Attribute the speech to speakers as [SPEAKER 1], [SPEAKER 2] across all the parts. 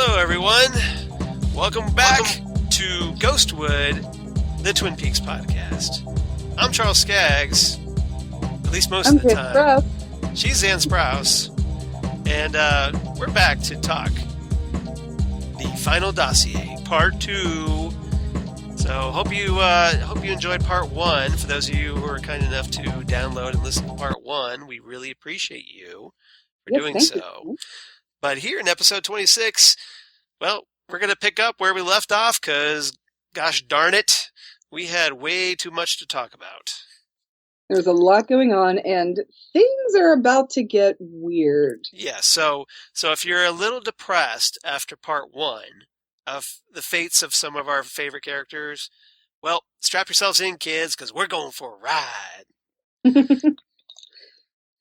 [SPEAKER 1] Hello, everyone. Welcome back to Ghostwood, the Twin Peaks podcast. I'm Charles Skaggs, at least most of the time. She's Xan Sprouse, and we're back to talk the Final Dossier, Part 2. So hope you enjoyed Part 1. For those of you who are kind enough to download and listen to Part 1, we really appreciate you for doing so.
[SPEAKER 2] You.
[SPEAKER 1] But here in episode 26, well, we're going to pick up where we left off because, gosh darn it, we had way too much to talk about.
[SPEAKER 2] There's a lot going on, and things are about to get weird.
[SPEAKER 1] Yeah, so if you're a little depressed after Part 1 of the fates of some of our favorite characters, well, strap yourselves in, kids, because we're going for a ride.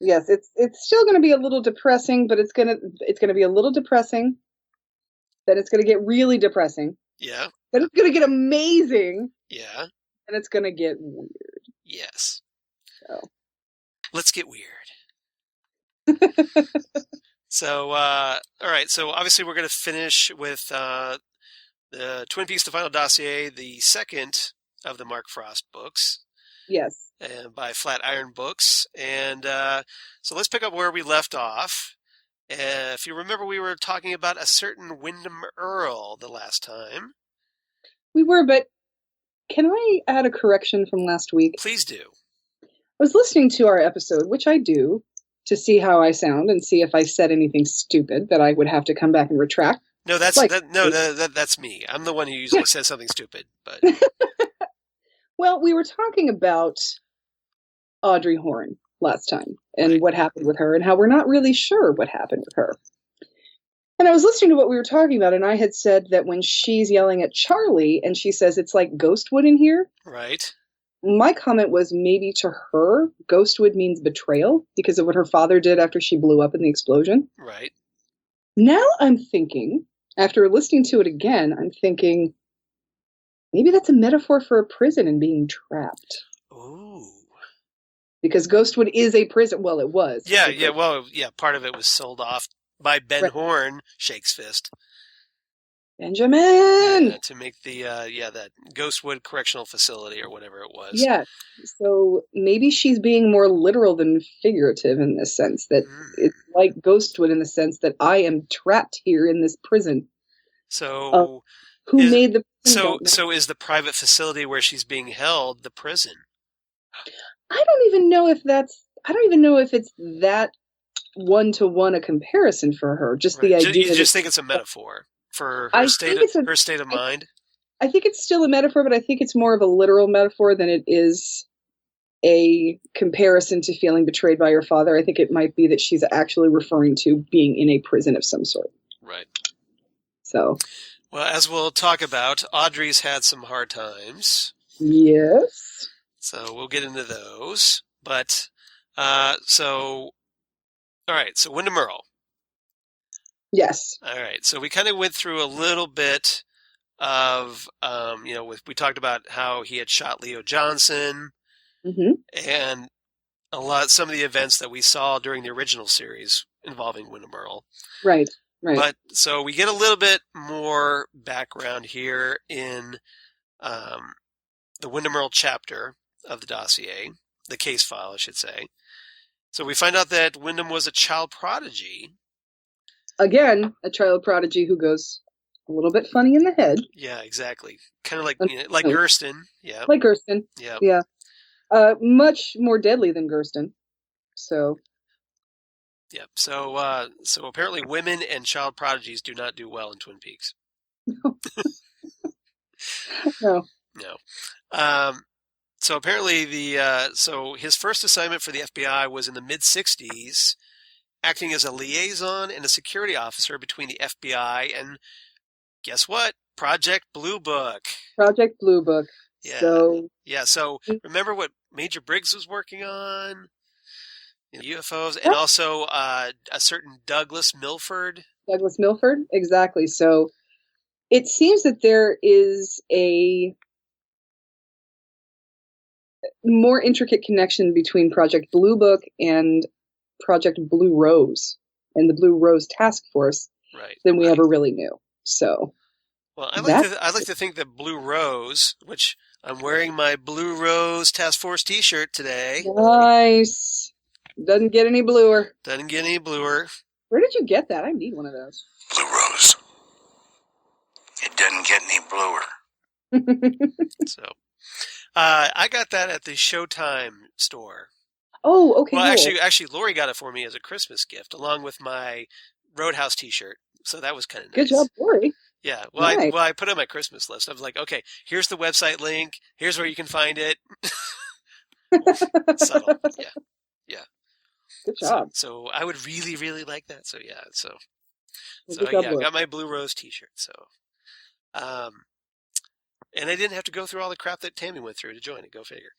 [SPEAKER 2] Yes, it's still going to be a little depressing, but it's going to be a little depressing. Then it's going to get really depressing.
[SPEAKER 1] Yeah.
[SPEAKER 2] Then it's going to get amazing.
[SPEAKER 1] Yeah.
[SPEAKER 2] And it's going to get weird.
[SPEAKER 1] Yes.
[SPEAKER 2] So.
[SPEAKER 1] Let's get weird. So, all right. So obviously we're going to finish with the Twin Peaks: The Final Dossier, the second of the Mark Frost books.
[SPEAKER 2] Yes.
[SPEAKER 1] By Flatiron Books. And so let's pick up where we left off. If you remember, we were talking about a certain Wyndham Earl the last time.
[SPEAKER 2] We were, but can I add a correction from last week?
[SPEAKER 1] Please do.
[SPEAKER 2] I was listening to our episode, which I do, to see how I sound and see if I said anything stupid that I would have to come back and retract.
[SPEAKER 1] No, that's me. I'm the one who usually says something stupid. But
[SPEAKER 2] well, we were talking about Audrey Horne last time and what happened with her and how we're not really sure what happened with her. And I was listening to what we were talking about, and I had said that when she's yelling at Charlie and she says it's like Ghostwood in here.
[SPEAKER 1] Right.
[SPEAKER 2] My comment was maybe to her, Ghostwood means betrayal because of what her father did after she blew up in the explosion.
[SPEAKER 1] Right.
[SPEAKER 2] Now I'm thinking, after listening to it again, I'm thinking maybe that's a metaphor for a prison and being trapped.
[SPEAKER 1] Ooh.
[SPEAKER 2] Because Ghostwood is a prison. Well, it was.
[SPEAKER 1] Yeah. Well, yeah. Part of it was sold off by Ben Horne, shakes fist.
[SPEAKER 2] Benjamin!
[SPEAKER 1] To make the, that Ghostwood Correctional Facility or whatever it was.
[SPEAKER 2] Yeah. So maybe she's being more literal than figurative in this sense. That it's like Ghostwood in the sense that I am trapped here in this prison.
[SPEAKER 1] So...
[SPEAKER 2] who made the prison?
[SPEAKER 1] So is the private facility where she's being held the prison?
[SPEAKER 2] I don't even know if it's that one-to-one a comparison for her. Just the idea.
[SPEAKER 1] You just think it's a metaphor for her state of mind?
[SPEAKER 2] I think it's still a metaphor, but I think it's more of a literal metaphor than it is a comparison to feeling betrayed by her father. I think it might be that she's actually referring to being in a prison of some sort.
[SPEAKER 1] Right.
[SPEAKER 2] So.
[SPEAKER 1] Well, as we'll talk about, Audrey's had some hard times.
[SPEAKER 2] Yes.
[SPEAKER 1] So we'll get into those. But, all right, so Wyndham Earl.
[SPEAKER 2] Yes.
[SPEAKER 1] All right, so we kind of went through a little bit of, we talked about how he had shot Leo Johnson and some of the events that we saw during the original series involving Wyndham Earl.
[SPEAKER 2] Right. Right.
[SPEAKER 1] But so we get a little bit more background here in the Wyndham Earl chapter of the dossier, the case file, I should say. So we find out that Wyndham was a child prodigy.
[SPEAKER 2] Again, a child prodigy who goes a little bit funny in the head.
[SPEAKER 1] Yeah, exactly. Kind of like Gersten. Yeah.
[SPEAKER 2] Like Gersten.
[SPEAKER 1] Yeah.
[SPEAKER 2] Yeah. Much more deadly than Gersten. So.
[SPEAKER 1] Yeah. So apparently women and child prodigies do not do well in Twin Peaks.
[SPEAKER 2] No.
[SPEAKER 1] No. So apparently his first assignment for the FBI was in the mid-'60s, acting as a liaison and a security officer between the FBI and, guess what? Project Blue Book.
[SPEAKER 2] Project Blue Book.
[SPEAKER 1] Yeah. So remember what Major Briggs was working on? UFOs, and also a certain Douglas Milford.
[SPEAKER 2] Douglas Milford, exactly. So it seems that there is a more intricate connection between Project Blue Book and Project Blue Rose and the Blue Rose Task Force than we ever really knew. So,
[SPEAKER 1] well, I like to think that Blue Rose, which I'm wearing my Blue Rose Task Force T-shirt today.
[SPEAKER 2] Nice. Doesn't get any bluer.
[SPEAKER 1] Doesn't get any bluer.
[SPEAKER 2] Where did you get that? I need one of those.
[SPEAKER 3] Blue Rose. It doesn't get any bluer.
[SPEAKER 1] So, I got that at the Showtime store.
[SPEAKER 2] Oh, okay.
[SPEAKER 1] Well,
[SPEAKER 2] cool.
[SPEAKER 1] actually, Lori got it for me as a Christmas gift, along with my Roadhouse T-shirt. So that was kind of nice.
[SPEAKER 2] Good job, Lori.
[SPEAKER 1] Yeah. Well,
[SPEAKER 2] nice.
[SPEAKER 1] I put it on my Christmas list. I was like, okay, here's the website link. Here's where you can find it. Subtle. Yeah.
[SPEAKER 2] Good job.
[SPEAKER 1] So I would really, really like that. So yeah. I got my Blue Rose T-shirt. So, and I didn't have to go through all the crap that Tammy went through to join it. Go figure.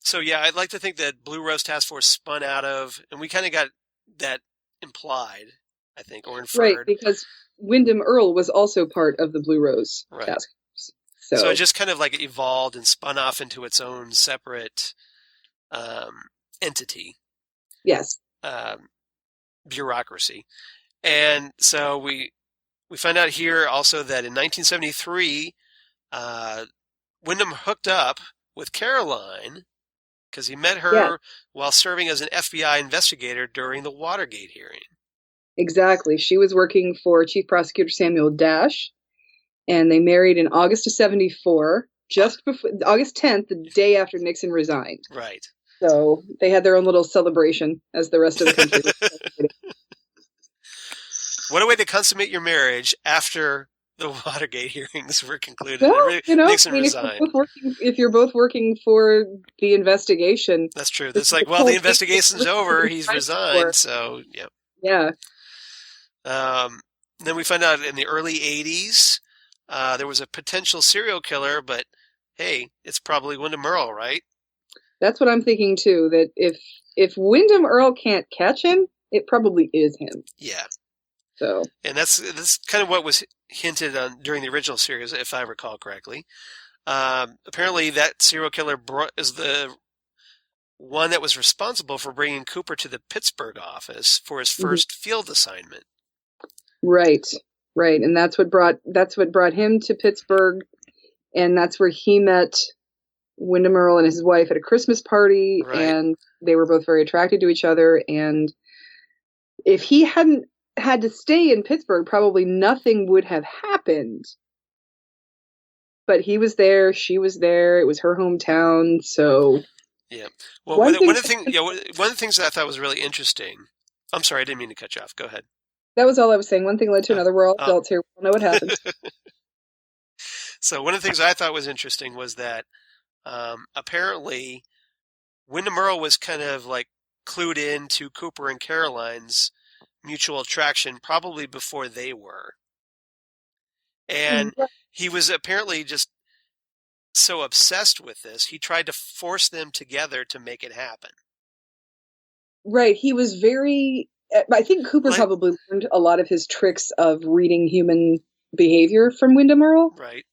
[SPEAKER 1] So yeah, I'd like to think that Blue Rose Task Force spun out of, and we kind of got that implied, I think, or inferred.
[SPEAKER 2] Right, because Wyndham Earle was also part of the Blue Rose Task Force.
[SPEAKER 1] So it just kind of like evolved and spun off into its own separate entity.
[SPEAKER 2] Yes.
[SPEAKER 1] Bureaucracy. And so we find out here also that in 1973, Wyndham hooked up with Caroline because he met her while serving as an FBI investigator during the Watergate hearing.
[SPEAKER 2] Exactly. She was working for Chief Prosecutor Samuel Dash, and they married in August of 74, just before August 10th, the day after Nixon resigned.
[SPEAKER 1] Right.
[SPEAKER 2] So they had their own little celebration as the rest of the country.
[SPEAKER 1] What a way to consummate your marriage after the Watergate hearings were concluded.
[SPEAKER 2] Well,
[SPEAKER 1] Nixon resigned.
[SPEAKER 2] If you're both working for the investigation.
[SPEAKER 1] That's true. It's like, well, the investigation's over. He's resigned. So, yeah.
[SPEAKER 2] Yeah.
[SPEAKER 1] Then we find out in the early 80s, there was a potential serial killer, but hey, it's probably Wyndham Earle, right?
[SPEAKER 2] That's what I'm thinking too, that if Wyndham Earle can't catch him, it probably is him.
[SPEAKER 1] Yeah.
[SPEAKER 2] So.
[SPEAKER 1] And that's kind of what was hinted on during the original series, if I recall correctly. Apparently that serial killer is the one that was responsible for bringing Cooper to the Pittsburgh office for his first field assignment.
[SPEAKER 2] Right. And that's what brought him to Pittsburgh, and that's where he met Wyndham Earle and his wife at a Christmas party, and they were both very attracted to each other. And if he hadn't had to stay in Pittsburgh, probably nothing would have happened. But he was there, she was there, it was her hometown, so...
[SPEAKER 1] Yeah. Well, one of the things that I thought was really interesting... I'm sorry, I didn't mean to cut you off. Go ahead.
[SPEAKER 2] That was all I was saying. One thing led to another. We're all adults here. We know what happens.
[SPEAKER 1] So one of the things I thought was interesting was that apparently Wyndham Earle was kind of like clued in to Cooper and Caroline's mutual attraction probably before they were. And he was apparently just so obsessed with this, he tried to force them together to make it happen.
[SPEAKER 2] Right. He was very... I think Cooper probably learned a lot of his tricks of reading human behavior from Wyndham Earle.
[SPEAKER 1] Right.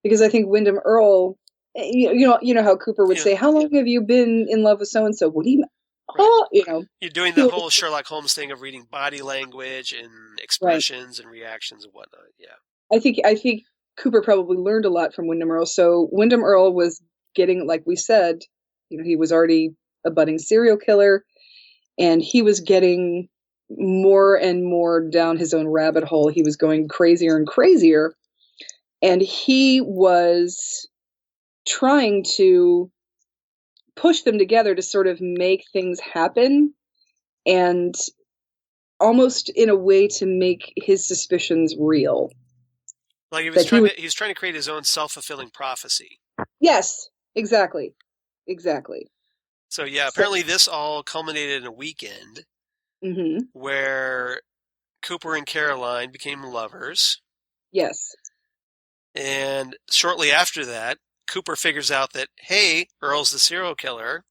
[SPEAKER 2] Because I think Wyndham Earle... You know how Cooper would say, how long have you been in love with so-and-so? What do you... Oh,
[SPEAKER 1] You're doing the whole Sherlock Holmes thing of reading body language and expressions and reactions and whatnot. Yeah.
[SPEAKER 2] I think Cooper probably learned a lot from Wyndham Earle. So Wyndham Earle was getting, like we said, he was already a budding serial killer, and he was getting more and more down his own rabbit hole. He was going crazier and crazier, and he was trying to push them together to sort of make things happen, and almost in a way to make his suspicions real.
[SPEAKER 1] Like he was trying to create his own self-fulfilling prophecy.
[SPEAKER 2] Yes, exactly.
[SPEAKER 1] So yeah, apparently this all culminated in a weekend where Cooper and Caroline became lovers.
[SPEAKER 2] Yes.
[SPEAKER 1] And shortly after that, Cooper figures out that, hey, Earle's the serial killer.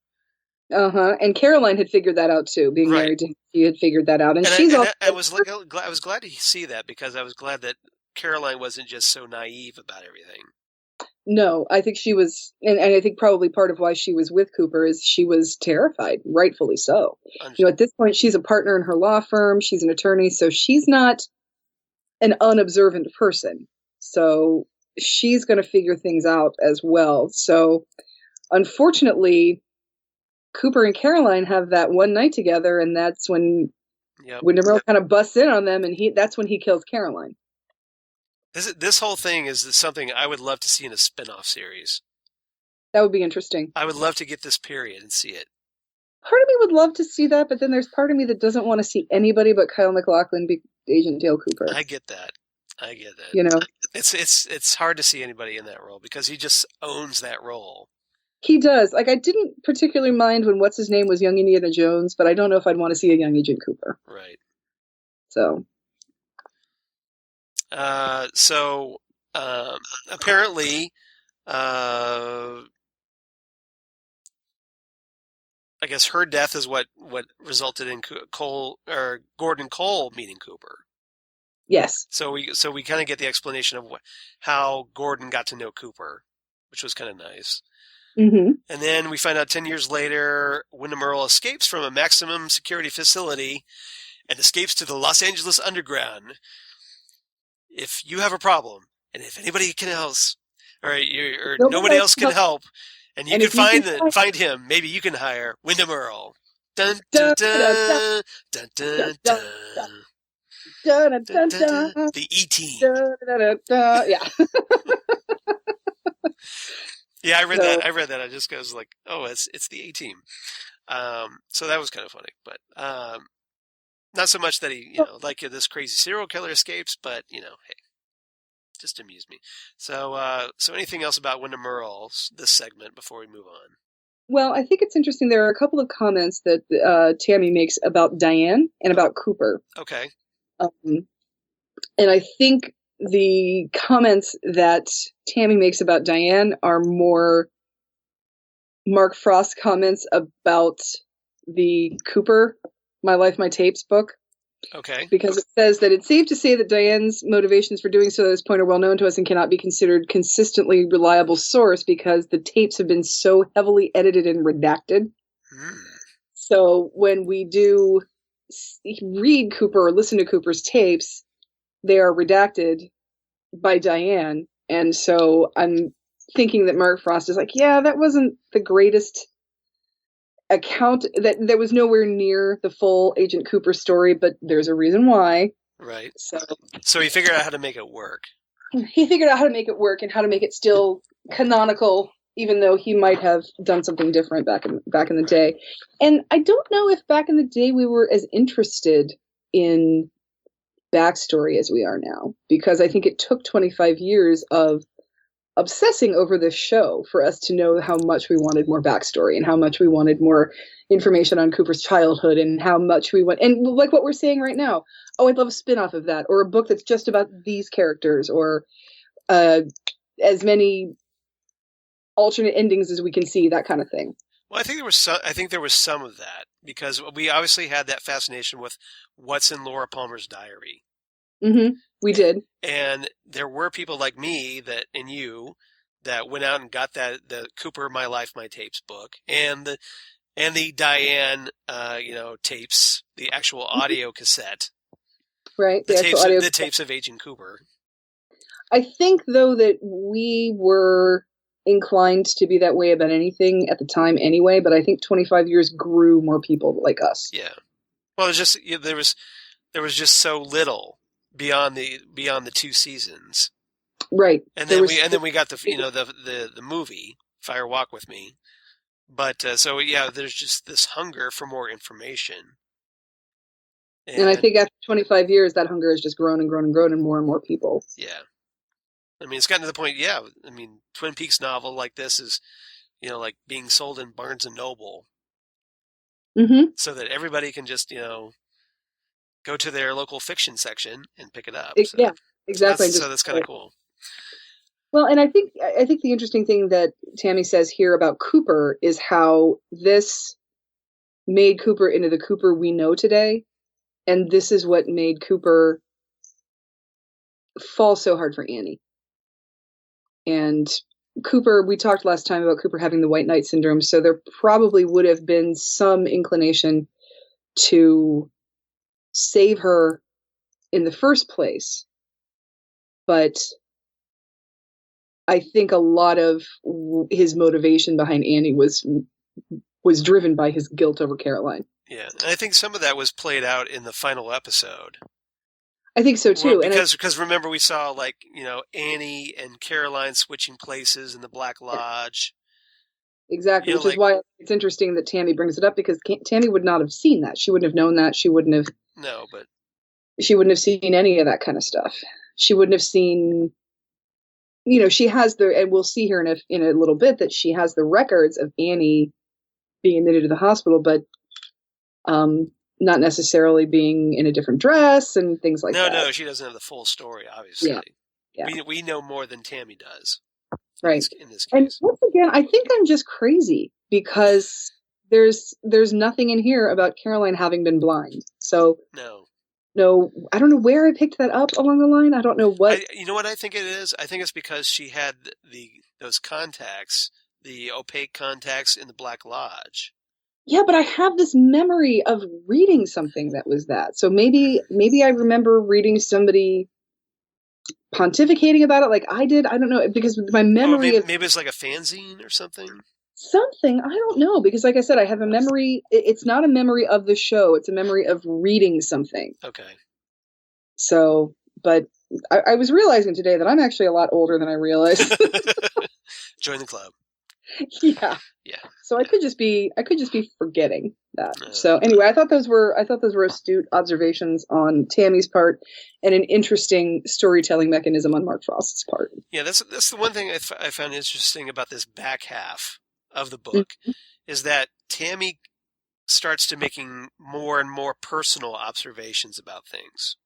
[SPEAKER 2] And Caroline had figured that out too. Being married to him, she had figured that out, and
[SPEAKER 1] I was glad to see that, because I was glad that Caroline wasn't just so naive about everything.
[SPEAKER 2] No, I think she was, and I think probably part of why she was with Cooper is she was terrified, rightfully so. At this point, she's a partner in her law firm. She's an attorney, so she's not an unobservant person. So she's going to figure things out as well. So unfortunately, Cooper and Caroline have that one night together, and that's when Windermere kind of busts in on them, and that's when he kills Caroline.
[SPEAKER 1] This whole thing is something I would love to see in a spin-off series.
[SPEAKER 2] That would be interesting.
[SPEAKER 1] I would love to get this period and see it.
[SPEAKER 2] Part of me would love to see that, but then there's part of me that doesn't want to see anybody but Kyle MacLachlan be Agent Dale Cooper.
[SPEAKER 1] I get that.
[SPEAKER 2] You know,
[SPEAKER 1] it's hard to see anybody in that role because he just owns that role.
[SPEAKER 2] He does. Like, I didn't particularly mind when what's his name was young Indiana Jones, but I don't know if I'd want to see a young Agent Cooper.
[SPEAKER 1] Right.
[SPEAKER 2] So.
[SPEAKER 1] Apparently, I guess her death is what resulted in Gordon Cole meeting Cooper.
[SPEAKER 2] Yes.
[SPEAKER 1] So we kind of get the explanation of how Gordon got to know Cooper, which was kind of nice.
[SPEAKER 2] Mm-hmm.
[SPEAKER 1] And then we find out 10 years later, Wyndham Earle escapes from a maximum security facility and escapes to the Los Angeles Underground. If you have a problem, and if anybody can help, or nobody else can help, and you can find him, maybe you can hire Wyndham Earle. Dun dun dun dun dun dun. Dun, dun, dun. The E-Team.
[SPEAKER 2] Yeah.
[SPEAKER 1] Yeah, I read that. I just goes like, oh, it's the A-Team. So that was kind of funny, but not so much that he, like this crazy serial killer escapes, but hey, just amused me. So anything else about Wyndham Earle's this segment before we move on?
[SPEAKER 2] Well, I think it's interesting. There are a couple of comments that Tammy makes about Diane and about Cooper.
[SPEAKER 1] Okay.
[SPEAKER 2] And I think the comments that Tammy makes about Diane are more Mark Frost comments about the Cooper, My Life, My Tapes book.
[SPEAKER 1] Okay.
[SPEAKER 2] Because it says that it's safe to say that Diane's motivations for doing so at this point are well known to us and cannot be considered consistently reliable source because the tapes have been so heavily edited and redacted. So when we do read Cooper or listen to Cooper's tapes, they are redacted by Diane. And so I'm thinking that Mark Frost is like, yeah, that wasn't the greatest account, that was nowhere near the full Agent Cooper story, but there's a reason why.
[SPEAKER 1] Right. So he figured out how to make it work.
[SPEAKER 2] He figured out how to make it work and how to make it still canonical, even though he might have done something different back in the day. And I don't know if back in the day we were as interested in backstory as we are now, because I think it took 25 years of obsessing over this show for us to know how much we wanted more backstory and how much we wanted more information on Cooper's childhood and how much we want, and like what we're saying right now, oh, I'd love a spin-off of that, or a book that's just about these characters, or as many alternate endings as we can see, that kind of thing.
[SPEAKER 1] Well, I think there was some of that, because we obviously had that fascination with what's in Laura Palmer's diary.
[SPEAKER 2] Mm-hmm. We did.
[SPEAKER 1] And there were people like me and you that went out and got the Cooper My Life, My Tapes book and the Diane tapes, the actual audio cassette.
[SPEAKER 2] Right.
[SPEAKER 1] The tapes of Agent Cooper.
[SPEAKER 2] I think though that we were inclined to be that way about anything at the time anyway, but I think 25 years grew more people like us.
[SPEAKER 1] Yeah. Well, it's just there was just so little beyond the 2 seasons,
[SPEAKER 2] right?
[SPEAKER 1] And then we got the movie Fire Walk with Me, but there's just this hunger for more information,
[SPEAKER 2] and I think after 25 years, that hunger has just grown and grown and grown, and more people.
[SPEAKER 1] Yeah, I mean, it's gotten to the point. Yeah, I mean, Twin Peaks novel like this is, like being sold in Barnes and Noble, so that everybody can just go to their local fiction section and pick it up.
[SPEAKER 2] Yeah, exactly.
[SPEAKER 1] So that's kind of cool.
[SPEAKER 2] Well, and I think the interesting thing that Tammy says here about Cooper is how this made Cooper into the Cooper we know today. And this is what made Cooper fall so hard for Annie. And Cooper, we talked last time about Cooper having the White Knight syndrome. So there probably would have been some inclination to save her in the first place. but I think a lot of his motivation behind Annie was driven by his guilt over Caroline.
[SPEAKER 1] Yeah, and I think some of that was played out in the final episode.
[SPEAKER 2] I think so too.
[SPEAKER 1] Well, because remember we saw Annie and Caroline switching places in the Black Lodge.
[SPEAKER 2] Exactly, which is why it's interesting that Tammy brings it up, because Tammy would not have seen that. She wouldn't have known that. She wouldn't have seen any of that kind of stuff. She wouldn't have seen. She has and we'll see here in a little bit that she has the records of Annie being admitted to the hospital, but not necessarily being in a different dress and things like that.
[SPEAKER 1] No, she doesn't have the full story, obviously.
[SPEAKER 2] Yeah.
[SPEAKER 1] We know more than Tammy does.
[SPEAKER 2] Right.
[SPEAKER 1] In this case.
[SPEAKER 2] And once again, I think I'm just crazy because there's nothing in here about Caroline having been blind. So no, I don't know where I picked that up along the line. I don't know what.
[SPEAKER 1] You know what I think it is? I think it's because she had those contacts, the opaque contacts in the Black Lodge.
[SPEAKER 2] Yeah, but I have this memory of reading something that was that. So maybe I remember reading somebody pontificating about it like I did. I don't know, because my memory
[SPEAKER 1] maybe it's like a fanzine or something.
[SPEAKER 2] Something, I don't know, because like I said, I have a memory. It's not a memory of the show. It's a memory of reading something.
[SPEAKER 1] Okay.
[SPEAKER 2] So, but I was realizing today that I'm actually a lot older than I realized.
[SPEAKER 1] Join the club.
[SPEAKER 2] Yeah. So I could just be forgetting that. So anyway, I thought those were astute observations on Tammy's part, and an interesting storytelling mechanism on Mark Frost's part.
[SPEAKER 1] Yeah, that's the one thing I found interesting about this back half of the book, is that Tammy starts to making more and more personal observations about things.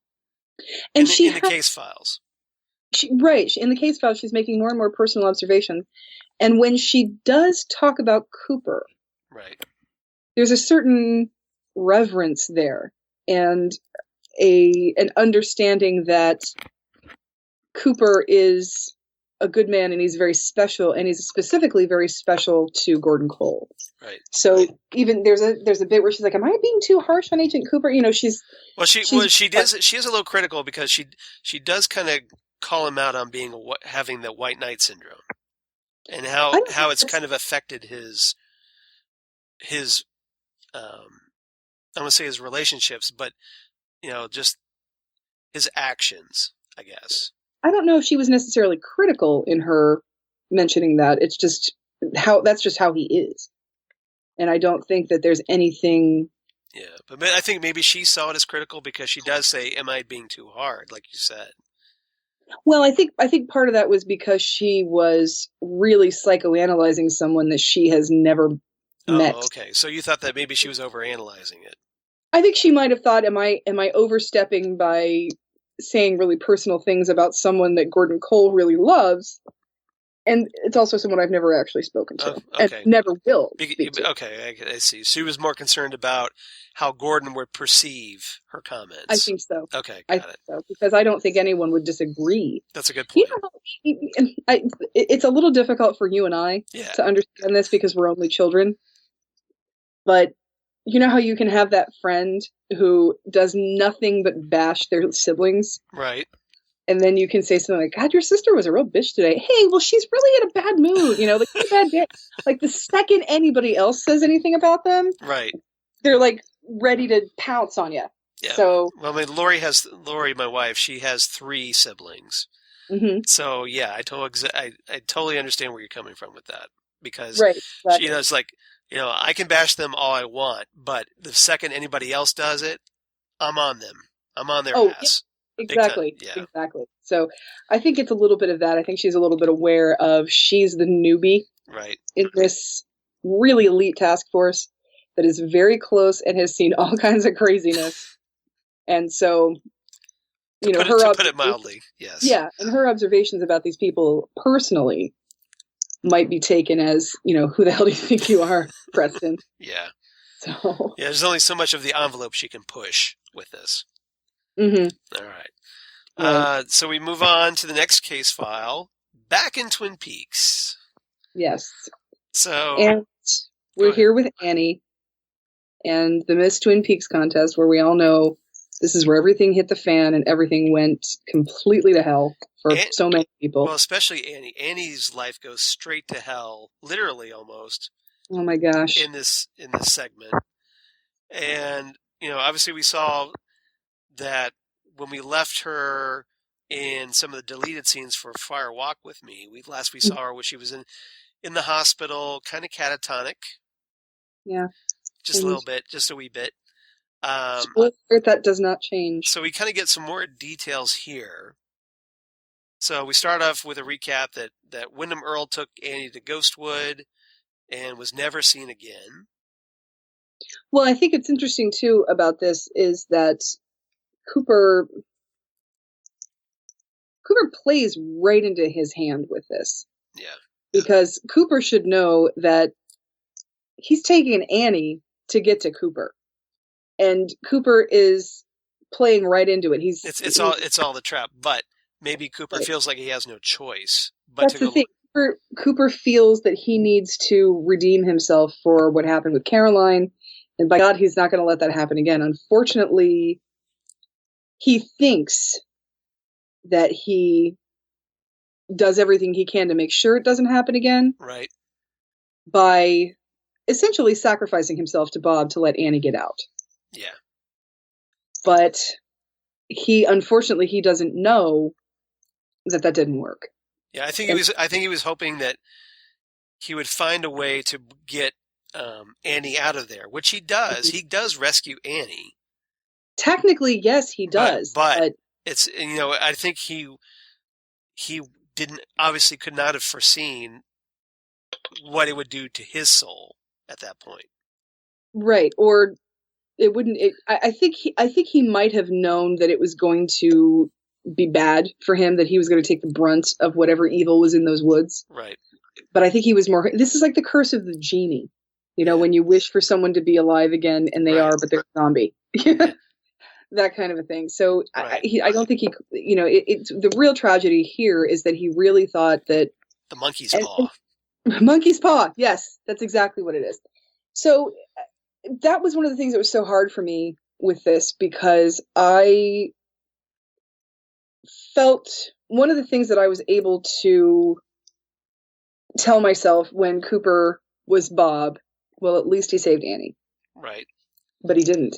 [SPEAKER 1] And in the case files.
[SPEAKER 2] In the case files, she's making more and more personal observations. And when she does talk about Cooper, there's a certain reverence there, and an understanding that Cooper is a good man and he's very special, and he's specifically very special to Gordon Cole.
[SPEAKER 1] Right.
[SPEAKER 2] So even there's a bit where she's like, "Am I being too harsh on Agent Cooper?" She is a little critical, because she does kind of call him out on having the White Knight syndrome. And how it's kind of affected his I don't want to say his relationships, but just his actions, I guess. I don't know if she was necessarily critical in her mentioning that. It's just that's just how he is. And I don't think that there's anything. Yeah, but I think maybe she saw it as critical because she does say, "Am I being too hard?" like you said. Well, I think part of that was because she was really psychoanalyzing someone that she has never met. Oh, okay. So you thought that maybe she was overanalyzing it. I think she might have thought, am I overstepping by saying really personal things about someone that Gordon Cole really loves? And it's also someone I've never actually spoken to, and never will speak to. Okay, I see. She was more concerned about how Gordon would perceive her comments. I think so. Okay, got it. So, because I don't think anyone would disagree. That's a good point. It's a little difficult for you and I to understand this because we're only children. But you know how you can have that friend who does nothing but bash their siblings? Right. And then you can say something like, "God, your sister was a real bitch today." Hey, well, she's really in a bad mood, like a bad day. Like the second anybody else says anything about them, right, they're like ready to pounce on you. Yeah. So, well, I mean, Lori, my wife, she has 3 siblings. Mm-hmm. So yeah, I totally understand where you're coming from with that, because exactly. It's like, I can bash them all I want, but the second anybody else does it, I'm on them. I'm on their ass. Exactly. Yeah. Exactly. So I think it's a little bit of that. I think she's a little bit aware of she's the newbie in this really elite task force that is very close and has seen all kinds of craziness. And so, to put it mildly, yes. Yeah. And her observations about these people personally might be taken as, who the hell do you think you are, Preston? Yeah. So there's only so much of the envelope she can push with this. Mm-hmm. All right. So we move on to the next case file, back in Twin Peaks. Yes. So, and we're here with Annie and the Miss Twin Peaks contest, where we all know This is where everything hit the fan and everything went completely to hell for so many people.
[SPEAKER 1] Well, especially Annie. Annie's life goes straight to hell, literally almost.
[SPEAKER 2] Oh my gosh.
[SPEAKER 1] In this segment. And, obviously we saw that when we left her in some of the deleted scenes for Fire Walk with Me, we saw her when she was in the hospital, kind of catatonic.
[SPEAKER 2] Yeah.
[SPEAKER 1] Just a little bit, just a wee bit.
[SPEAKER 2] That does not change.
[SPEAKER 1] So we kind of get some more details here. So we start off with a recap that Wyndham Earle took Annie to Ghostwood and was never seen again.
[SPEAKER 2] Well, I think it's interesting, too, about this is that Cooper plays right into his hand with this.
[SPEAKER 1] Yeah.
[SPEAKER 2] Because Cooper should know that he's taking Annie to get to Cooper. And Cooper is playing right into it.
[SPEAKER 1] It's all the trap, but maybe Cooper feels like he has no choice. But
[SPEAKER 2] that's the thing. Cooper feels that he needs to redeem himself for what happened with Caroline, and by God, he's not going to let that happen again. Unfortunately, he thinks that he does everything he can to make sure it doesn't happen again.
[SPEAKER 1] Right.
[SPEAKER 2] By essentially sacrificing himself to Bob to let Annie get out.
[SPEAKER 1] Yeah.
[SPEAKER 2] But unfortunately he doesn't know that didn't work.
[SPEAKER 1] Yeah, I think he was hoping that he would find a way to get Annie out of there, which he does. He does rescue Annie.
[SPEAKER 2] Technically, yes, he does.
[SPEAKER 1] But it's, I think he could not have foreseen what it would do to his soul at that point.
[SPEAKER 2] Right. Or it wouldn't, I think he might have known that it was going to be bad for him, that he was going to take the brunt of whatever evil was in those woods.
[SPEAKER 1] Right.
[SPEAKER 2] But I think he was this is like the curse of the genie, when you wish for someone to be alive again and they are, but they're a zombie. That kind of a thing. So I don't think it's the real tragedy here is that he really thought that
[SPEAKER 1] the monkey's paw.
[SPEAKER 2] Monkey's paw. Yes, that's exactly what it is. So that was one of the things that was so hard for me with this, because I felt one of the things that I was able to tell myself when Cooper was Bob, well, at least he saved Annie.
[SPEAKER 1] Right.
[SPEAKER 2] But he didn't.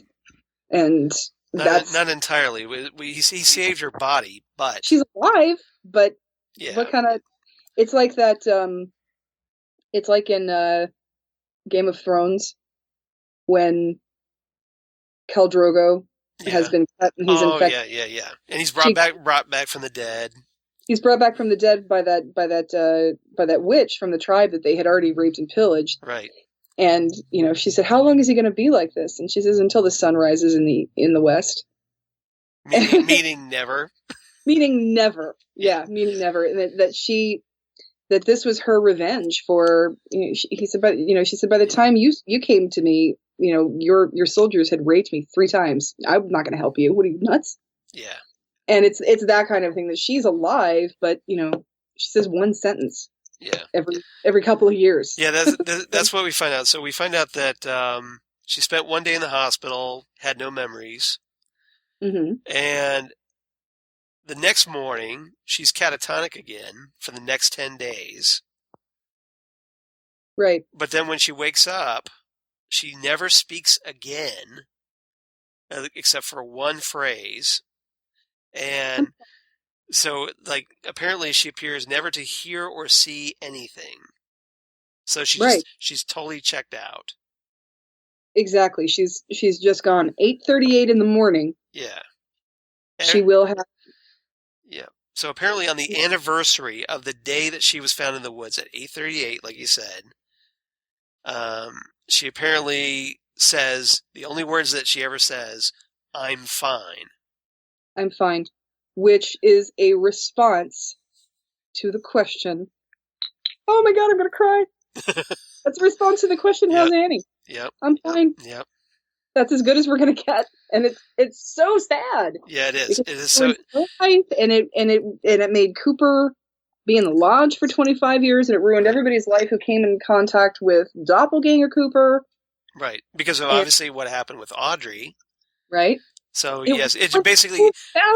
[SPEAKER 2] And that's
[SPEAKER 1] not entirely. He saved her body, but
[SPEAKER 2] she's alive, but
[SPEAKER 1] yeah.
[SPEAKER 2] What kind of, it's like that, it's like in Game of Thrones when Khal Drogo has been cut and he's infected.
[SPEAKER 1] Yeah. And he's brought back from the dead.
[SPEAKER 2] He's brought back from the dead by that witch from the tribe that they had already raped and pillaged.
[SPEAKER 1] Right.
[SPEAKER 2] And she said, "How long is he going to be like this?" And she says, "Until the sun rises in the west."
[SPEAKER 1] Meaning never.
[SPEAKER 2] Meaning never. Yeah, meaning never. That this was her revenge for. He said, "But she said, by the time you came to me, your soldiers had raped me 3 times. I'm not going to help you. What are you, nuts?"
[SPEAKER 1] Yeah.
[SPEAKER 2] And it's that kind of thing, that she's alive, but she says one sentence.
[SPEAKER 1] Yeah.
[SPEAKER 2] Every couple of years.
[SPEAKER 1] Yeah, that's what we find out. So we find out that she spent 1 day in the hospital, had no memories, and the next morning she's catatonic again for the next 10 days.
[SPEAKER 2] Right.
[SPEAKER 1] But then when she wakes up, she never speaks again, except for one phrase. And so, apparently she appears never to hear or see anything. So she's totally checked out.
[SPEAKER 2] Exactly. She's just gone. 8:38 in the morning.
[SPEAKER 1] Yeah.
[SPEAKER 2] She will have.
[SPEAKER 1] Yeah. So apparently on the anniversary of the day that she was found in the woods at 8:38, like you said, she apparently says, the only words that she ever says, "I'm fine."
[SPEAKER 2] I'm fine. Which is a response to the question. Oh my God, I'm going to cry. That's a response to the question, how's Annie?
[SPEAKER 1] Yep.
[SPEAKER 2] I'm fine.
[SPEAKER 1] Yep.
[SPEAKER 2] That's as good as we're going to get. And it's so sad.
[SPEAKER 1] Yeah, it is. It is so.
[SPEAKER 2] Life, and it made Cooper be in the lodge for 25 years, and it ruined everybody's life who came in contact with Doppelganger Cooper.
[SPEAKER 1] Right. Because of obviously what happened with Audrey.
[SPEAKER 2] Right.
[SPEAKER 1] So yes, it's basically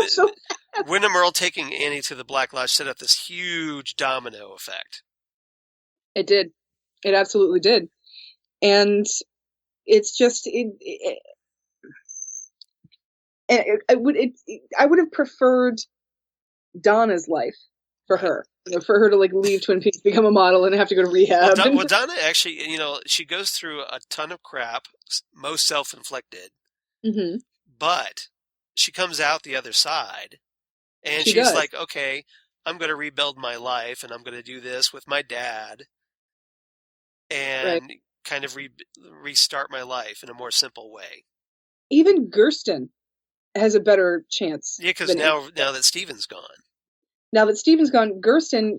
[SPEAKER 2] so
[SPEAKER 1] Wyndham Earl taking Annie to the Black Lodge set up this huge domino effect.
[SPEAKER 2] It did. It absolutely did. And it's just I would have preferred Donna's life for her. For her to like leave Twin Peaks, become a model, and have to go to rehab.
[SPEAKER 1] Well, Donna actually, she goes through a ton of crap, most self-inflicted.
[SPEAKER 2] Mm-hmm.
[SPEAKER 1] But she comes out the other side, and she's like, okay, I'm going to rebuild my life, and I'm going to do this with my dad, and kind of restart my life in a more simple way.
[SPEAKER 2] Even Gersten has a better chance.
[SPEAKER 1] Yeah, because now that Steven's gone.
[SPEAKER 2] Now that Steven's gone, Gersten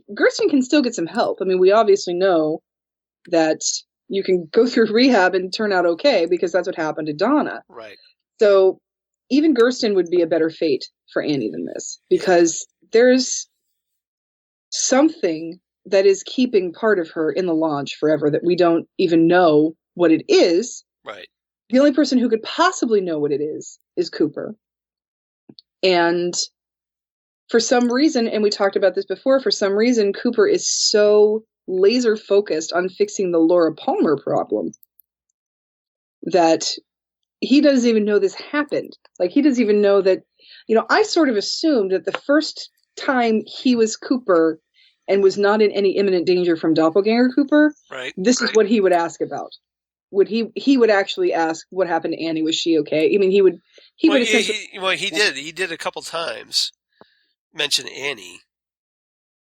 [SPEAKER 2] can still get some help. I mean, we obviously know that you can go through rehab and turn out okay, because that's what happened to Donna.
[SPEAKER 1] Right.
[SPEAKER 2] So even Gersten would be a better fate for Annie than this, because there's something that is keeping part of her in the lodge forever that we don't even know what it is.
[SPEAKER 1] Right.
[SPEAKER 2] The only person who could possibly know what it is Cooper. And for some reason, and we talked about this before, for some reason, Cooper is so laser focused on fixing the Laura Palmer problem that he doesn't even know this happened. Like, he doesn't even know that, I sort of assumed that the first time he was Cooper and was not in any imminent danger from Doppelganger Cooper, this is what he would ask about. He would actually ask what happened to Annie? Was she okay? I mean, he would essentially...
[SPEAKER 1] He did a couple times mention Annie.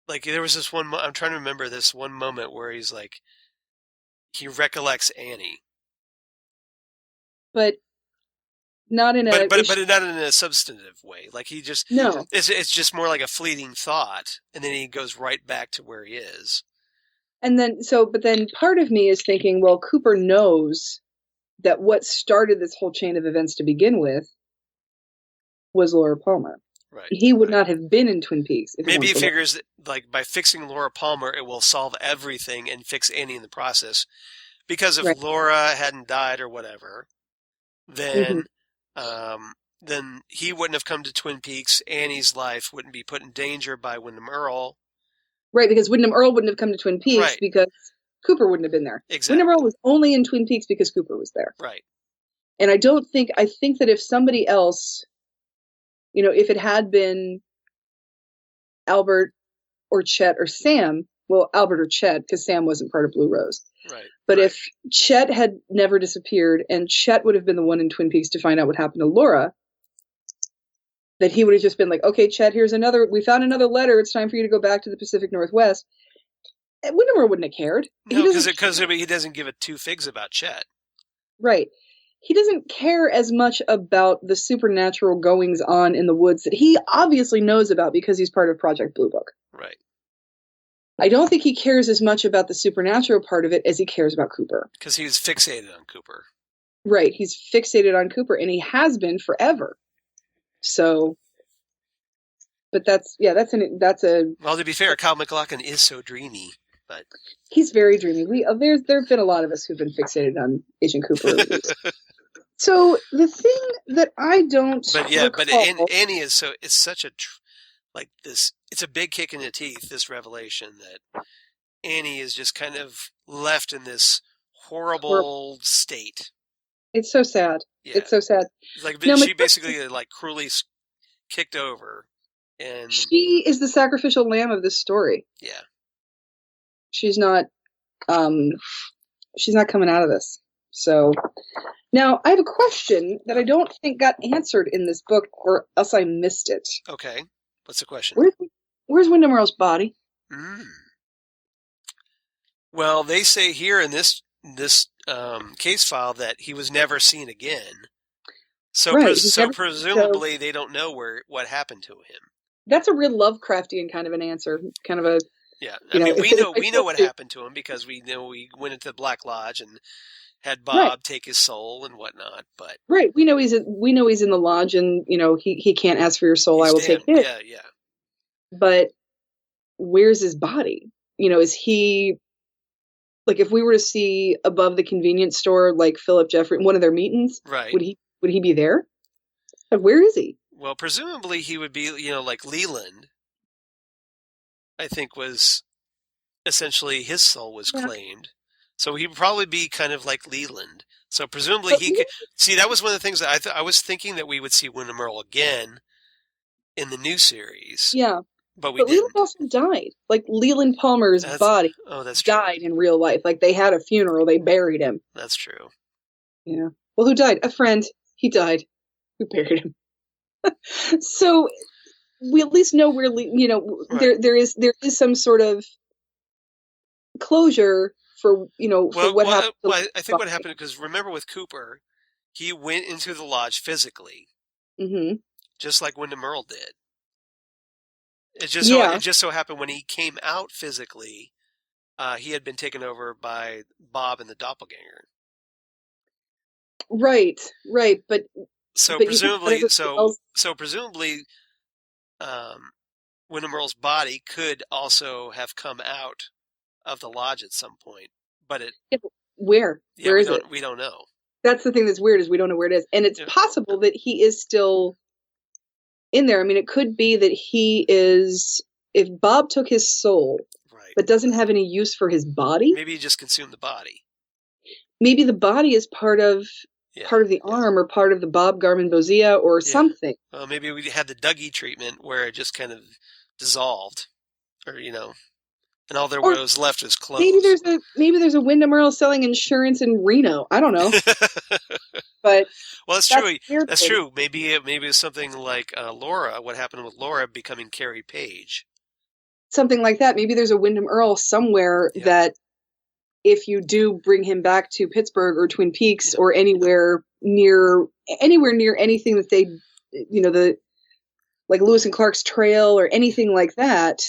[SPEAKER 1] Like, there was this one, I'm trying to remember this one moment where he's like, he recollects Annie.
[SPEAKER 2] But not in a...
[SPEAKER 1] But not in a substantive way. Like, he just...
[SPEAKER 2] No.
[SPEAKER 1] It's just more like a fleeting thought, and then he goes right back to where he is.
[SPEAKER 2] And then, but then part of me is thinking, well, Cooper knows that what started this whole chain of events to begin with was Laura Palmer.
[SPEAKER 1] Right.
[SPEAKER 2] He would not have been in Twin Peaks.
[SPEAKER 1] Maybe he figures that, like, by fixing Laura Palmer, it will solve everything and fix Annie in the process. Because if Laura hadn't died or whatever, then then he wouldn't have come to Twin Peaks. Annie's life wouldn't be put in danger by Wyndham Earl.
[SPEAKER 2] Right, because Wyndham Earl wouldn't have come to Twin Peaks because Cooper wouldn't have been there.
[SPEAKER 1] Exactly.
[SPEAKER 2] Wyndham Earl was only in Twin Peaks because Cooper was there.
[SPEAKER 1] Right.
[SPEAKER 2] And I think that if somebody else, if it had been Albert or Chet or Sam, well, Albert or Chet, because Sam wasn't part of Blue Rose.
[SPEAKER 1] Right.
[SPEAKER 2] But if Chet had never disappeared and Chet would have been the one in Twin Peaks to find out what happened to Laura, that he would have just been like, okay, Chet, we found another letter. It's time for you to go back to the Pacific Northwest. And Wyndham Earl wouldn't have cared.
[SPEAKER 1] No, because he doesn't give it two figs about Chet.
[SPEAKER 2] Right. He doesn't care as much about the supernatural goings on in the woods that he obviously knows about because he's part of Project Blue Book.
[SPEAKER 1] Right.
[SPEAKER 2] I don't think he cares as much about the supernatural part of it as he cares about Cooper.
[SPEAKER 1] Because he was fixated on Cooper.
[SPEAKER 2] Right. He's fixated on Cooper, and he has been forever. So, but that's a... Well,
[SPEAKER 1] to be fair, Kyle MacLachlan is so dreamy, but...
[SPEAKER 2] He's very dreamy. There have been a lot of us who've been fixated on Agent Cooper. So, the thing that I don't
[SPEAKER 1] Annie is so... It's such a... it's a big kick in the teeth, this revelation that Annie is just kind of left in this horrible state.
[SPEAKER 2] It's so sad. Yeah. It's so sad.
[SPEAKER 1] It's like she basically cruelly kicked over, and
[SPEAKER 2] she is the sacrificial lamb of this story.
[SPEAKER 1] Yeah,
[SPEAKER 2] she's not coming out of this. So now I have a question that I don't think got answered in this book, or else I missed it.
[SPEAKER 1] Okay, what's the question?
[SPEAKER 2] Where's Wyndham Earl's body?
[SPEAKER 1] Well, they say here in this case file that he was never seen again. So, presumably they don't know what happened to him.
[SPEAKER 2] That's a real Lovecraftian kind of an answer. Kind of a...
[SPEAKER 1] Yeah, I mean, we know what happened to him because we know he went into the Black Lodge and had Bob take his soul and whatnot. But
[SPEAKER 2] we know he's in the lodge, and he can't ask for your soul. I will take it.
[SPEAKER 1] Yeah.
[SPEAKER 2] But where's his body? Is he... Like, if we were to see above the convenience store, like Philip Jeffrey, one of their meetings, would he be there? But where is he?
[SPEAKER 1] Well, presumably he would be, like Leland, I think was essentially his soul was claimed. So he'd probably be kind of like Leland. So presumably he could... See, that was one of the things that I was thinking that we would see Wyndham Earle again in the new series.
[SPEAKER 2] Yeah.
[SPEAKER 1] But we didn't.
[SPEAKER 2] Leland also died. Like, Leland Palmer's body died in real life. Like, they had a funeral. They buried him.
[SPEAKER 1] That's true.
[SPEAKER 2] Yeah. Well, who died? A friend. He died. We buried him. So we at least know where, right. there is some sort of closure for, for what happened.
[SPEAKER 1] Well, I think what happened, because remember with Cooper, he went into the lodge physically. Mm-hmm. Just like Wyndham Earle did. It just so happened when he came out physically, he had been taken over by Bob and the doppelganger. Right, but presumably, Wyndham Earle's body could also have come out of the lodge at some point, but
[SPEAKER 2] where?
[SPEAKER 1] Yeah,
[SPEAKER 2] where is it?
[SPEAKER 1] We don't know.
[SPEAKER 2] That's the thing that's weird, is we don't know where it is, and it's possible that he is still in there. I mean, it could be that he is, if Bob took his soul, but doesn't have any use for his body.
[SPEAKER 1] Maybe he just consumed the body.
[SPEAKER 2] Maybe the body is part of the arm, or part of the Bob Garman-Bozea or something.
[SPEAKER 1] Well, maybe we had the Dougie treatment where it just kind of dissolved, or and all there was left was clothes.
[SPEAKER 2] Maybe there's a Wyndham Earle selling insurance in Reno. I don't know. But
[SPEAKER 1] that's true. That's true. Maybe it's something like Laura. What happened with Laura becoming Carrie Page?
[SPEAKER 2] Something like that. Maybe there's a Wyndham Earle somewhere that, if you do bring him back to Pittsburgh or Twin Peaks or anywhere near anything that they, like Lewis and Clark's Trail or anything like that,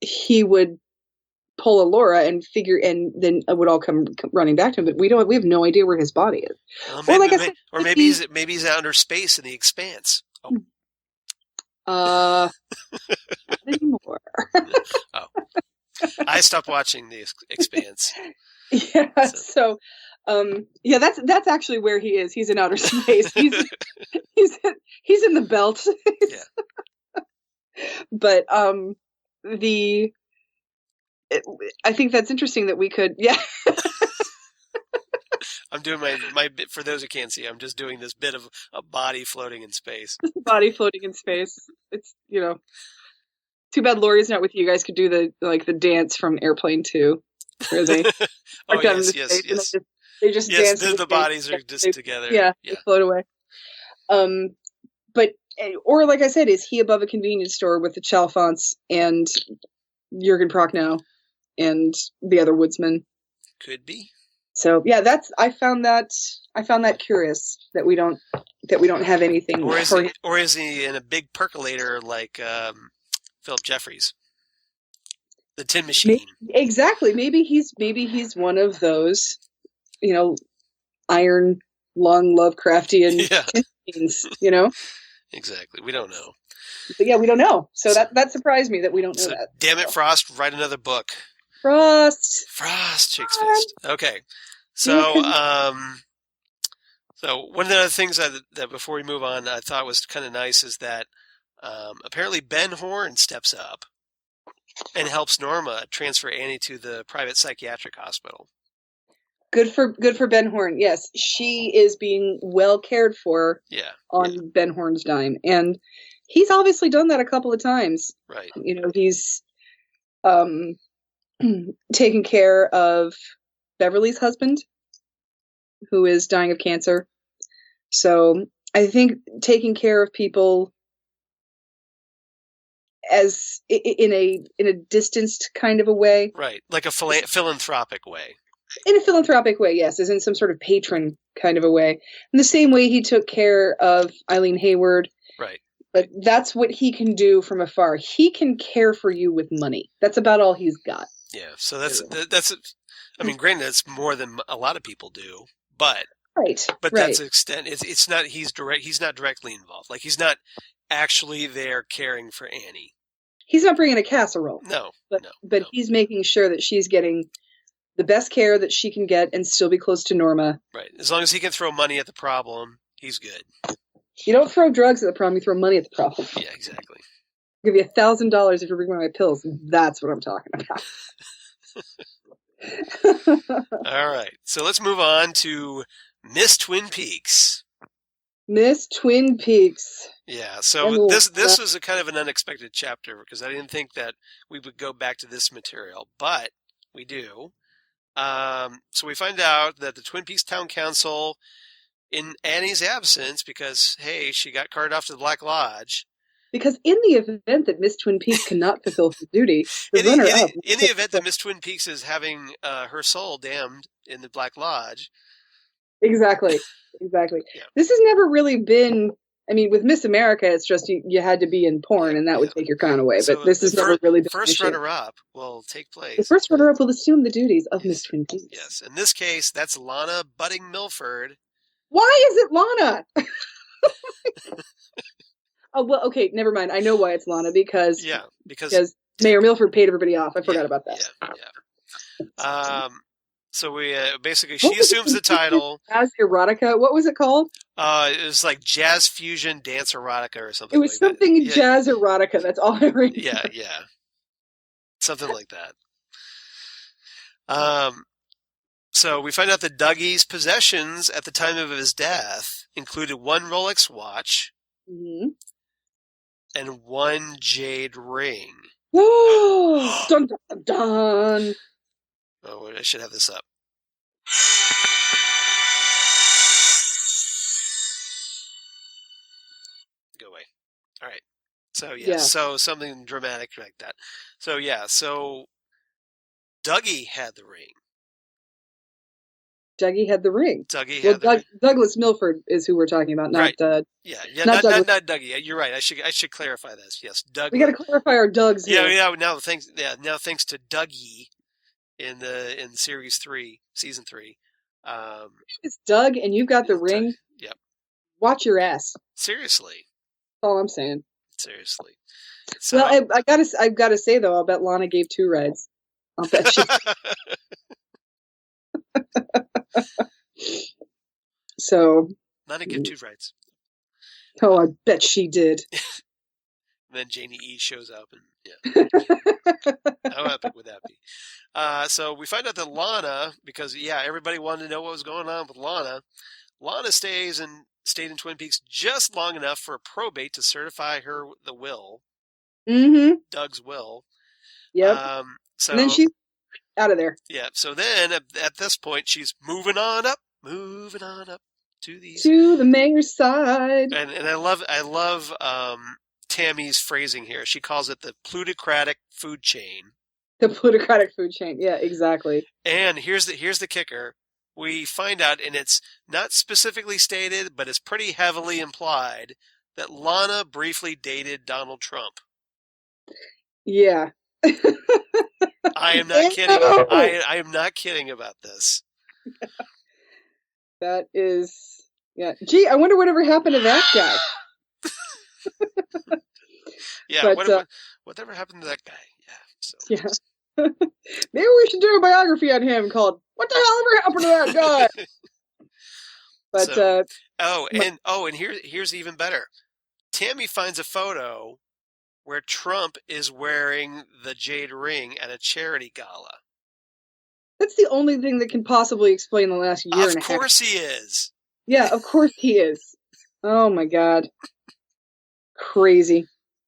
[SPEAKER 2] he would pull a Laura and then it would all come running back to him. But we have no idea where his body is.
[SPEAKER 1] Maybe he's out under space in the Expanse.
[SPEAKER 2] Not anymore.
[SPEAKER 1] I stopped watching the Expanse.
[SPEAKER 2] Yeah. So that's actually where he is. He's in outer space. He's in the belt.
[SPEAKER 1] Yeah.
[SPEAKER 2] But I think that's interesting that we could. Yeah.
[SPEAKER 1] I'm doing my bit, for those who can't see, I'm just doing this bit of a body floating in space.
[SPEAKER 2] Just a body floating in space. It's, too bad Lori's not with you. You guys could do the dance from Airplane 2. Where they
[SPEAKER 1] yes.
[SPEAKER 2] They just dance.
[SPEAKER 1] The bodies are just together.
[SPEAKER 2] Yeah, they float away. But, or like I said, is he above a convenience store with the Chalfonts and Jürgen Prochnow and the other woodsman?
[SPEAKER 1] Could be.
[SPEAKER 2] So yeah, I found that curious that we don't have anything.
[SPEAKER 1] Or is he in a big percolator like Philip Jeffries, the Tin Machine?
[SPEAKER 2] Exactly. Maybe he's one of those, iron lung Lovecraftian tin machines.
[SPEAKER 1] Exactly. We don't know.
[SPEAKER 2] But yeah, we don't know. So that surprised me that we don't know that.
[SPEAKER 1] Damn it, Frost! Write another book.
[SPEAKER 2] Frost,
[SPEAKER 1] Chicks Fist. Okay, so so one of the other things that before we move on, I thought was kind of nice is that apparently Ben Horne steps up and helps Norma transfer Annie to the private psychiatric hospital.
[SPEAKER 2] Good for Ben Horne. Yes, she is being well cared for. On Ben Horne's dime, and he's obviously done that a couple of times.
[SPEAKER 1] Right.
[SPEAKER 2] He's taken care of Beverly's husband, who is dying of cancer. So I think taking care of people as in a distanced kind of a way,
[SPEAKER 1] right? Like a philanthropic way.
[SPEAKER 2] In a philanthropic way, yes, as in some sort of patron kind of a way. In the same way he took care of Eileen Hayward.
[SPEAKER 1] Right.
[SPEAKER 2] But that's what he can do from afar. He can care for you with money. That's about all he's got.
[SPEAKER 1] Yeah. So that's. I mean, granted, that's more than a lot of people do, but
[SPEAKER 2] right.
[SPEAKER 1] But that's the extent. It's not. He's not directly involved. Like he's not actually there caring for Annie.
[SPEAKER 2] He's not bringing a casserole.
[SPEAKER 1] No.
[SPEAKER 2] But he's making sure that she's getting the best care that she can get and still be close to Norma.
[SPEAKER 1] Right. As long as he can throw money at the problem, he's good.
[SPEAKER 2] You don't throw drugs at the prom, you throw money at the prom.
[SPEAKER 1] Yeah, exactly.
[SPEAKER 2] I'll give you $1,000 if you bring my pills. That's what I'm talking about.
[SPEAKER 1] All right. So let's move on to Miss Twin Peaks.
[SPEAKER 2] Miss Twin Peaks.
[SPEAKER 1] Yeah, so this was a kind of an unexpected chapter because I didn't think that we would go back to this material, but we do. So we find out that the Twin Peaks Town Council, in Annie's absence, because, hey, she got carted off to the Black Lodge.
[SPEAKER 2] Because in the event that Miss Twin Peaks cannot fulfill her duty, the runner-up...
[SPEAKER 1] In the event that Miss Twin Peaks is having her soul damned in the Black Lodge...
[SPEAKER 2] Exactly. Yeah. This has never really been... I mean, with Miss America, it's just you had to be in porn, and that would take your crown away.
[SPEAKER 1] So
[SPEAKER 2] but this has never really been...
[SPEAKER 1] First runner-up will take place.
[SPEAKER 2] The first runner-up will assume the duties of Miss Twin Peaks.
[SPEAKER 1] Yes. In this case, that's Lana Budding Milford.
[SPEAKER 2] Why is it Lana? Oh, well, okay, never mind. I know why it's Lana, because Mayor Milford paid everybody off. I forgot about that.
[SPEAKER 1] Yeah. So we basically, she assumes the title.
[SPEAKER 2] Jazz erotica. What was it called?
[SPEAKER 1] It was like jazz fusion dance erotica or something.
[SPEAKER 2] It was
[SPEAKER 1] like
[SPEAKER 2] something
[SPEAKER 1] that.
[SPEAKER 2] jazz erotica. That's all I remember.
[SPEAKER 1] Yeah, something like that. So we find out that Dougie's possessions at the time of his death included one Rolex watch and one jade ring.
[SPEAKER 2] Oh, dun, dun, dun.
[SPEAKER 1] Oh, I should have this up. Go away. All right. So, so something dramatic like that. So, so Dougie had the ring.
[SPEAKER 2] Dougie had the ring.
[SPEAKER 1] Ring.
[SPEAKER 2] Douglas Milford is who we're talking about, not
[SPEAKER 1] right.
[SPEAKER 2] Not
[SPEAKER 1] Dougie. You're right. I should clarify this. Yes, Doug.
[SPEAKER 2] We got to clarify our Dougs.
[SPEAKER 1] Yeah. Now thanks to Dougie in series 3, season 3.
[SPEAKER 2] It's Doug, and you've got the ring.
[SPEAKER 1] Doug. Yep.
[SPEAKER 2] Watch your ass.
[SPEAKER 1] Seriously.
[SPEAKER 2] That's all I'm saying.
[SPEAKER 1] Seriously. So,
[SPEAKER 2] well, I've got to say though, I'll bet Lana gave 2 rides. I'll bet she. So.
[SPEAKER 1] Lana gave 2 rides.
[SPEAKER 2] Oh, I bet she did.
[SPEAKER 1] And then Janie E shows up, and how epic would that be? So we find out that Lana, because everybody wanted to know what was going on with Lana. Lana stayed in Twin Peaks just long enough for a probate to certify the will. Mm-hmm. Doug's will.
[SPEAKER 2] Yep. And then she's out of there.
[SPEAKER 1] Yeah. So then at this point, she's moving on up to
[SPEAKER 2] the mayor's side.
[SPEAKER 1] And I love Tammy's phrasing here. She calls it the plutocratic food chain.
[SPEAKER 2] The plutocratic food chain. Yeah, exactly.
[SPEAKER 1] And here's the kicker. We find out, and it's not specifically stated, but it's pretty heavily implied, that Lana briefly dated Donald Trump.
[SPEAKER 2] Yeah.
[SPEAKER 1] I am not kidding. I am not kidding about this.
[SPEAKER 2] That is... Yeah. Gee, I wonder whatever happened to that guy.
[SPEAKER 1] Yeah, but, whatever happened to that guy? Yeah. So.
[SPEAKER 2] Yeah. Maybe we should do a biography on him called "What the Hell Ever Happened to That Guy?" But
[SPEAKER 1] and here's even better. Tammy finds a photo where Trump is wearing the jade ring at a charity gala.
[SPEAKER 2] That's the only thing that can possibly explain the last year and a half.
[SPEAKER 1] Of course he is.
[SPEAKER 2] Yeah, of course he is. Oh my God. Crazy.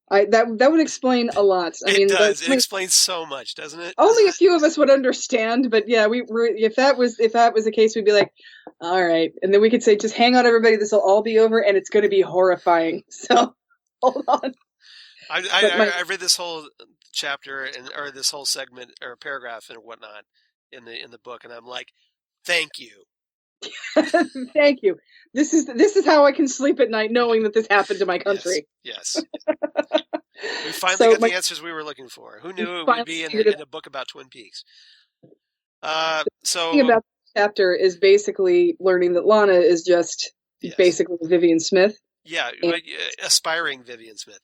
[SPEAKER 2] That would explain a lot.
[SPEAKER 1] It does. It explains so much, doesn't it?
[SPEAKER 2] Only a few of us would understand, but yeah, if that was the case, we'd be like, all right, and then we could say, just hang on, everybody, this will all be over, and it's going to be horrifying. So, hold on.
[SPEAKER 1] I read this whole chapter or this whole segment or paragraph and whatnot in the book, and I'm like, thank you.
[SPEAKER 2] Thank you. This is how I can sleep at night, knowing that this happened to my country.
[SPEAKER 1] Yes. We finally got the answers we were looking for. Who knew it would be in a book about Twin Peaks?
[SPEAKER 2] The thing about the chapter is basically learning that Lana is just basically Vivian Smith.
[SPEAKER 1] Yeah, aspiring Vivian Smith.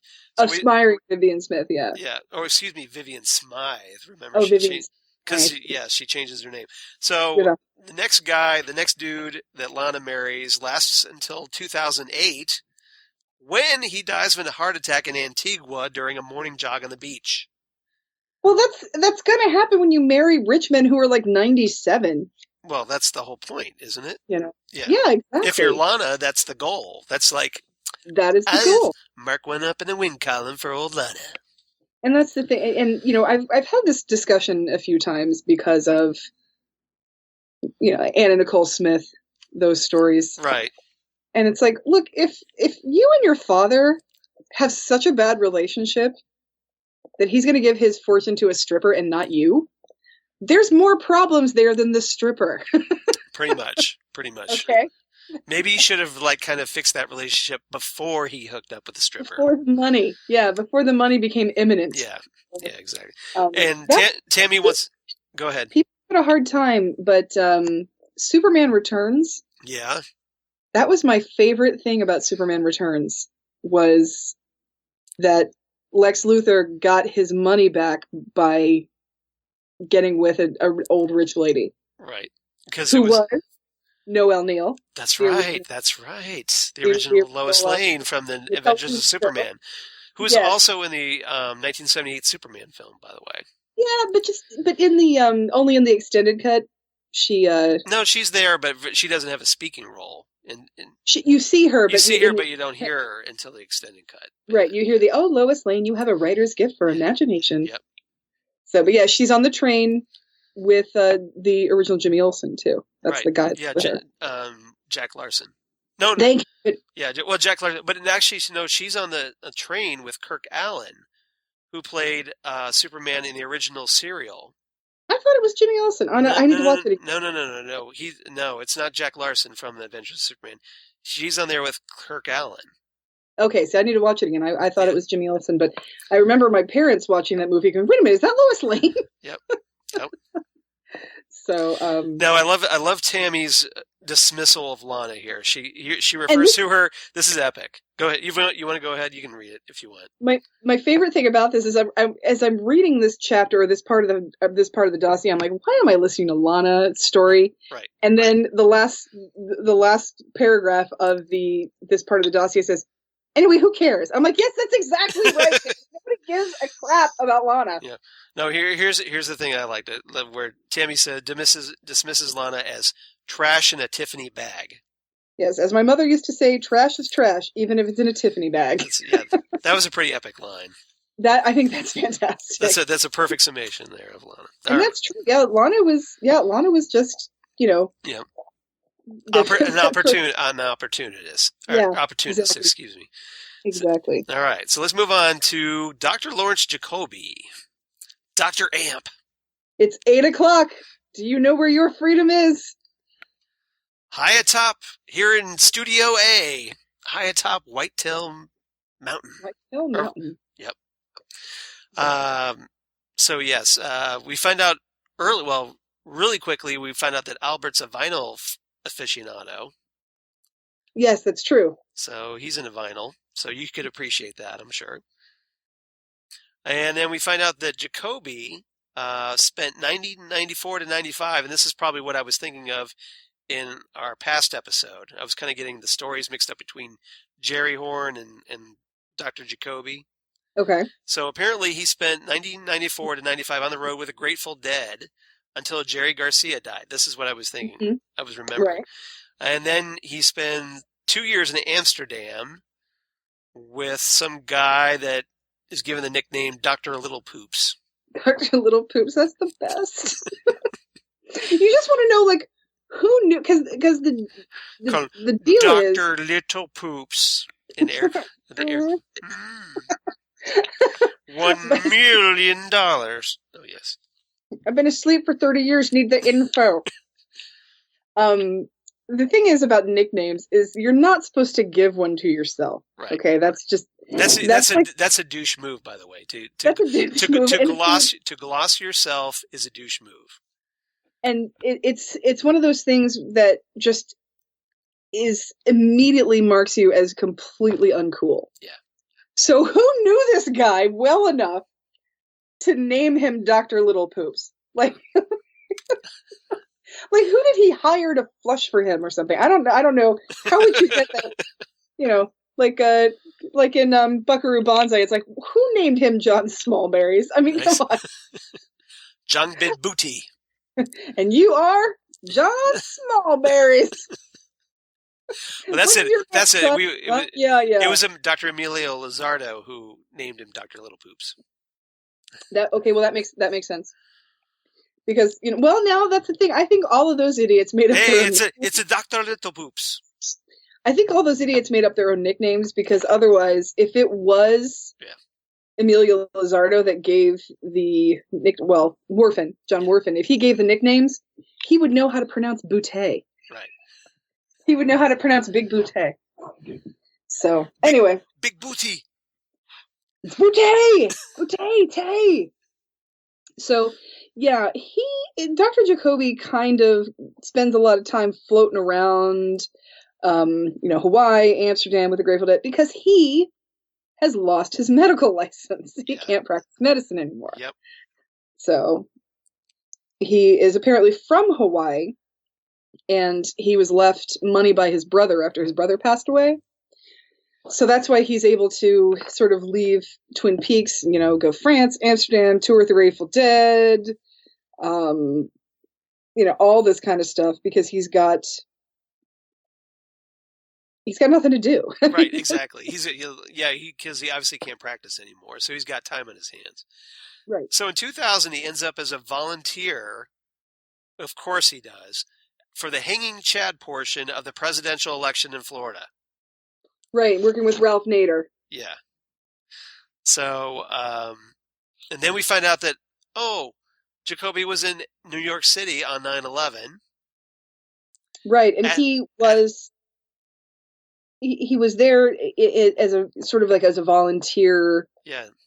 [SPEAKER 2] Vivian Smith, yeah.
[SPEAKER 1] Yeah, or excuse me, Vivian Smythe. Remember, because she changes her name. So the next dude that Lana marries lasts until 2008, when he dies of a heart attack in Antigua during a morning jog on the beach.
[SPEAKER 2] Well, that's going to happen when you marry rich men who are like 97.
[SPEAKER 1] Well, that's the whole point, isn't it?
[SPEAKER 2] You know?
[SPEAKER 1] Yeah,
[SPEAKER 2] exactly.
[SPEAKER 1] If you're Lana, that's the goal. That's like...
[SPEAKER 2] That is the goal.
[SPEAKER 1] Mark one up in the win column for old Lana. And
[SPEAKER 2] that's the thing. And, you know, I've had this discussion a few times because of, you know, Anna Nicole Smith, those stories.
[SPEAKER 1] Right.
[SPEAKER 2] And it's like, look, if you and your father have such a bad relationship that he's going to give his fortune to a stripper and not you, there's more problems there than the stripper.
[SPEAKER 1] Pretty much.
[SPEAKER 2] Okay.
[SPEAKER 1] Maybe he should have kind of fixed that relationship before he hooked up with the stripper.
[SPEAKER 2] Before the money. Yeah, before the money became imminent.
[SPEAKER 1] Yeah, exactly. And Tammy wants... Go ahead.
[SPEAKER 2] People had a hard time, but Superman Returns...
[SPEAKER 1] Yeah.
[SPEAKER 2] That was my favorite thing about Superman Returns, was that Lex Luthor got his money back by getting with an old rich lady.
[SPEAKER 1] Right. Because
[SPEAKER 2] who was Noelle Neal.
[SPEAKER 1] That's right. The original Lois Lane from the Adventures of Superman, who was also in the 1978 Superman film, by the way.
[SPEAKER 2] Yeah, but in the only in the extended cut, she
[SPEAKER 1] No, she's there, but she doesn't have a speaking role.
[SPEAKER 2] You see her,
[SPEAKER 1] but you don't hear her until the extended cut.
[SPEAKER 2] Right, you hear Lois Lane, you have a writer's gift for imagination.
[SPEAKER 1] Yep.
[SPEAKER 2] So, but yeah, she's on the train with the original Jimmy Olsen too. That's
[SPEAKER 1] right.
[SPEAKER 2] the guy.
[SPEAKER 1] Yeah, Jack Larson. No.
[SPEAKER 2] Thank you.
[SPEAKER 1] Yeah, well, Jack Larson, but actually, no, she's on the train with Kirk Allen, who played Superman in the original serial.
[SPEAKER 2] I thought it was Jimmy Olsen. I need to watch it again.
[SPEAKER 1] No. No, it's not Jack Larson from the Adventures of Superman. She's on there with Kirk Allen.
[SPEAKER 2] Okay, so I need to watch it again. I thought it was Jimmy Olsen, but I remember my parents watching that movie going, wait a minute, is that Lois Lane?
[SPEAKER 1] Yep.
[SPEAKER 2] So
[SPEAKER 1] now I love Tammy's dismissal of Lana here. She refers to her. This is epic. Go ahead. You want to go ahead? You can read it if you want.
[SPEAKER 2] My favorite thing about this is as I'm reading this chapter or this part of the dossier, I'm like, why am I listening to Lana's story?
[SPEAKER 1] Right.
[SPEAKER 2] And then the last paragraph of this part of the dossier says, anyway, who cares? I'm like, yes, that's exactly right. Nobody gives a crap about Lana.
[SPEAKER 1] Yeah. No, here's the thing I liked, where Tammy said dismisses Lana as trash in a Tiffany bag.
[SPEAKER 2] Yes, as my mother used to say, trash is trash, even if it's in a Tiffany bag.
[SPEAKER 1] That was a pretty epic line.
[SPEAKER 2] I think that's fantastic.
[SPEAKER 1] That's a perfect summation there of Lana.
[SPEAKER 2] And that's true. Yeah, Lana was just, you know.
[SPEAKER 1] Yeah. An opportunist.
[SPEAKER 2] Yeah,
[SPEAKER 1] opportunist, exactly. Excuse me.
[SPEAKER 2] Exactly.
[SPEAKER 1] All right, so let's move on to Dr. Lawrence Jacoby. Dr. Amp.
[SPEAKER 2] It's 8:00. Do you know where your freedom is?
[SPEAKER 1] High atop here in Studio A. High atop Whitetail Mountain.
[SPEAKER 2] Whitetail Mountain.
[SPEAKER 1] Yep. So yes, we find out really quickly, we find out that Albert's a vinyl aficionado.
[SPEAKER 2] Yes, that's true.
[SPEAKER 1] So he's into vinyl. So you could appreciate that, I'm sure. And then we find out that Jacoby spent 94 to 95, and this is probably what I was thinking of in our past episode. I was kind of getting the stories mixed up between Jerry Horn and Dr. Jacoby.
[SPEAKER 2] Okay.
[SPEAKER 1] So apparently he spent 1994 to 95 on the road with the Grateful Dead until Jerry Garcia died. This is what I was thinking. Mm-hmm. I was remembering.
[SPEAKER 2] Right.
[SPEAKER 1] And then he spent 2 years in Amsterdam with some guy that is given the nickname Dr. Little Poops.
[SPEAKER 2] Dr. Little Poops, that's the best. You just want to know, like, who knew? Because the deal
[SPEAKER 1] Dr.
[SPEAKER 2] is
[SPEAKER 1] Dr. Little Poops in air. The air. $1 million. Oh yes.
[SPEAKER 2] I've been asleep for 30 years. Need the info. The thing is about nicknames is you're not supposed to give one to yourself.
[SPEAKER 1] Right.
[SPEAKER 2] Okay, that's
[SPEAKER 1] a douche move, by the way. To gloss yourself is a douche move.
[SPEAKER 2] And it's one of those things that just immediately marks you as completely uncool.
[SPEAKER 1] Yeah.
[SPEAKER 2] So who knew this guy well enough to name him Dr. Little Poops? Like like who did he hire to flush for him or something? I don't know. How would you get that? You know, Like in Buckaroo Banzai, it's like, who named him John Smallberries? I mean,
[SPEAKER 1] Nice.
[SPEAKER 2] come on.
[SPEAKER 1] John Bid Booty.
[SPEAKER 2] And you are John Smallberries.
[SPEAKER 1] Well, that's it. That's it.
[SPEAKER 2] It
[SPEAKER 1] was Dr. Emilio Lizardo who named him Dr. Little Poops.
[SPEAKER 2] Well, that makes sense. Because, now that's the thing. I think all of those idiots made up their own
[SPEAKER 1] it's a Dr. Little Poops.
[SPEAKER 2] I think all those idiots made up their own nicknames, because otherwise, if it was Emilio Lizardo that gave the John Worfen, if he gave the nicknames, he would know how to pronounce Boutte.
[SPEAKER 1] Right.
[SPEAKER 2] He would know how to pronounce Big Boutte. So, anyway.
[SPEAKER 1] Big Booty.
[SPEAKER 2] Boutte! Boutte! So, yeah, Dr. Jacoby kind of spends a lot of time floating around, Hawaii, Amsterdam with the Grateful Dead, because he has lost his medical license. He can't practice medicine anymore.
[SPEAKER 1] Yep.
[SPEAKER 2] So he is apparently from Hawaii, and he was left money by his brother after his brother passed away. So that's why he's able to sort of leave Twin Peaks, go France, Amsterdam, tour with the Grateful Dead, all this kind of stuff, because he's got nothing to do.
[SPEAKER 1] Right, exactly. Because he obviously can't practice anymore, so he's got time on his hands.
[SPEAKER 2] Right.
[SPEAKER 1] So in 2000, he ends up as a volunteer, of course he does, for the Hanging Chad portion of the presidential election in Florida.
[SPEAKER 2] Right, working with Ralph Nader.
[SPEAKER 1] Yeah. So, and then we find out that, Jacoby was in New York City on 9/11.
[SPEAKER 2] Right, and he was there as a sort of like as a volunteer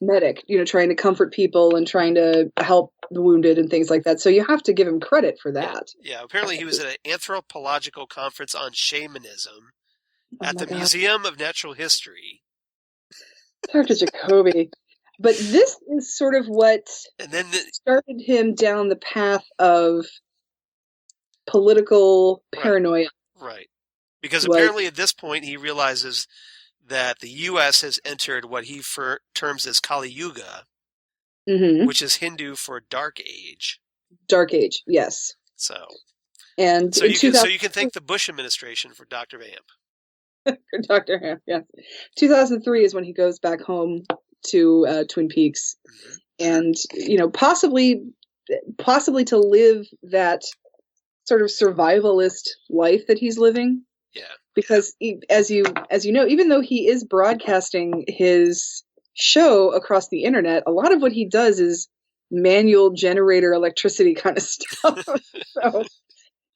[SPEAKER 2] medic, trying to comfort people and trying to help the wounded and things like that. So you have to give him credit for that.
[SPEAKER 1] Yeah, apparently he was at an anthropological conference on shamanism at the Museum of Natural History.
[SPEAKER 2] Dr. Jacoby. But this is sort of what started him down the path of political paranoia.
[SPEAKER 1] Right. Because apparently at this point he realizes that the U.S. has entered what he terms as Kali Yuga, which is Hindu for Dark Age. Dark Age,
[SPEAKER 2] yes.
[SPEAKER 1] So you can thank the Bush administration for Dr. Vamp.
[SPEAKER 2] For Dr. Vamp, yes. 2003 is when he goes back home to Twin Peaks, and possibly to live that sort of survivalist life that he's living.
[SPEAKER 1] Yeah.
[SPEAKER 2] Because as you know, even though he is broadcasting his show across the internet, a lot of what he does is manual generator electricity kind of stuff. So,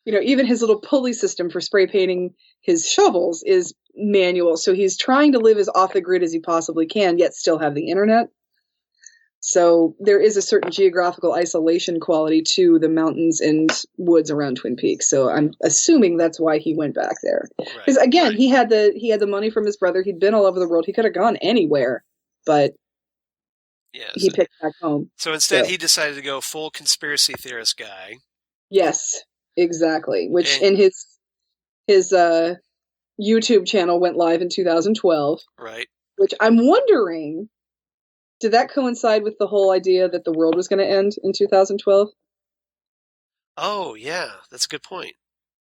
[SPEAKER 2] even his little pulley system for spray painting his shovels is manual. So he's trying to live as off the grid as he possibly can, yet still have the internet. So there is a certain geographical isolation quality to the mountains and woods around Twin Peaks. So I'm assuming that's why he went back there. Because he had the money from his brother. He'd been all over the world. He could have gone anywhere, but he picked back home.
[SPEAKER 1] So instead, he decided to go full conspiracy theorist guy.
[SPEAKER 2] Yes, exactly. Which in his YouTube channel went live in 2012.
[SPEAKER 1] Right.
[SPEAKER 2] Which I'm wondering, did that coincide with the whole idea that the world was going to end in 2012?
[SPEAKER 1] Oh, yeah. That's a good point.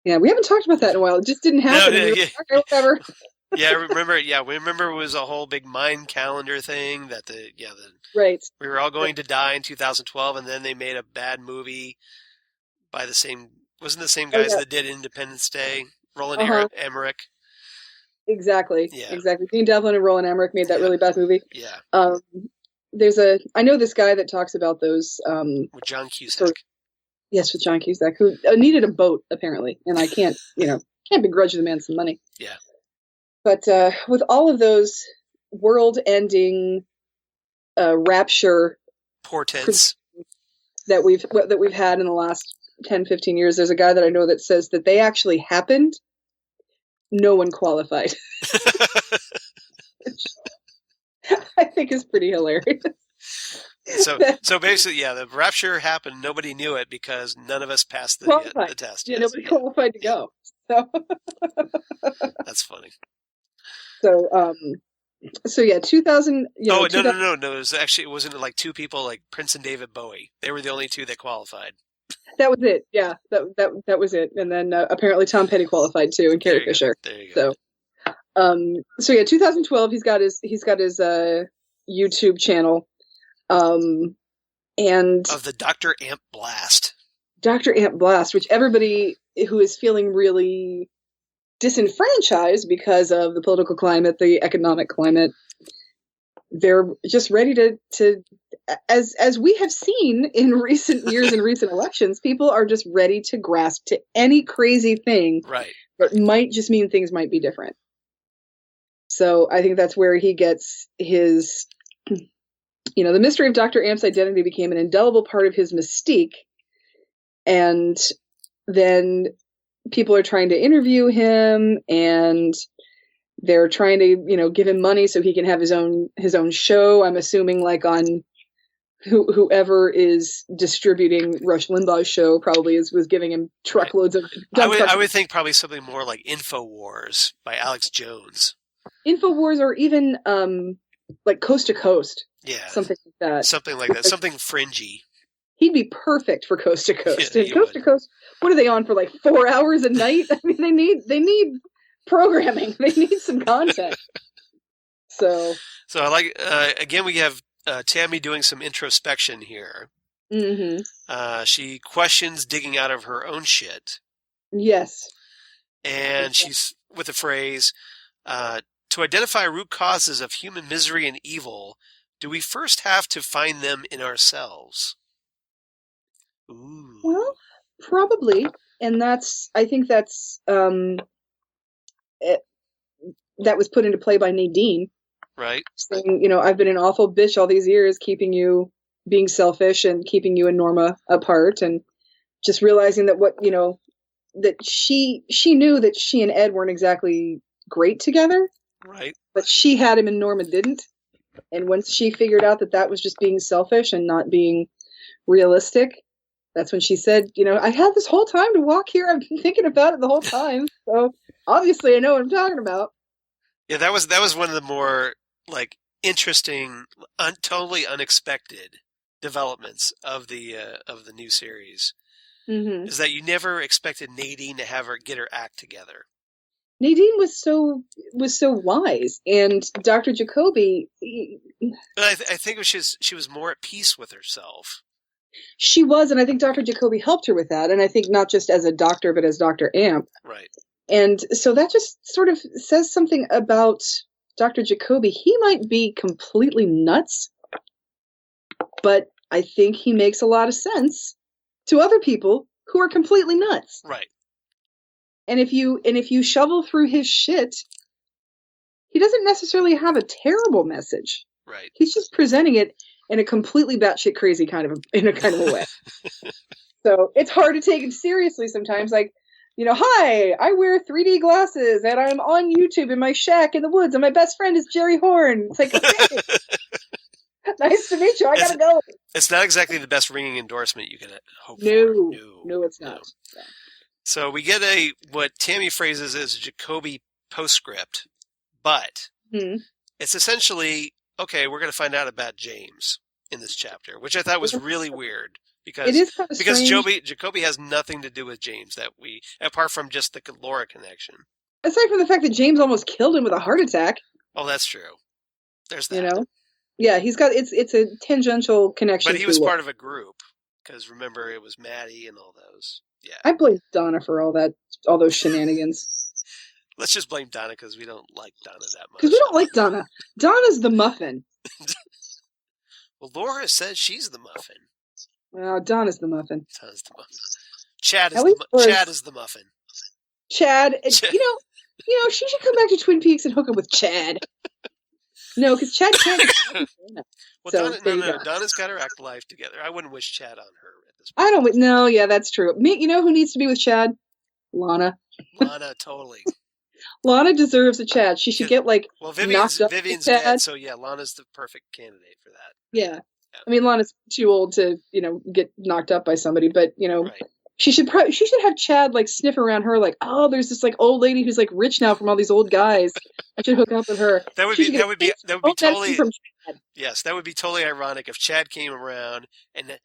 [SPEAKER 2] Yeah, we haven't talked about that in a while. It just didn't happen. Okay, whatever.
[SPEAKER 1] remember it was a whole big Mayan calendar thing that
[SPEAKER 2] right.
[SPEAKER 1] We were all going to die in 2012, and then they made a bad movie by wasn't the same guys that did Independence Day, Roland Emmerich.
[SPEAKER 2] Exactly.
[SPEAKER 1] Yeah.
[SPEAKER 2] Exactly. Dean Devlin and Roland Emmerich made that really bad movie.
[SPEAKER 1] Yeah.
[SPEAKER 2] I know this guy that talks about those.
[SPEAKER 1] With John Cusack.
[SPEAKER 2] Yes, with John Cusack, who needed a boat apparently, and I can't begrudge the man some money.
[SPEAKER 1] Yeah.
[SPEAKER 2] But with all of those world-ending rapture
[SPEAKER 1] portents
[SPEAKER 2] that we've had in the last 10, 15 years, there's a guy that I know that says that they actually happened. No one qualified. Which I think is pretty hilarious.
[SPEAKER 1] So basically, the rapture happened. Nobody knew it because none of us passed the test.
[SPEAKER 2] Yeah, nobody qualified to go. So
[SPEAKER 1] that's funny.
[SPEAKER 2] So yeah, 2000.
[SPEAKER 1] No. It wasn't like two people, like Prince and David Bowie. They were the only two that qualified.
[SPEAKER 2] That was it. Yeah, that was it. And then apparently Tom Petty qualified too, and Carrie Fisher.
[SPEAKER 1] There you go.
[SPEAKER 2] So yeah, 2012. He's got his YouTube channel, and
[SPEAKER 1] of the Dr. Amp Blast.
[SPEAKER 2] Dr. Amp Blast, which everybody who is feeling really disenfranchised because of the political climate, the economic climate, they're just ready to as we have seen in recent years and recent elections, people are just ready to grasp to any crazy thing that might just mean things might be different. So I think that's where he gets his, the mystery of Dr. Amp's identity became an indelible part of his mystique. And then people are trying to interview him, and they're trying to, give him money so he can have his own show. I'm assuming like on whoever is distributing Rush Limbaugh's show probably was giving him truckloads of.
[SPEAKER 1] I would think probably something more like InfoWars by Alex Jones.
[SPEAKER 2] InfoWars, or even like Coast to Coast.
[SPEAKER 1] Yeah,
[SPEAKER 2] something like that.
[SPEAKER 1] Something like that. Something fringy.
[SPEAKER 2] He'd be perfect for Coast to Coast.
[SPEAKER 1] Yeah,
[SPEAKER 2] and Coast to Coast, what are they on for, like 4 hours a night? I mean, they need programming. They need some content. So
[SPEAKER 1] I like again we have Tammy doing some introspection here.
[SPEAKER 2] Mm-hmm.
[SPEAKER 1] She questions digging out of her own shit.
[SPEAKER 2] Yes.
[SPEAKER 1] And she's with the phrase, to identify root causes of human misery and evil, do we first have to find them in ourselves? Ooh.
[SPEAKER 2] Well, probably. And I think that's, that was put into play by Nadine. Right. Saying, I've been an awful bitch all these years, being selfish and keeping you and Norma apart, and just realizing that that she knew that she and Ed weren't exactly great together.
[SPEAKER 1] Right.
[SPEAKER 2] But she had him and Norma didn't. And once she figured out that was just being selfish and not being realistic, that's when she said, I had this whole time to walk here. I've been thinking about it the whole time. So obviously I know what I'm talking about.
[SPEAKER 1] Yeah, that was one of the more like interesting, totally unexpected developments of the new series.
[SPEAKER 2] Mm-hmm.
[SPEAKER 1] Is that you never expected Nadine to have her get her act together.
[SPEAKER 2] Nadine was so wise, and Dr. Jacoby.
[SPEAKER 1] I think she was more at peace with herself.
[SPEAKER 2] She was, and I think Dr. Jacoby helped her with that, and I think not just as a doctor, but as Dr. Amp.
[SPEAKER 1] Right.
[SPEAKER 2] And so that just sort of says something about Dr. Jacoby. He might be completely nuts, but I think he makes a lot of sense to other people who are completely nuts.
[SPEAKER 1] Right.
[SPEAKER 2] And if you shovel through his shit, he doesn't necessarily have a terrible message.
[SPEAKER 1] Right.
[SPEAKER 2] He's just presenting it in a completely batshit crazy kind of a way. So it's hard to take him seriously sometimes. Like, hi, I wear 3D glasses and I'm on YouTube in my shack in the woods and my best friend is Jerry Horn. It's like, okay. Nice to meet you. I gotta go.
[SPEAKER 1] It's not exactly the best ringing endorsement you can hope for.
[SPEAKER 2] No, it's not.
[SPEAKER 1] No. So we get what Tammy phrases as a Jacoby postscript, but it's essentially, okay, we're going to find out about James in this chapter, which I thought was really weird because
[SPEAKER 2] it is kind of strange.
[SPEAKER 1] Jacoby has nothing to do with James apart from just the Laura connection.
[SPEAKER 2] Aside from the fact that James almost killed him with a heart attack.
[SPEAKER 1] Oh, that's true. There's that.
[SPEAKER 2] Yeah, he's got it's a tangential connection.
[SPEAKER 1] But he was part of a group because remember it was Maddie and all those. Yeah,
[SPEAKER 2] I blame Donna for all those shenanigans.
[SPEAKER 1] Let's just blame Donna because we don't like Donna that much.
[SPEAKER 2] Because we don't like Donna. Donna's the muffin.
[SPEAKER 1] Well, Laura says she's the muffin.
[SPEAKER 2] Well, Donna's the muffin.
[SPEAKER 1] Donna's the muffin. Chad is the muffin.
[SPEAKER 2] Chad. She should come back to Twin Peaks and hook up with Chad. No, because Chad can't.
[SPEAKER 1] Well, Donna's got her act life together. I wouldn't wish Chad on her at this point.
[SPEAKER 2] I don't know. Yeah, that's true. You know who needs to be with Chad? Lana.
[SPEAKER 1] Lana, totally.
[SPEAKER 2] Lana deserves a Chad. She should get
[SPEAKER 1] Vivian's dead, so yeah, Lana's the perfect candidate for that.
[SPEAKER 2] Yeah. I mean, Lana's too old to get knocked up by somebody, but
[SPEAKER 1] right.
[SPEAKER 2] She should have Chad like sniff around her like, oh, there's this like old lady who's like rich now from all these old guys. I should hook up with her.
[SPEAKER 1] That would be totally from Chad. Yes, that would be totally ironic if Chad came around and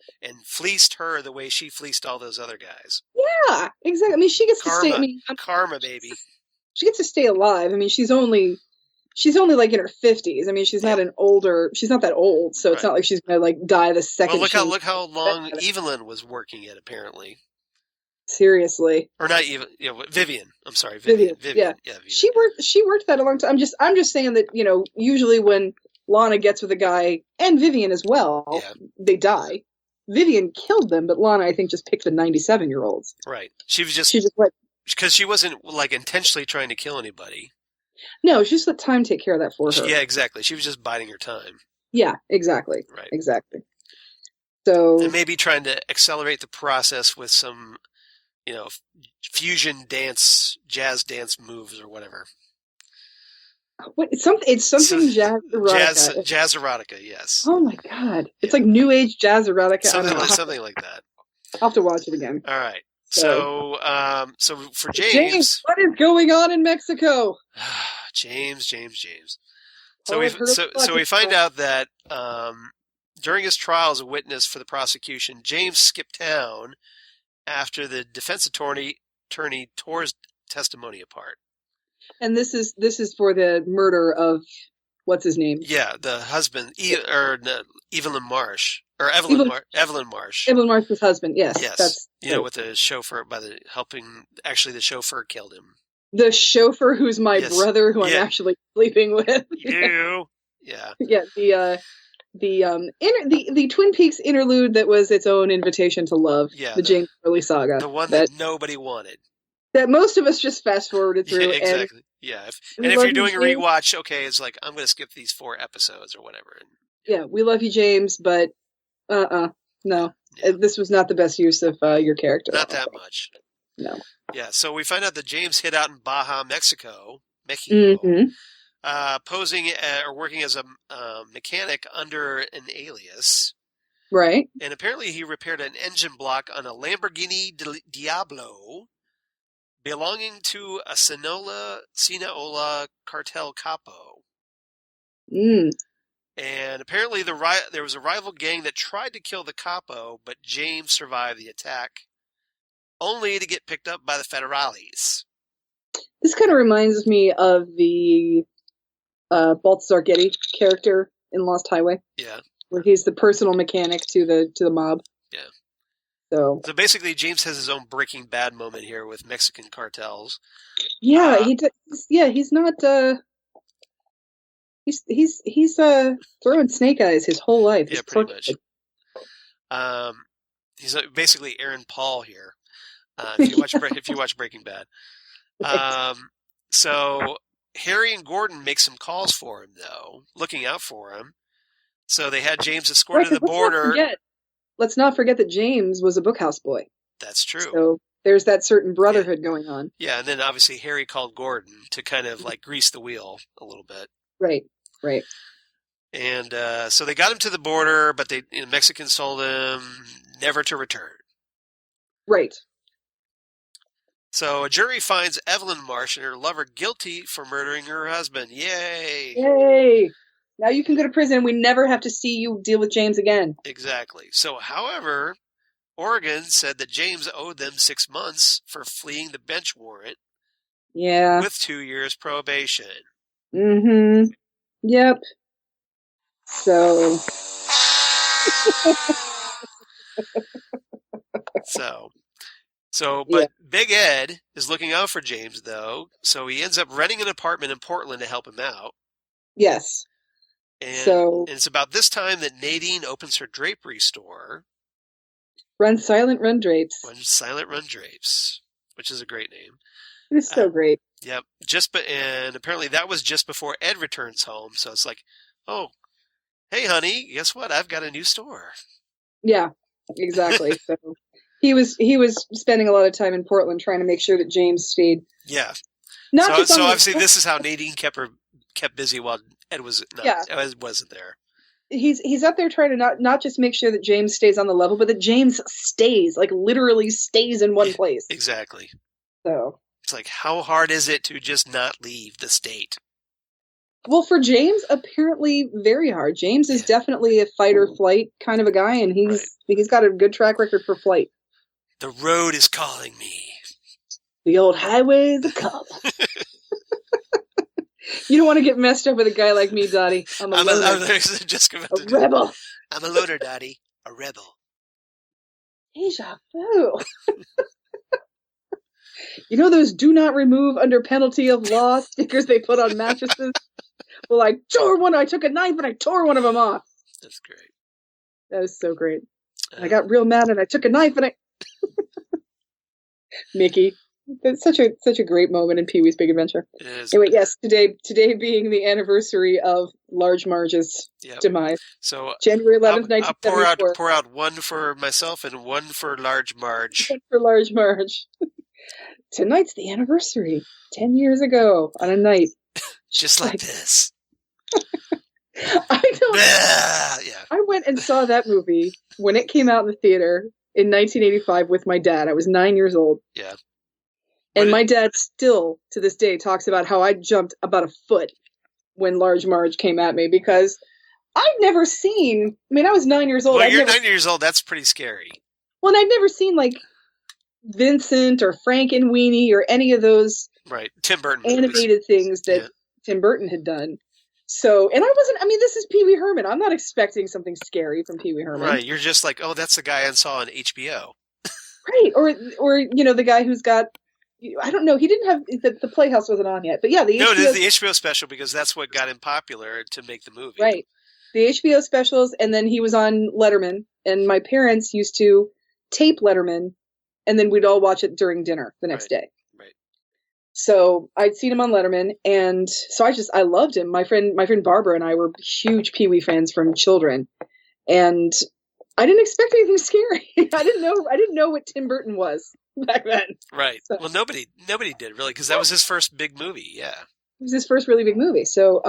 [SPEAKER 1] fleeced her the way she fleeced all those other guys.
[SPEAKER 2] Yeah, exactly. I mean, she gets to stay. I mean,
[SPEAKER 1] karma, baby.
[SPEAKER 2] She gets to stay alive. I mean, she's only like in her 50s. I mean, she's not she's not that old, so it's not like she's gonna like die the second.
[SPEAKER 1] Well, look how long Evelyn was working it, apparently.
[SPEAKER 2] Seriously.
[SPEAKER 1] Or not even, Vivian. I'm sorry,
[SPEAKER 2] Vivian. Yeah. Vivian. She worked that a long time. I'm just saying that, usually when Lana gets with a guy, and Vivian as well, they die. Vivian killed them, but Lana, I think, just picked the 97-year-olds.
[SPEAKER 1] Right. She just because she wasn't like intentionally trying to kill anybody.
[SPEAKER 2] No, she just let time take care of that for her.
[SPEAKER 1] Yeah, exactly. She was just biding her time.
[SPEAKER 2] Yeah, exactly.
[SPEAKER 1] Right.
[SPEAKER 2] Exactly. So. And
[SPEAKER 1] maybe trying to accelerate the process with some, fusion dance, jazz dance moves or whatever.
[SPEAKER 2] What? It's something jazz erotica.
[SPEAKER 1] Jazz erotica, yes.
[SPEAKER 2] Oh my god! It's like new age jazz erotica.
[SPEAKER 1] Something like that.
[SPEAKER 2] I'll have to watch it again.
[SPEAKER 1] All right. So for James,
[SPEAKER 2] what is going on in Mexico?
[SPEAKER 1] James. So we find out that during his trial as a witness for the prosecution, James skipped town after the defense attorney tore his testimony apart. And
[SPEAKER 2] this is for the murder of what's his name?
[SPEAKER 1] Yeah, the husband, Evelyn Marsh. Or Evelyn Marsh.
[SPEAKER 2] Evelyn Marsh's husband, yes.
[SPEAKER 1] Yes. With the chauffeur, actually the chauffeur killed him.
[SPEAKER 2] The chauffeur who's my brother, who I'm actually sleeping with.
[SPEAKER 1] You. Yeah.
[SPEAKER 2] Yeah, the Twin Peaks interlude that was its own invitation to love.
[SPEAKER 1] Yeah.
[SPEAKER 2] The James Early saga.
[SPEAKER 1] The one that nobody wanted.
[SPEAKER 2] That most of us just fast forwarded through.
[SPEAKER 1] Yeah, exactly. And if you're doing a rewatch, okay, it's like, I'm going to skip these 4 episodes or whatever.
[SPEAKER 2] Yeah, we love you, James, but no. Yeah. This was not the best use of your character.
[SPEAKER 1] Not that much.
[SPEAKER 2] No.
[SPEAKER 1] Yeah, so we find out that James hid out in Baja, Mexico, posing or working as a mechanic under an alias.
[SPEAKER 2] Right.
[SPEAKER 1] And apparently he repaired an engine block on a Lamborghini Diablo belonging to a Sinaloa cartel capo. And apparently there was a rival gang that tried to kill the capo, but James survived the attack, only to get picked up by the federales.
[SPEAKER 2] This kind of reminds me of the Balthazar Getty character in Lost Highway.
[SPEAKER 1] Yeah.
[SPEAKER 2] Where he's the personal mechanic to the mob.
[SPEAKER 1] Yeah.
[SPEAKER 2] So
[SPEAKER 1] basically, James has his own Breaking Bad moment here with Mexican cartels.
[SPEAKER 2] Yeah, he's not. He's throwing snake eyes his whole life.
[SPEAKER 1] Yeah, pretty much. He's basically Aaron Paul here. If you watch Breaking Bad. So Harry and Gordon make some calls for him, though, looking out for him. So they had James escorted to the border.
[SPEAKER 2] Let's not forget that James was a bookhouse boy.
[SPEAKER 1] That's true.
[SPEAKER 2] So there's that certain brotherhood going on.
[SPEAKER 1] Yeah, and then obviously Harry called Gordon to kind of like grease the wheel a little bit.
[SPEAKER 2] Right.
[SPEAKER 1] And so they got him to the border, but the Mexicans told him never to return.
[SPEAKER 2] Right.
[SPEAKER 1] So a jury finds Evelyn Marsh and her lover guilty for murdering her husband. Yay!
[SPEAKER 2] Yay! Now you can go to prison. We never have to see you deal with James again.
[SPEAKER 1] Exactly. So, however, Oregon said that James owed them 6 months for fleeing the bench warrant.
[SPEAKER 2] Yeah.
[SPEAKER 1] With 2 years probation.
[SPEAKER 2] Mm-hmm. Yep. So.
[SPEAKER 1] But Big Ed is looking out for James, though. So he ends up renting an apartment in Portland to help him out.
[SPEAKER 2] Yes.
[SPEAKER 1] And it's about this time that Nadine opens her drapery store.
[SPEAKER 2] Run Silent, Run Drapes.
[SPEAKER 1] Run Silent, Run Drapes, which is a great name.
[SPEAKER 2] It is so great.
[SPEAKER 1] Yep. And apparently that was just before Ed returns home. So it's like, oh, hey, honey, guess what? I've got a new store.
[SPEAKER 2] Yeah, exactly. So he was spending a lot of time in Portland trying to make sure that James stayed.
[SPEAKER 1] Yeah. So obviously this is how Nadine kept busy while Ed wasn't there.
[SPEAKER 2] he's up there trying to not just make sure that James stays on the level, but that James stays, like literally stays in one place.
[SPEAKER 1] Exactly.
[SPEAKER 2] So
[SPEAKER 1] it's like, how hard is it to just not leave the state?
[SPEAKER 2] Well, for James, apparently very hard. James is definitely a fight or flight kind of a guy, and he's got a good track record for flight.
[SPEAKER 1] The road is calling me.
[SPEAKER 2] The old highways are calling. You don't want to get messed up with a guy like me, Dottie. I'm a
[SPEAKER 1] rebel. I'm a loner, Dottie. A rebel.
[SPEAKER 2] Deja vu. You know those "do not remove under penalty of law" stickers they put on mattresses? Well, I took a knife and I tore one of them off.
[SPEAKER 1] That's great.
[SPEAKER 2] That is so great. I got real mad and I took a knife and I... Mickey. It's such a great moment in Pee-wee's Big Adventure.
[SPEAKER 1] It is.
[SPEAKER 2] Anyway, yes, today being the anniversary of Large Marge's demise.
[SPEAKER 1] So
[SPEAKER 2] January 11th, 1974.
[SPEAKER 1] I'll pour out one for myself and one for Large Marge.
[SPEAKER 2] One for Large Marge. Tonight's the anniversary. 10 years ago on a night.
[SPEAKER 1] Just like this.
[SPEAKER 2] I went and saw that movie when it came out in the theater in 1985 with my dad. I was 9 years old.
[SPEAKER 1] Yeah.
[SPEAKER 2] And my dad still, to this day, talks about how I jumped about a foot when Large Marge came at me because I'd never seen... I mean, I was 9 years old.
[SPEAKER 1] Well, you're 9 years old. That's pretty scary.
[SPEAKER 2] Well, and I'd never seen, like, Vincent or Frankenweenie or any of those
[SPEAKER 1] Tim Burton
[SPEAKER 2] animated things that Tim Burton had done. So, and this is Pee Wee Herman. I'm not expecting something scary from Pee Wee Herman.
[SPEAKER 1] Right, you're just like, oh, that's the guy I saw on HBO.
[SPEAKER 2] Right, or the guy who's got... I don't know. He didn't have the Playhouse wasn't on yet, but yeah, the
[SPEAKER 1] HBO special because that's what got him popular to make the movie.
[SPEAKER 2] Right, the HBO specials, and then he was on Letterman, and my parents used to tape Letterman, and then we'd all watch it during dinner the next day.
[SPEAKER 1] Right.
[SPEAKER 2] So I'd seen him on Letterman, and so I loved him. My friend Barbara and I were huge Pee Wee fans from children, and I didn't expect anything scary. I didn't know what Tim Burton was back then.
[SPEAKER 1] Right. So, well, nobody did really because that was his first big movie. Yeah.
[SPEAKER 2] It was his first really big movie. So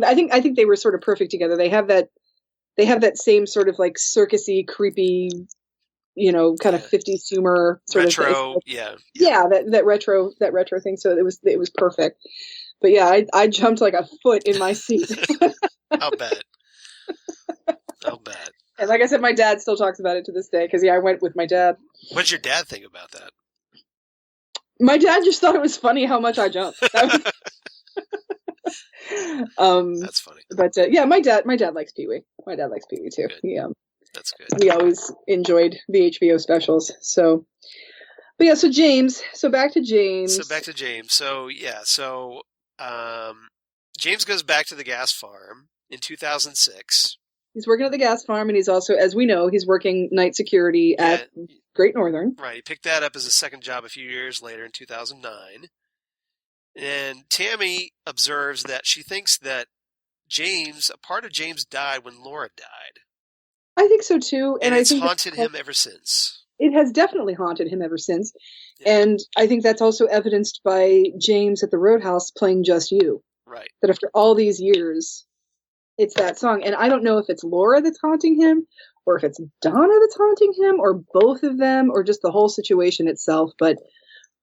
[SPEAKER 2] I think they were sort of perfect together. They have that same sort of like circusy, creepy, kind of 50s humor sort
[SPEAKER 1] retro,
[SPEAKER 2] of that retro thing. So it was perfect. But yeah, I jumped like a foot in my seat.
[SPEAKER 1] I'll bet.
[SPEAKER 2] And like I said, my dad still talks about it to this day because I went with my dad.
[SPEAKER 1] What did your dad think about that?
[SPEAKER 2] My dad just thought it was funny how much I jumped.
[SPEAKER 1] That's funny.
[SPEAKER 2] But my dad likes Pee-wee. My dad likes Pee-wee too.
[SPEAKER 1] That's good.
[SPEAKER 2] He always enjoyed the HBO specials. So, but yeah. So James. So back to James.
[SPEAKER 1] So James goes back to the gas farm in 2006.
[SPEAKER 2] He's working at the gas farm, and he's also, as we know, he's working night security at Great Northern.
[SPEAKER 1] Right. He picked that up as a second job a few years later in 2009. And Tammy observes that she thinks that a part of James died when Laura died.
[SPEAKER 2] I think so too.
[SPEAKER 1] And it's haunted him ever since.
[SPEAKER 2] It has definitely haunted him ever since. Yeah. And I think that's also evidenced by James at the Roadhouse playing Just You.
[SPEAKER 1] Right.
[SPEAKER 2] That after all these years... it's that song. And I don't know if it's Laura that's haunting him, or if it's Donna that's haunting him, or both of them, or just the whole situation itself. But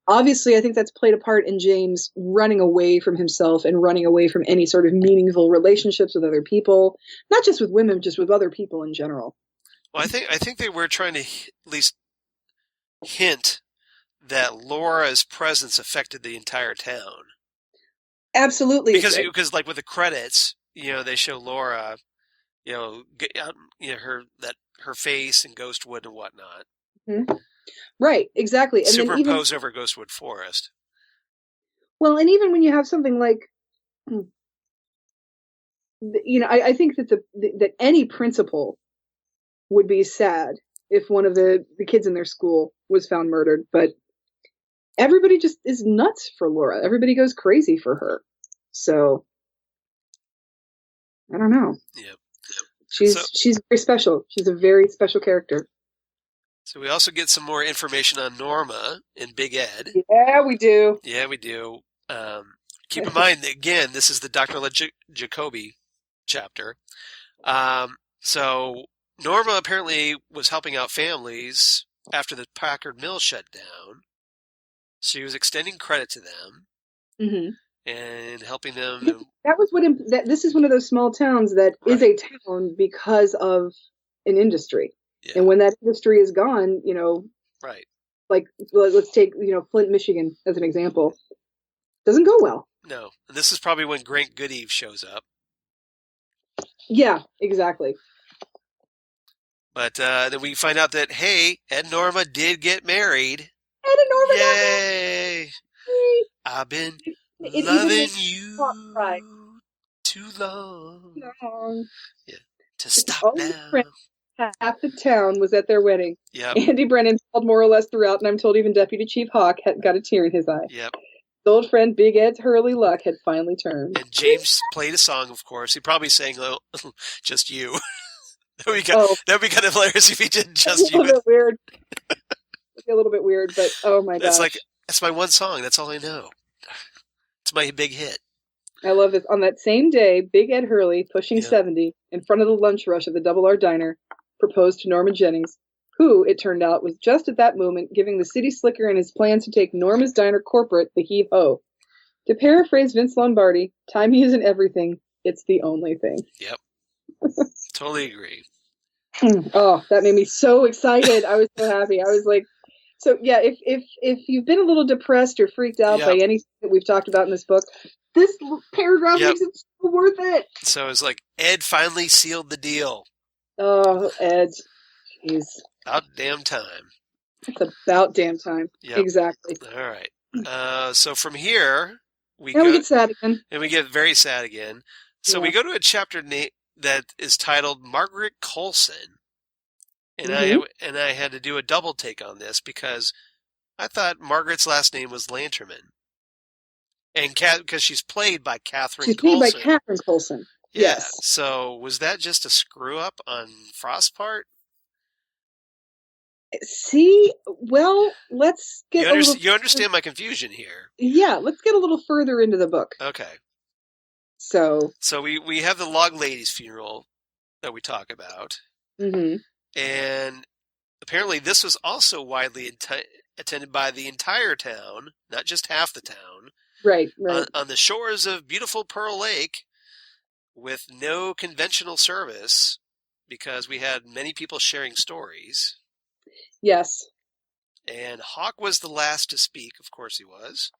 [SPEAKER 2] obviously, I think that's played a part in James running away from himself and running away from any sort of meaningful relationships with other people. Not just with women, just with other people in general.
[SPEAKER 1] Well, I think they were trying to at least hint that Laura's presence affected the entire town.
[SPEAKER 2] Absolutely.
[SPEAKER 1] Because like with the credits... they show Laura, her face and Ghostwood and whatnot.
[SPEAKER 2] Mm-hmm. Right, exactly. And
[SPEAKER 1] superimpose over Ghostwood Forest.
[SPEAKER 2] Well, and even when you have something like, I think that any principal would be sad if one of the kids in their school was found murdered. But everybody just is nuts for Laura. Everybody goes crazy for her. So... I don't know.
[SPEAKER 1] Yep.
[SPEAKER 2] She's very special. She's a very special character.
[SPEAKER 1] So we also get some more information on Norma and Big Ed.
[SPEAKER 2] Yeah, we do.
[SPEAKER 1] Keep in mind that, again, this is the Dr. Jacoby chapter. So Norma apparently was helping out families after the Packard Mill shut down. She was extending credit to them and helping them.
[SPEAKER 2] That was this is one of those small towns that is a town because of an industry. Yeah. And when that industry is gone,
[SPEAKER 1] right.
[SPEAKER 2] Like let's take, Flint, Michigan as an example. Doesn't go well.
[SPEAKER 1] No. And this is probably when Grant Goodeve shows up.
[SPEAKER 2] Yeah, exactly.
[SPEAKER 1] But then we find out that, hey, Ed and Norma did get married.
[SPEAKER 2] Ed and Norma
[SPEAKER 1] Yay! I've been loving you too long. Yeah. To stop now.
[SPEAKER 2] Half the town was at their wedding.
[SPEAKER 1] Yep.
[SPEAKER 2] Andy Brennan called more or less throughout, and I'm told even Deputy Chief Hawk had got a tear in his eye.
[SPEAKER 1] Yep.
[SPEAKER 2] His old friend Big Ed's Hurley luck had finally turned.
[SPEAKER 1] And James played a song, of course. He probably sang "Just You." That'd be kind of hilarious if he did "Just You."
[SPEAKER 2] A little bit weird. A little bit weird, but oh my gosh.
[SPEAKER 1] That's my one song. That's all I know. It's my big hit.
[SPEAKER 2] I love this. On that same day, Big Ed Hurley, pushing 70, in front of the lunch rush at the Double R Diner, proposed to Norma Jennings, who, it turned out, was just at that moment giving the city slicker in his plans to take Norma's Diner corporate the heave-ho. To paraphrase Vince Lombardi, timing isn't everything, it's the only thing.
[SPEAKER 1] Yep. Totally agree.
[SPEAKER 2] Oh, that made me so excited. I was so happy. I was like, so yeah, if you've been a little depressed or freaked out by anything that we've talked about in this book, this paragraph makes it so worth it.
[SPEAKER 1] So it's like Ed finally sealed the deal.
[SPEAKER 2] Oh, Ed. Jeez.
[SPEAKER 1] About damn time.
[SPEAKER 2] It's about damn time. Yep. Exactly.
[SPEAKER 1] All right. So from here, we
[SPEAKER 2] get sad again.
[SPEAKER 1] And we get very sad again. So we go to a chapter that is titled Margaret Coulson. And I had to do a double take on this because I thought Margaret's last name was Lanterman. And because she's played by Catherine Coulson.
[SPEAKER 2] She's played by Catherine Coulson.
[SPEAKER 1] Yeah.
[SPEAKER 2] Yes.
[SPEAKER 1] So was that just a screw up on Frost's part?
[SPEAKER 2] See, well, let's get
[SPEAKER 1] you understand my confusion here.
[SPEAKER 2] Yeah, let's get a little further into the book.
[SPEAKER 1] Okay.
[SPEAKER 2] So
[SPEAKER 1] we have the Log Lady's funeral that we talk about.
[SPEAKER 2] Mm-hmm.
[SPEAKER 1] And apparently this was also widely attended by the entire town, not just half the town.
[SPEAKER 2] Right.
[SPEAKER 1] On the shores of beautiful Pearl Lake with no conventional service because we had many people sharing stories.
[SPEAKER 2] Yes.
[SPEAKER 1] And Hawk was the last to speak. Of course he was.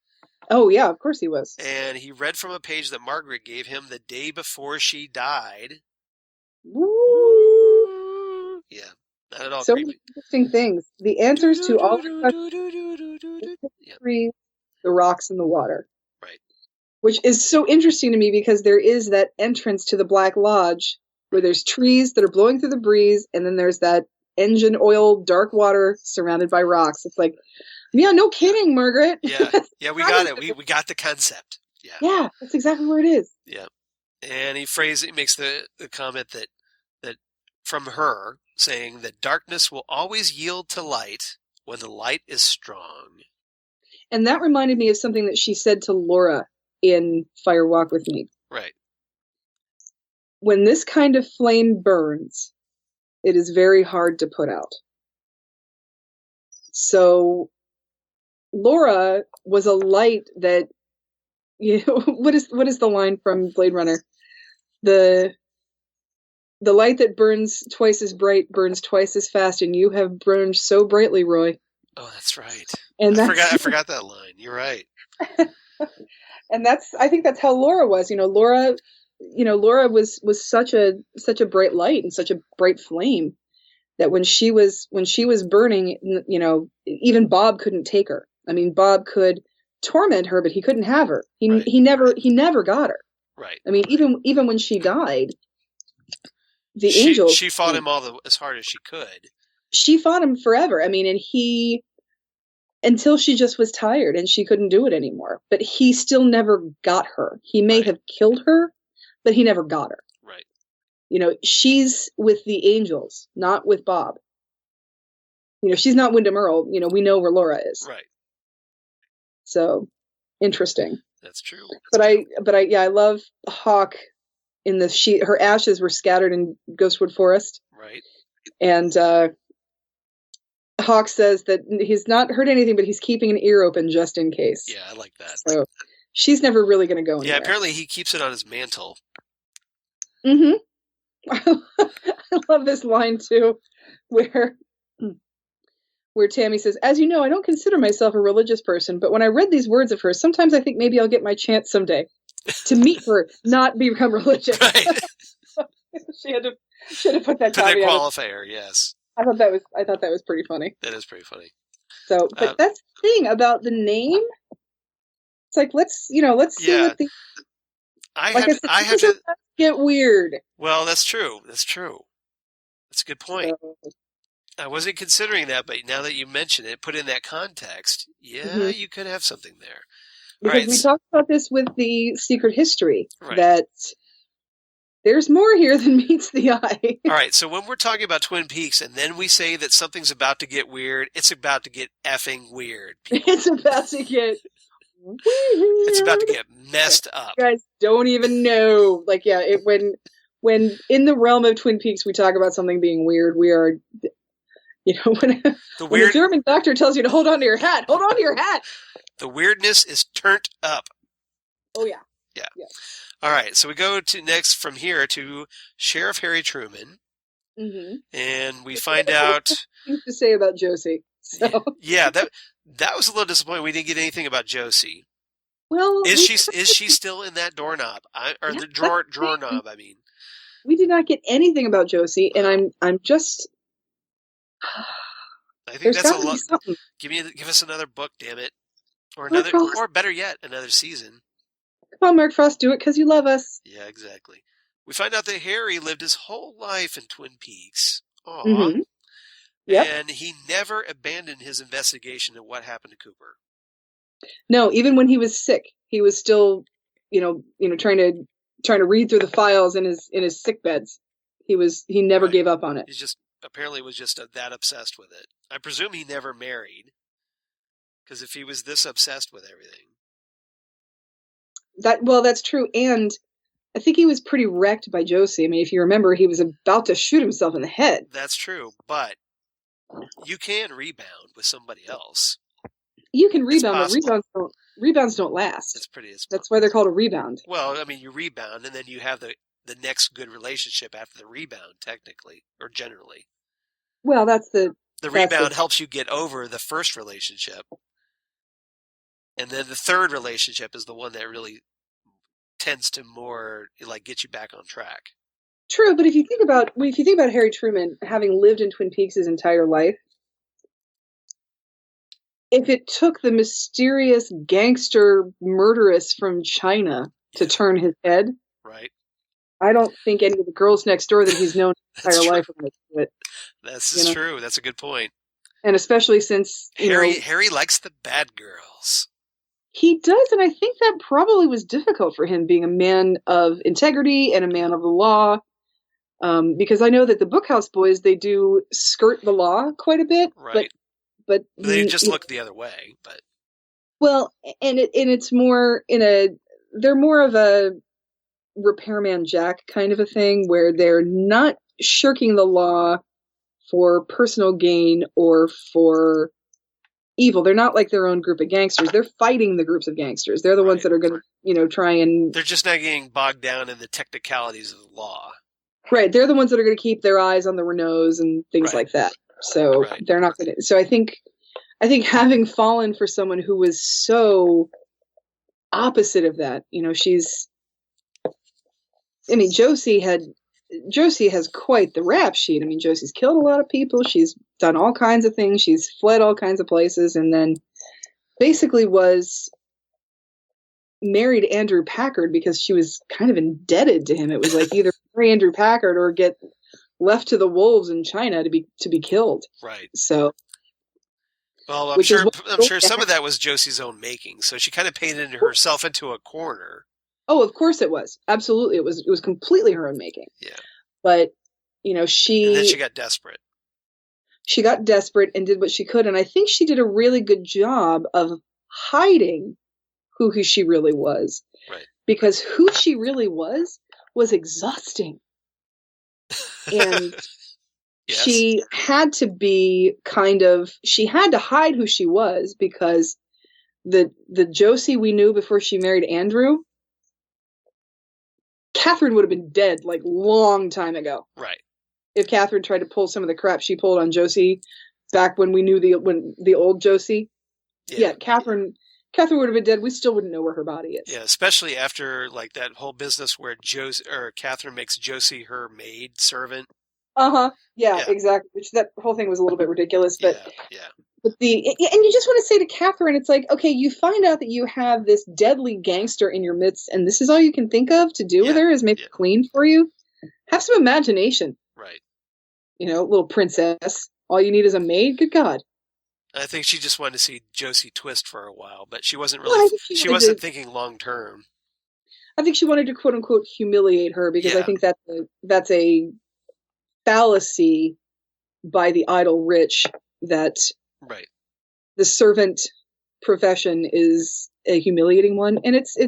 [SPEAKER 2] Oh, yeah, of course he was.
[SPEAKER 1] And he read from a page that Margaret gave him the day before she died.
[SPEAKER 2] Woo!
[SPEAKER 1] Yeah, not at all
[SPEAKER 2] so
[SPEAKER 1] creepy.
[SPEAKER 2] Many interesting things. The answers to all the trees, the rocks, and the water.
[SPEAKER 1] Right.
[SPEAKER 2] Which is so interesting to me because there is that entrance to the Black Lodge where there's trees that are blowing through the breeze, and then there's that engine oil, dark water surrounded by rocks. It's like, yeah, no kidding, Margaret.
[SPEAKER 1] Yeah, we got it. We got the concept.
[SPEAKER 2] Yeah, that's exactly where it is.
[SPEAKER 1] Yeah, and he makes the comment that from her saying that darkness will always yield to light when the light is strong.
[SPEAKER 2] And that reminded me of something that she said to Laura in Fire Walk with Me.
[SPEAKER 1] Right.
[SPEAKER 2] When this kind of flame burns, it is very hard to put out. So Laura was a light that, what is the line from Blade Runner? The light that burns twice as bright burns twice as fast, and you have burned so brightly, Roy.
[SPEAKER 1] Oh, that's right.
[SPEAKER 2] And
[SPEAKER 1] I forgot that line. You're right.
[SPEAKER 2] And I think that's how Laura was. Laura was such a bright light and such a bright flame that when she was burning, even Bob couldn't take her. I mean, Bob could torment her, but he couldn't have her. He never got her.
[SPEAKER 1] Right.
[SPEAKER 2] I mean, even when she died, angels.
[SPEAKER 1] She fought him as hard as she could.
[SPEAKER 2] She fought him forever. I mean, and until she just was tired and she couldn't do it anymore. But he still never got her. He may have killed her, but he never got her.
[SPEAKER 1] Right.
[SPEAKER 2] She's with the angels, not with Bob. She's not Wyndham Earl. We know where Laura is.
[SPEAKER 1] Right.
[SPEAKER 2] So, interesting.
[SPEAKER 1] That's true.
[SPEAKER 2] But I love Hawk her ashes were scattered in Ghostwood Forest.
[SPEAKER 1] Right.
[SPEAKER 2] And Hawk says that he's not heard anything, but he's keeping an ear open just in case.
[SPEAKER 1] Yeah, I like that.
[SPEAKER 2] So she's never really going to go anywhere.
[SPEAKER 1] Yeah, apparently he keeps it on his mantle.
[SPEAKER 2] Mm-hmm. I love this line too, where Tammy says, "As you know, I don't consider myself a religious person, but when I read these words of hers, sometimes I think maybe I'll get my chance someday to meet her, not become religious."
[SPEAKER 1] Right.
[SPEAKER 2] She had to put that
[SPEAKER 1] For that
[SPEAKER 2] caveat.
[SPEAKER 1] qualifier, yes.
[SPEAKER 2] I thought that was pretty funny.
[SPEAKER 1] That is pretty funny.
[SPEAKER 2] So, but that's the thing about the name. It's like let's see what the.
[SPEAKER 1] I have to
[SPEAKER 2] get weird.
[SPEAKER 1] Well, that's true. That's a good point. So, I wasn't considering that, but now that you mention it, put in that context, you could have something there.
[SPEAKER 2] Because we talked about this with the secret history, that there's more here than meets the eye.
[SPEAKER 1] All right, so when we're talking about Twin Peaks and then we say that something's about to get weird, it's about to get effing weird.
[SPEAKER 2] It's about to get weird.
[SPEAKER 1] It's about to get messed up.
[SPEAKER 2] You guys don't even know. Like, when in the realm of Twin Peaks we talk about something being weird, we are... when a German doctor tells you to hold on to your hat, hold on to your hat.
[SPEAKER 1] The weirdness is turned up.
[SPEAKER 2] Oh, yeah.
[SPEAKER 1] Yeah. All right, so we go from here to Sheriff Harry Truman, and we find out...
[SPEAKER 2] Things to say about Josie. So.
[SPEAKER 1] Yeah, that was a little disappointing. We didn't get anything about Josie.
[SPEAKER 2] Well,
[SPEAKER 1] is she still in that doorknob? The drawer knob? I mean,
[SPEAKER 2] we did not get anything about Josie, and I'm just.
[SPEAKER 1] I think that's a lot. Give us another book, damn it, or better yet, another season.
[SPEAKER 2] Come on, Mark Frost, do it because you love us.
[SPEAKER 1] Yeah, exactly. We find out that Harry lived his whole life in Twin Peaks. Aww.
[SPEAKER 2] Mm-hmm. Yep.
[SPEAKER 1] And he never abandoned his investigation of what happened to Cooper.
[SPEAKER 2] No, even when he was sick, he was still, trying to read through the files in his sick beds. He never gave up on it.
[SPEAKER 1] He apparently was just that obsessed with it. I presume he never married, because if he was this obsessed with everything.
[SPEAKER 2] That's true, and I think he was pretty wrecked by Josie. I mean, if you remember, he was about to shoot himself in the head.
[SPEAKER 1] That's true, but you can rebound with somebody else.
[SPEAKER 2] You can rebound, but rebounds don't last. That's why they're called a rebound.
[SPEAKER 1] Well, I mean, you rebound, and then you have the next good relationship after the rebound, technically, or generally.
[SPEAKER 2] Well, the
[SPEAKER 1] rebound helps you get over the first relationship. And then the third relationship is the one that really tends to more get you back on track.
[SPEAKER 2] True, but if you think about Harry Truman having lived in Twin Peaks his entire life, if it took the mysterious gangster murderess from China to turn his head,
[SPEAKER 1] right?
[SPEAKER 2] I don't think any of the girls next door that he's known his entire life are going to do it.
[SPEAKER 1] That's true. That's a good point.
[SPEAKER 2] And especially since
[SPEAKER 1] Harry likes the bad girls.
[SPEAKER 2] He does, and I think that probably was difficult for him, being a man of integrity and a man of the law. Because I know that the Bookhouse Boys, they do skirt the law quite a bit,
[SPEAKER 1] right?
[SPEAKER 2] But
[SPEAKER 1] they just look the other way. But
[SPEAKER 2] it's more they're more of a Repairman Jack kind of a thing, where they're not shirking the law for personal gain or for evil. They're not like their own group of gangsters. They're fighting the groups of gangsters. They're the ones that are going to, try and...
[SPEAKER 1] They're just not getting bogged down in the technicalities of the law.
[SPEAKER 2] Right. They're the ones that are going to keep their eyes on the Renaults and things like that. So they're not going to... So I think having fallen for someone who was so opposite of that, she's... I mean, Josie has quite the rap sheet. I mean, Josie's killed a lot of people. She's done all kinds of things. She's fled all kinds of places, and then basically was married Andrew Packard because she was kind of indebted to him. It was like either marry Andrew Packard or get left to the wolves in China to be killed.
[SPEAKER 1] Right.
[SPEAKER 2] So,
[SPEAKER 1] well, I'm sure some of that was Josie's own making. So she kind of painted herself into a corner.
[SPEAKER 2] Oh, of course it was. Absolutely. It was completely her own making.
[SPEAKER 1] Yeah.
[SPEAKER 2] But,
[SPEAKER 1] and then she got desperate.
[SPEAKER 2] She got desperate and did what she could. And I think she did a really good job of hiding who she really was.
[SPEAKER 1] Right.
[SPEAKER 2] Because who she really was was exhausting. And
[SPEAKER 1] yes.
[SPEAKER 2] she had to be she had to hide who she was, because the Josie we knew before she married Andrew, Catherine would have been dead like long time ago.
[SPEAKER 1] Right.
[SPEAKER 2] If Catherine tried to pull some of the crap she pulled on Josie back when we knew the old Josie. Yeah, Catherine would have been dead. We still wouldn't know where her body is.
[SPEAKER 1] Yeah, especially after like that whole business where Catherine makes Josie her maid servant.
[SPEAKER 2] Yeah, exactly. Which that whole thing was a little bit ridiculous, but
[SPEAKER 1] yeah.
[SPEAKER 2] But and you just want to say to Catherine, it's like, okay, you find out that you have this deadly gangster in your midst, and this is all you can think of to do with her is make her clean for you. Have some imagination,
[SPEAKER 1] right?
[SPEAKER 2] Little princess. All you need is a maid. Good God.
[SPEAKER 1] I think she just wanted to see Josie twist for a while, but she wasn't really. She wasn't thinking long term.
[SPEAKER 2] I think she wanted to quote unquote humiliate her, because I think that's a fallacy by the idle rich that.
[SPEAKER 1] Right.
[SPEAKER 2] The servant profession is a humiliating one, and it's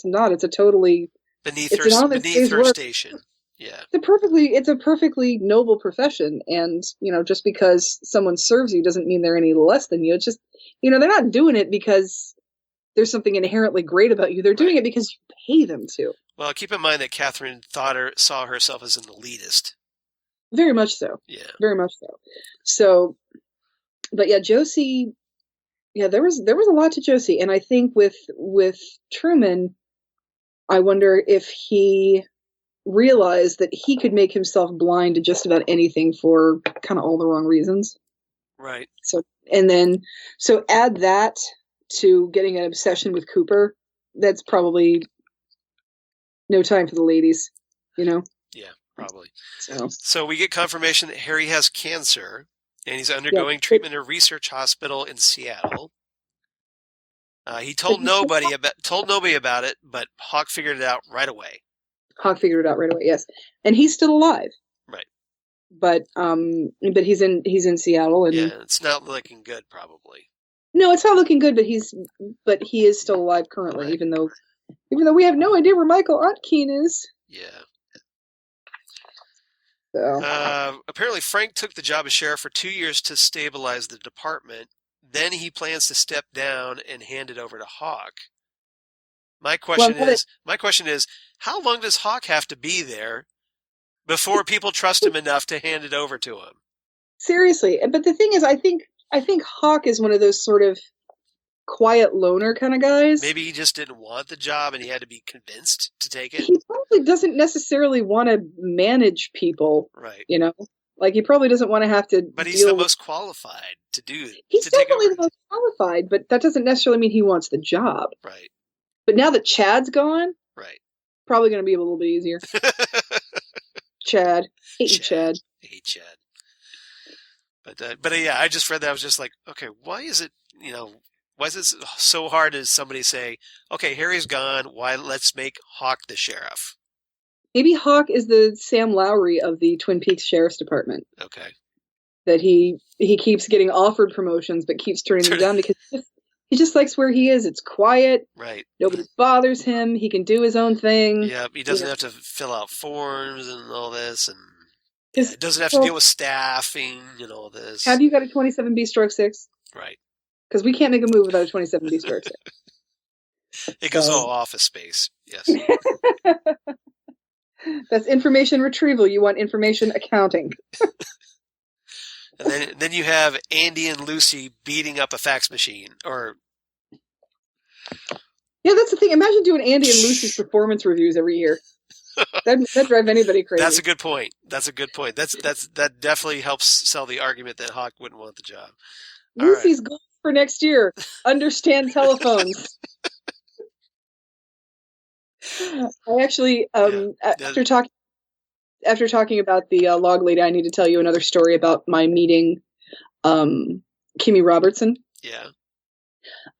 [SPEAKER 2] not. It's a totally
[SPEAKER 1] beneath her station. Yeah.
[SPEAKER 2] It's a perfectly noble profession, and just because someone serves you doesn't mean they're any less than you. It's just they're not doing it because there's something inherently great about you. They're doing it because you pay them to.
[SPEAKER 1] Well, keep in mind that Catherine saw herself as an elitist.
[SPEAKER 2] Very much so.
[SPEAKER 1] Yeah.
[SPEAKER 2] Very much so. So. But yeah, Josie, there was a lot to Josie. And I think with Truman, I wonder if he realized that he could make himself blind to just about anything for kind of all the wrong reasons.
[SPEAKER 1] Right.
[SPEAKER 2] So add that to getting an obsession with Cooper. That's probably no time for the ladies, Yeah,
[SPEAKER 1] probably. So we get confirmation that Harry has cancer. And he's undergoing treatment in a research hospital in Seattle. He told nobody about it, but Hawk figured it out right away.
[SPEAKER 2] Yes, and he's still alive.
[SPEAKER 1] Right.
[SPEAKER 2] But he's in Seattle, and
[SPEAKER 1] it's not looking good, probably.
[SPEAKER 2] No, it's not looking good, but he is still alive currently, right. even though we have no idea where Michael Otkeen is.
[SPEAKER 1] Yeah.
[SPEAKER 2] So.
[SPEAKER 1] Apparently Frank took the job as sheriff for 2 years to stabilize the department. Then he plans to step down and hand it over to Hawk. My question is, how long does Hawk have to be there before people trust him enough to hand it over to him?
[SPEAKER 2] Seriously. But the thing is, I think Hawk is one of those sort of quiet loner kind of guys.
[SPEAKER 1] Maybe he just didn't want the job and he had to be convinced to take it.
[SPEAKER 2] He probably doesn't necessarily want to manage people.
[SPEAKER 1] Right.
[SPEAKER 2] Like he probably doesn't want to have to.
[SPEAKER 1] But he's the most qualified to do it.
[SPEAKER 2] He's definitely the most qualified, but that doesn't necessarily mean he wants the job.
[SPEAKER 1] Right.
[SPEAKER 2] But now that Chad's gone,
[SPEAKER 1] right,
[SPEAKER 2] probably going to be a little bit easier. Chad. Hate you, Chad.
[SPEAKER 1] I hate Chad. But yeah, I just read that. I was just like, okay, why is it so hard as somebody say, okay, Harry's gone, let's make Hawk the sheriff?
[SPEAKER 2] Maybe Hawk is the Sam Lowry of the Twin Peaks Sheriff's Department.
[SPEAKER 1] Okay.
[SPEAKER 2] That he keeps getting offered promotions but keeps turning them down because he just likes where he is. It's quiet.
[SPEAKER 1] Right.
[SPEAKER 2] Nobody bothers him. He can do his own thing.
[SPEAKER 1] Yeah, he doesn't have to fill out forms and all this, and it doesn't have to deal with staffing and all this.
[SPEAKER 2] Have you got a 27B stroke 6?
[SPEAKER 1] Right.
[SPEAKER 2] Because we can't make a move without a 27B stroke 6.
[SPEAKER 1] It goes all Office Space. Yes.
[SPEAKER 2] That's information retrieval. You want information accounting.
[SPEAKER 1] And then you have Andy and Lucy beating up a fax machine.
[SPEAKER 2] Yeah, that's the thing. Imagine doing Andy and Lucy's performance reviews every year. That'd drive anybody crazy.
[SPEAKER 1] That's a good point. That definitely helps sell the argument that Hawk wouldn't want the job.
[SPEAKER 2] Lucy's goal for next year: understand telephones. I actually, after talking about the log lady, I need to tell you another story about my meeting Kimmy Robertson.
[SPEAKER 1] Yeah.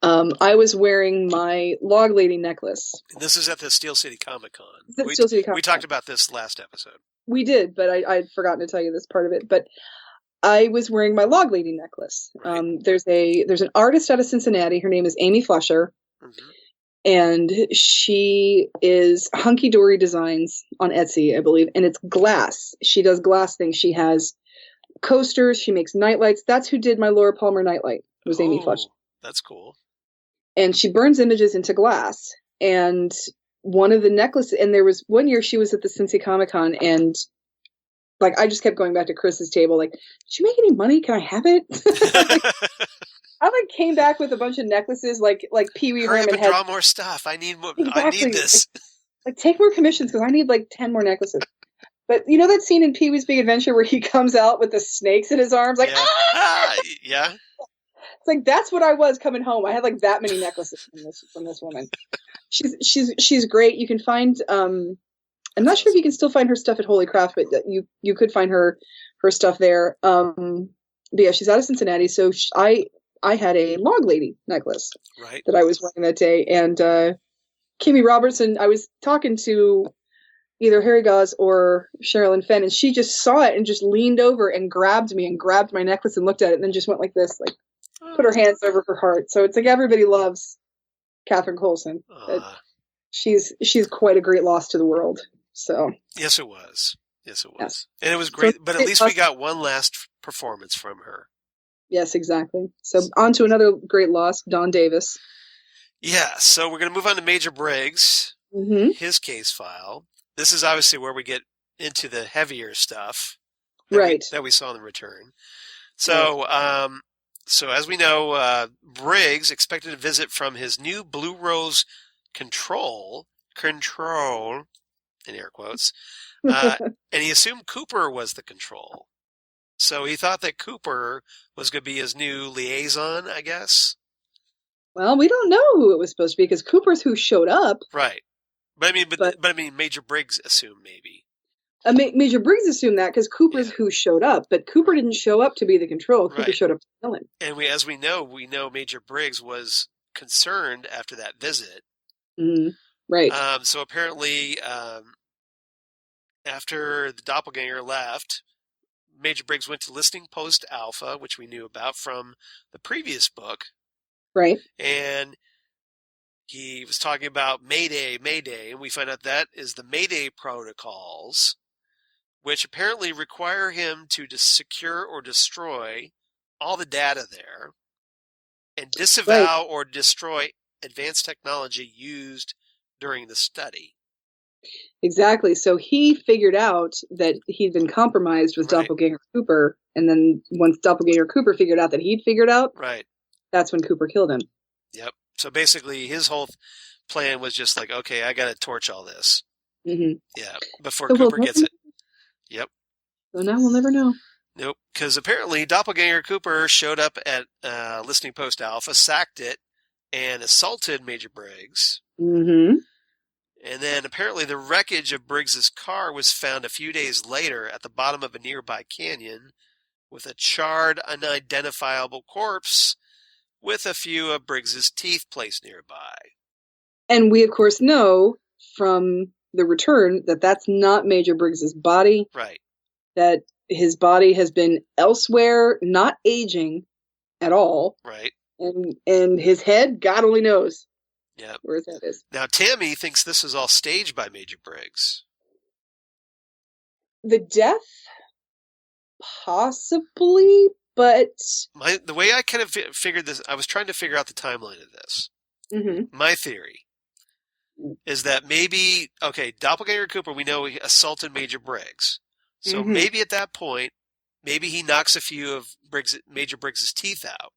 [SPEAKER 2] I was wearing my log lady necklace.
[SPEAKER 1] This is at the Steel City Comic Con. We talked about this last episode.
[SPEAKER 2] We did, but I'd forgotten to tell you this part of it. But I was wearing my log lady necklace. Right. There's an artist out of Cincinnati. Her name is Amy Fletcher. Mm-hmm. and she is Hunky Dory Designs on Etsy, I believe, and it's glass. She does glass things. She has coasters. She makes nightlights. That's who did my Laura Palmer nightlight. It was Amy Fletcher.
[SPEAKER 1] That's cool.
[SPEAKER 2] And she burns images into glass. And one of the necklaces, and there was one year she was at the Cincy Comic-Con, and like I just kept going back to Chris's table, like, did she make any money? Can I have it? I came back with a bunch of necklaces, like Pee Wee Herman
[SPEAKER 1] had. Draw more stuff. I need more. Exactly. I need this.
[SPEAKER 2] Like take more commissions because I need 10 more necklaces. But you know that scene in Pee Wee's Big Adventure where he comes out with the snakes in his arms, like
[SPEAKER 1] yeah.
[SPEAKER 2] It's like that's what I was coming home. I had that many necklaces from this woman. She's great. You can find. I'm not sure if you can still find her stuff at Holy Craft, but you could find her stuff there. But yeah, she's out of Cincinnati, so I had a Log Lady necklace that I was wearing that day. And Kimmy Robertson, I was talking to either Harry Gause or Sherilyn Fenn, and she just saw it and just leaned over and grabbed me and grabbed my necklace and looked at it and then just went like this, put her hands over her heart. So it's like everybody loves Catherine Coulson. She's quite a great loss to the world. So
[SPEAKER 1] yes, it was. Yes. And it was great, but at least we got one last performance from her. Yes,
[SPEAKER 2] exactly. So on to another great loss, Don Davis.
[SPEAKER 1] Yeah, so we're going to move on to Major Briggs, his case file. This is obviously where we get into the heavier stuff that we saw in the return. So, so as we know, Briggs expected a visit from his new Blue Rose control, in air quotes, and he assumed Cooper was the control. So he thought that Cooper was going to be his new liaison, I guess.
[SPEAKER 2] Well, we don't know who it was supposed to be because Cooper's who showed up.
[SPEAKER 1] Right. But I mean, Major Briggs assumed maybe.
[SPEAKER 2] Major Briggs assumed that because Cooper's who showed up, but Cooper didn't show up to be the control. Cooper showed up to kill him.
[SPEAKER 1] And we know Major Briggs was concerned after that visit.
[SPEAKER 2] Mm-hmm. Right.
[SPEAKER 1] So apparently, after the doppelganger left, Major Briggs went to Listening Post Alpha, which we knew about from the previous book.
[SPEAKER 2] Right.
[SPEAKER 1] And he was talking about Mayday, and we find out that is the Mayday protocols, which apparently require him to secure or destroy all the data there and disavow or destroy advanced technology used during the study.
[SPEAKER 2] Exactly. So he figured out that he'd been compromised with Doppelganger Cooper, and then once Doppelganger Cooper figured out that he'd figured out, that's when Cooper killed him.
[SPEAKER 1] Yep. So basically, his whole plan was just like, okay, I got to torch all this.
[SPEAKER 2] Mm-hmm.
[SPEAKER 1] Yeah, before Cooper gets it. Yep.
[SPEAKER 2] So now we'll never know.
[SPEAKER 1] Nope. Because apparently, Doppelganger Cooper showed up at Listening Post Alpha, sacked it, and assaulted Major Briggs.
[SPEAKER 2] Mm-hmm.
[SPEAKER 1] And then apparently the wreckage of Briggs's car was found a few days later at the bottom of a nearby canyon with a charred, unidentifiable corpse with a few of Briggs's teeth placed nearby.
[SPEAKER 2] And we, of course, know from the return that that's not Major Briggs's body.
[SPEAKER 1] Right.
[SPEAKER 2] That his body has been elsewhere, not aging at all.
[SPEAKER 1] Right.
[SPEAKER 2] And his head, God only knows.
[SPEAKER 1] Yeah.
[SPEAKER 2] Where his head is.
[SPEAKER 1] Now, Tammy thinks this is all staged by Major Briggs.
[SPEAKER 2] The death? Possibly, but...
[SPEAKER 1] The way I kind of figured this, I was trying to figure out the timeline of this.
[SPEAKER 2] Mm-hmm.
[SPEAKER 1] My theory is that maybe, Doppelganger Cooper, we know he assaulted Major Briggs. So maybe at that point, maybe he knocks a few of Major Briggs's teeth out.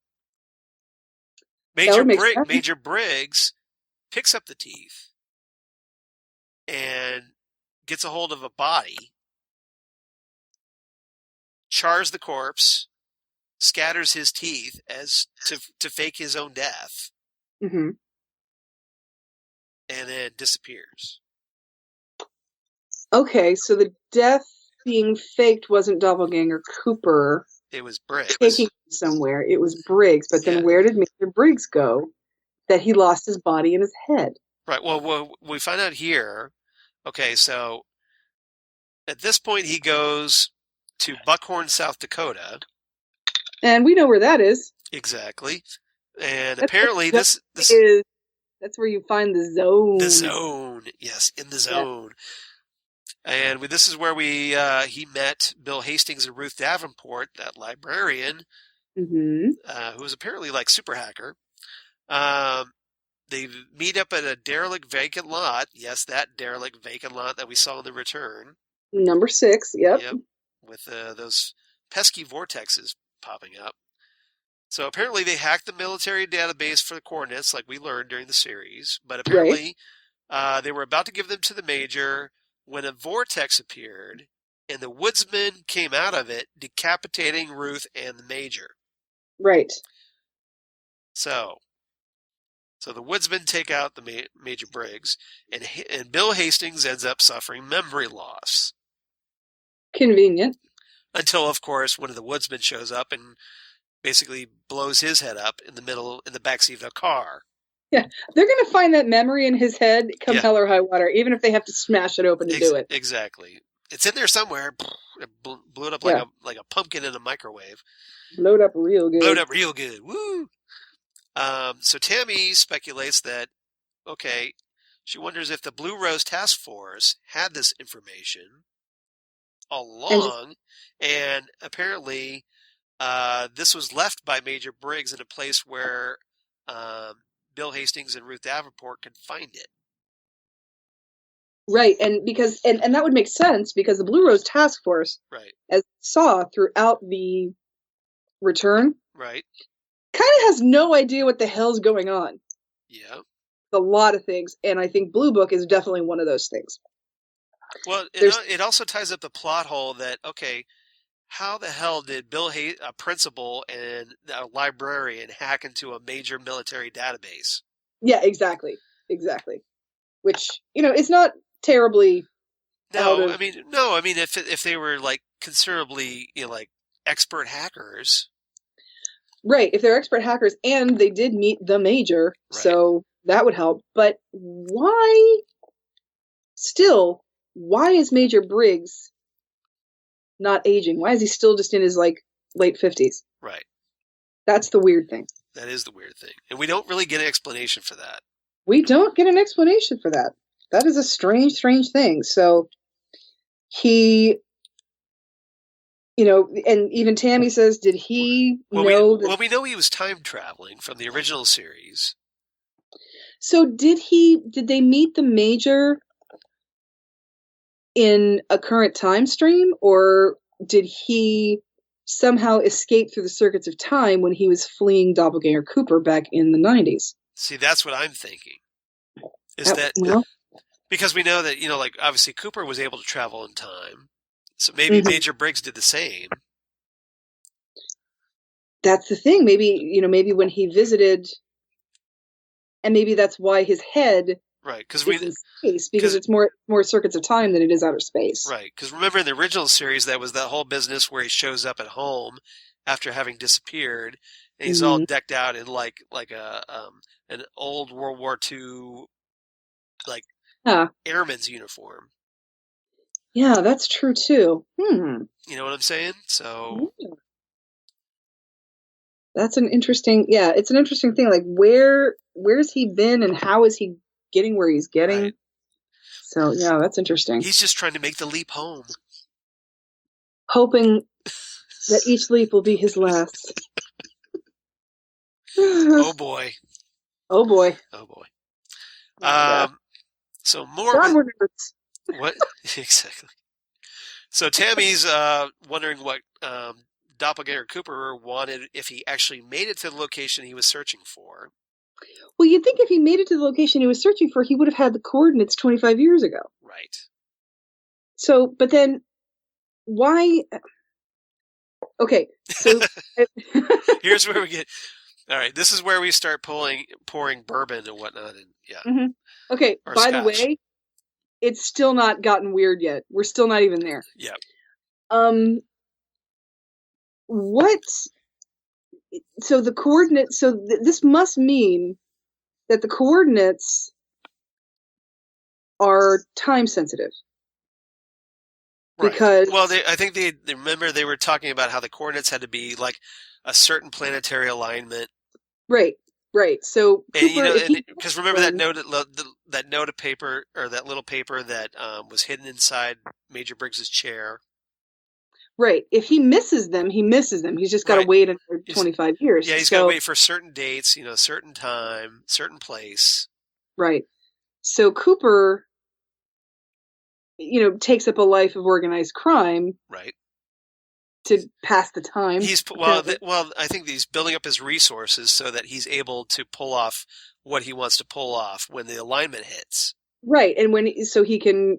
[SPEAKER 1] Major Briggs picks up the teeth and gets a hold of a body, chars the corpse, scatters his teeth as to fake his own death,
[SPEAKER 2] and
[SPEAKER 1] then disappears.
[SPEAKER 2] Okay, so the death being faked wasn't Doppelganger Cooper.
[SPEAKER 1] It was Briggs.
[SPEAKER 2] Taking him somewhere. It was Briggs, but then where did Major Briggs go? That he lost his body and his head.
[SPEAKER 1] Right. Well, we find out here. Okay, so at this point he goes to Buckhorn, South Dakota.
[SPEAKER 2] And we know where that is.
[SPEAKER 1] Exactly. And apparently this
[SPEAKER 2] is That's where you find the zone.
[SPEAKER 1] The zone, yes, in the zone. Yeah. And this is where he met Bill Hastings and Ruth Davenport, that librarian, who was apparently like super hacker. They meet up at a derelict vacant lot. Yes, that derelict vacant lot that we saw in The Return.
[SPEAKER 2] Number 6, yep.
[SPEAKER 1] With those pesky vortexes popping up. So apparently they hacked the military database for the coordinates, like we learned during the series. But apparently they were about to give them to the Major when a vortex appeared, and the woodsman came out of it, decapitating Ruth and the Major.
[SPEAKER 2] Right.
[SPEAKER 1] So the woodsmen take out the Major Briggs, and Bill Hastings ends up suffering memory loss.
[SPEAKER 2] Convenient.
[SPEAKER 1] Until, of course, one of the woodsmen shows up and basically blows his head up in the backseat of a car.
[SPEAKER 2] Yeah, they're going to find that memory in his head come hell or high water, even if they have to smash it open to do it.
[SPEAKER 1] Exactly. It's in there somewhere. It blew it up like a pumpkin in a microwave.
[SPEAKER 2] Blowed up real good.
[SPEAKER 1] Woo! So Tammy speculates that, she wonders if the Blue Rose Task Force had this information all along, and apparently this was left by Major Briggs in a place where Bill Hastings and Ruth Davenport could find it.
[SPEAKER 2] Right, and that would make sense because the Blue Rose Task Force, as saw throughout the Return, kind of has no idea what the hell's going on.
[SPEAKER 1] Yeah.
[SPEAKER 2] A lot of things, and I think Blue Book is definitely one of those things.
[SPEAKER 1] Well, it also ties up the plot hole that, how the hell did a principal and a librarian hack into a major military database?
[SPEAKER 2] Yeah, exactly. Which, it's not terribly
[SPEAKER 1] I mean, if they were like considerably, expert hackers.
[SPEAKER 2] Right, if they're expert hackers and they did meet the Major, so that would help. But why is Major Briggs not aging? Why is he still just in his late 50s?
[SPEAKER 1] Right.
[SPEAKER 2] That's the weird thing.
[SPEAKER 1] That is the weird thing. And we don't really get an explanation for that.
[SPEAKER 2] We don't get an explanation for that. That is a strange thing. So he, and even Tammy says, did he know that...
[SPEAKER 1] Well, we know he was time traveling from the original series.
[SPEAKER 2] So did they meet the Major in a current time stream, or did he somehow escape through the circuits of time when he was fleeing Doppelganger Cooper back in the 90s?
[SPEAKER 1] See, that's what I'm thinking. Because we know that, obviously Cooper was able to travel in time. So maybe Major Briggs did the same.
[SPEAKER 2] That's the thing. Maybe when he visited, and maybe that's why his head is in space, because it's more circuits of time than it is outer space.
[SPEAKER 1] Right, because remember in the original series, that was that whole business where he shows up at home after having disappeared, and he's all decked out in like an old World War II airman's uniform.
[SPEAKER 2] Yeah, that's true too.
[SPEAKER 1] You know what I'm saying? So
[SPEAKER 2] that's an interesting. Yeah, it's an interesting thing. Like where's he been, and how is he getting where he's getting? Right. So yeah, that's interesting.
[SPEAKER 1] He's just trying to make the leap home,
[SPEAKER 2] hoping that each leap will be his last.
[SPEAKER 1] Oh boy.
[SPEAKER 2] Oh boy.
[SPEAKER 1] Oh boy. So more. What exactly? So Tammy's wondering what Doppelganger Cooper wanted if he actually made it to the location he was searching for.
[SPEAKER 2] Well, you'd think if he made it to the location he was searching for, he would have had the coordinates 25 years ago.
[SPEAKER 1] Right.
[SPEAKER 2] So, but then, why... Okay, so...
[SPEAKER 1] Here's where we get... All right, this is where we start pouring bourbon and whatnot. And yeah.
[SPEAKER 2] Okay, by the way, it's still not gotten weird yet. We're still not even there.
[SPEAKER 1] Yeah.
[SPEAKER 2] What... So the coordinates... So this must mean that the coordinates are time sensitive.
[SPEAKER 1] Right.
[SPEAKER 2] Because...
[SPEAKER 1] Well, I think they remember they were talking about how the coordinates had to be like a certain planetary alignment.
[SPEAKER 2] Right. Right. So Cooper,
[SPEAKER 1] because remember that note of paper, or that little paper that was hidden inside Major Briggs's chair.
[SPEAKER 2] Right. If he misses them, he misses them. He's just got to wait another 25 years.
[SPEAKER 1] Yeah, he's got to wait for certain dates, certain time, certain place.
[SPEAKER 2] Right. So Cooper, takes up a life of organized crime.
[SPEAKER 1] Right.
[SPEAKER 2] To pass the time.
[SPEAKER 1] I think he's building up his resources so that he's able to pull off what he wants to pull off when the alignment hits.
[SPEAKER 2] Right. And so he can,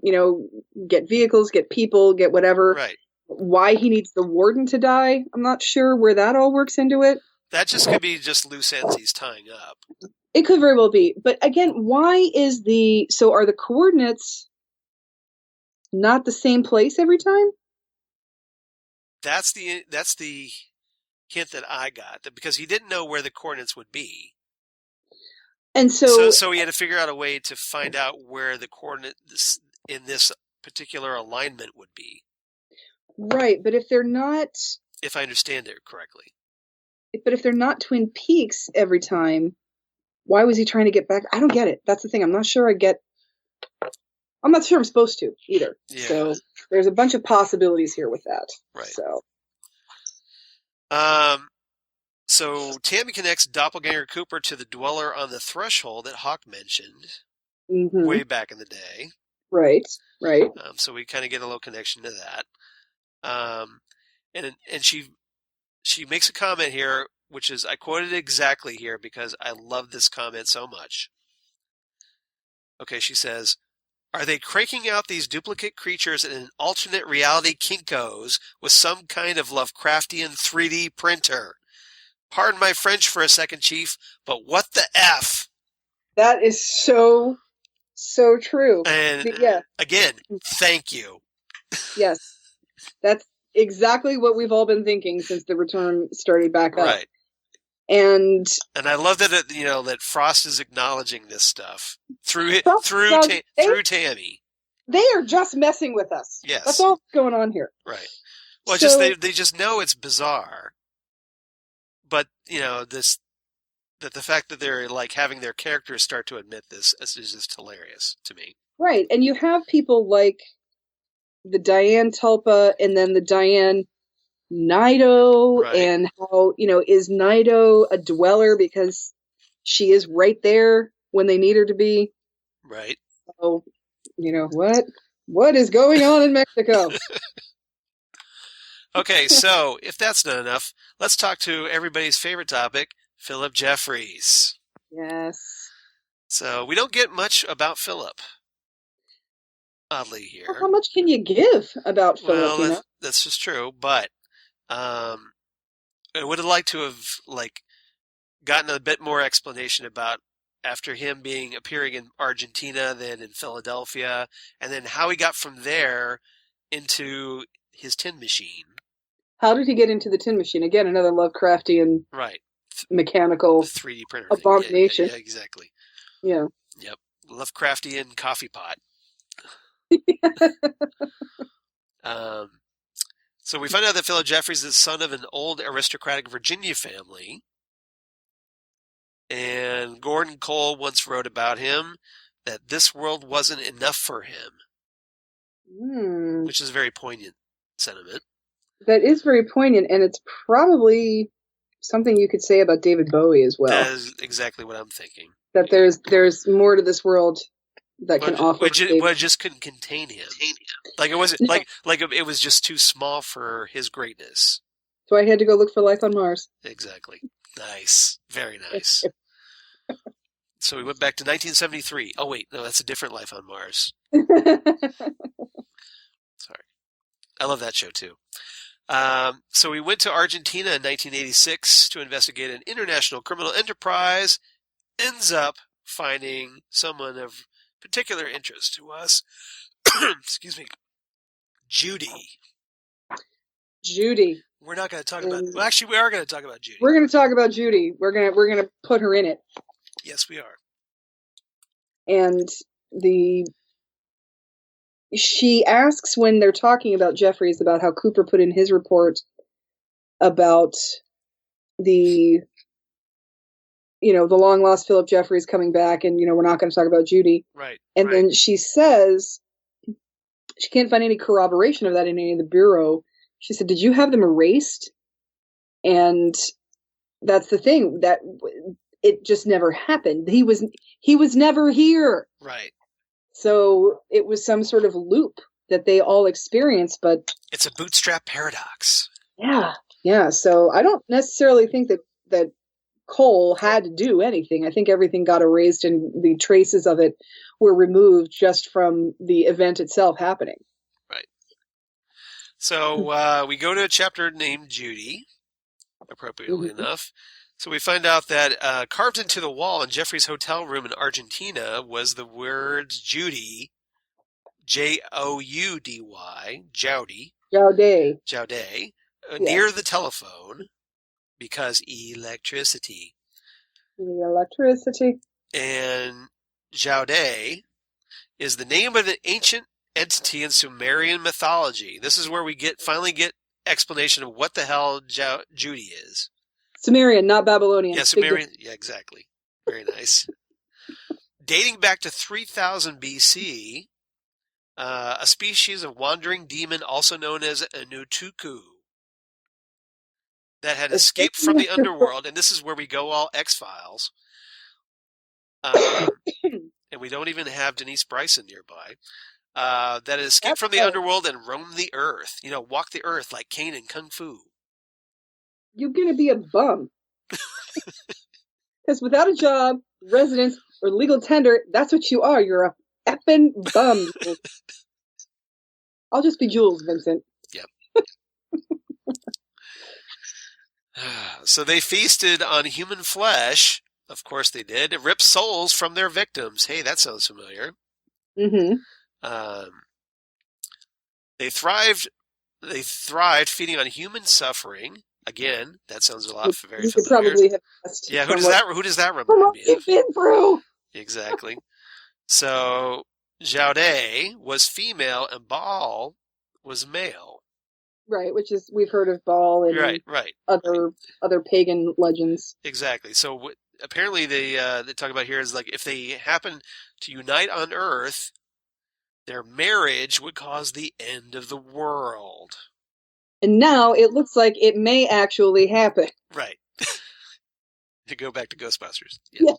[SPEAKER 2] get vehicles, get people, get whatever.
[SPEAKER 1] Right.
[SPEAKER 2] Why he needs the warden to die, I'm not sure where that all works into it.
[SPEAKER 1] That just could be just loose ends he's tying up.
[SPEAKER 2] It could very well be. But again, why are the coordinates not the same place every time?
[SPEAKER 1] That's the hint that I got, that because he didn't know where the coordinates would be.
[SPEAKER 2] And so
[SPEAKER 1] he had to figure out a way to find out where the coordinates in this particular alignment would be.
[SPEAKER 2] Right, but if they're not...
[SPEAKER 1] If I understand it correctly.
[SPEAKER 2] But if they're not Twin Peaks every time, why was he trying to get back? I don't get it. That's the thing. I'm not sure I'm supposed to either. Yeah. So there's a bunch of possibilities here with that.
[SPEAKER 1] Right.
[SPEAKER 2] So
[SPEAKER 1] Tammy connects Doppelganger Cooper to the dweller on the threshold that Hawk mentioned way back in the day.
[SPEAKER 2] Right.
[SPEAKER 1] So we kind of get a little connection to that. And she makes a comment here, which is, I quoted it exactly here because I love this comment so much. Okay, she says, "Are they cranking out these duplicate creatures in an alternate reality Kinko's with some kind of Lovecraftian 3D printer? Pardon my French for a second, Chief, but what the F?"
[SPEAKER 2] That is so true.
[SPEAKER 1] And again, thank you.
[SPEAKER 2] Yes, that's exactly what we've all been thinking since the return started back up.
[SPEAKER 1] Right.
[SPEAKER 2] And
[SPEAKER 1] I love that that Frost is acknowledging this stuff through Tammy.
[SPEAKER 2] They are just messing with us.
[SPEAKER 1] Yes,
[SPEAKER 2] that's all going on here.
[SPEAKER 1] Right. Well, they just know it's bizarre, but the fact that they're like having their characters start to admit this is just hilarious to me.
[SPEAKER 2] Right, and you have people like the Diane Tulpa and then the Diane Nido, right. And how, is Nido a dweller because she is right there when they need her to be?
[SPEAKER 1] Right.
[SPEAKER 2] So, what is going on in Mexico?
[SPEAKER 1] Okay, so if that's not enough, let's talk to everybody's favorite topic, Philip Jeffries.
[SPEAKER 2] Yes.
[SPEAKER 1] So we don't get much about Philip. Oddly here.
[SPEAKER 2] Well, how much can you give about Philip?
[SPEAKER 1] Well, that's just true, but I would have liked to have gotten a bit more explanation about after him appearing in Argentina, then in Philadelphia, and then how he got from there into his tin machine. How
[SPEAKER 2] did he get into the tin machine? Again, another Lovecraftian mechanical
[SPEAKER 1] 3D printer
[SPEAKER 2] abomination.
[SPEAKER 1] Yeah, exactly.
[SPEAKER 2] Yeah.
[SPEAKER 1] Yep. Lovecraftian coffee pot. So we find out that Philip Jeffries is the son of an old aristocratic Virginia family. And Gordon Cole once wrote about him that this world wasn't enough for him. Which is a very poignant sentiment.
[SPEAKER 2] That is very poignant, and it's probably something you could say about David Bowie as well.
[SPEAKER 1] That is exactly what I'm thinking.
[SPEAKER 2] That there's more to this world that can offer.
[SPEAKER 1] It just couldn't contain him. It wasn't it was just too small for his greatness.
[SPEAKER 2] So I had to go look for life on Mars.
[SPEAKER 1] Exactly. Nice. Very nice. So we went back to 1973. Oh wait, no, that's a different Life on Mars. Sorry. I love that show too. So we went to Argentina in 1986 to investigate an international criminal enterprise. Ends up finding someone of particular interest to us. Excuse me. Joudy. We're not going to talk about. Well, actually, we are going to talk about Joudy.
[SPEAKER 2] We're going to talk about Joudy. We're going to put her in it.
[SPEAKER 1] Yes, we are.
[SPEAKER 2] And she asks when they're talking about Jeffries about how Cooper put in his report about the the long lost Philip Jeffries coming back, and we're not going to talk about Joudy.
[SPEAKER 1] Right.
[SPEAKER 2] And then she says she can't find any corroboration of that in any of the bureau. She said, "Did you have them erased?" And that's the thing, that it just never happened. He was never here.
[SPEAKER 1] Right.
[SPEAKER 2] So it was some sort of loop that they all experienced, but
[SPEAKER 1] it's a bootstrap paradox.
[SPEAKER 2] Yeah. So I don't necessarily think that Cole had to do anything. I think everything got erased and the traces of it were removed just from the event itself happening.
[SPEAKER 1] Right. So we go to a chapter named Joudy, appropriately enough. So we find out that carved into the wall in Jeffrey's hotel room in Argentina was the words Joudy, Joudy, Joudy, near the telephone, because electricity. And Joudy is the name of an ancient entity in Sumerian mythology. This is where we finally get explanation of what the hell Joudy is.
[SPEAKER 2] Sumerian, not Babylonian.
[SPEAKER 1] Yeah, Sumerian. Yeah, exactly. Very nice. Dating back to 3000 BC, a species of wandering demon, also known as a Nutuku, that had escaped from the underworld, and this is where we go all X-Files. And we don't even have Denise Bryson nearby. That had escaped from the underworld and roamed the earth. Walk the earth like Kane in Kung Fu.
[SPEAKER 2] You're going to be a bum. Because without a job, residence, or legal tender, that's what you are. You're a effing bum. I'll just be Jules, Vincent.
[SPEAKER 1] Yep. So they feasted on human flesh. Of course they did. It ripped souls from their victims. Hey, that sounds familiar.
[SPEAKER 2] Mm-hmm.
[SPEAKER 1] They thrived feeding on human suffering. Again, that sounds very familiar.
[SPEAKER 2] Probably have
[SPEAKER 1] yeah, who does that remind me of?
[SPEAKER 2] You've been through.
[SPEAKER 1] Exactly. So Joudy was female and Baal was male.
[SPEAKER 2] Right, which is, we've heard of Baal and
[SPEAKER 1] right.
[SPEAKER 2] other pagan legends.
[SPEAKER 1] Exactly. So apparently they talk about here is like if they happen to unite on Earth, their marriage would cause the end of the world.
[SPEAKER 2] And now it looks like it may actually happen.
[SPEAKER 1] Right. To go back to Ghostbusters. Yeah.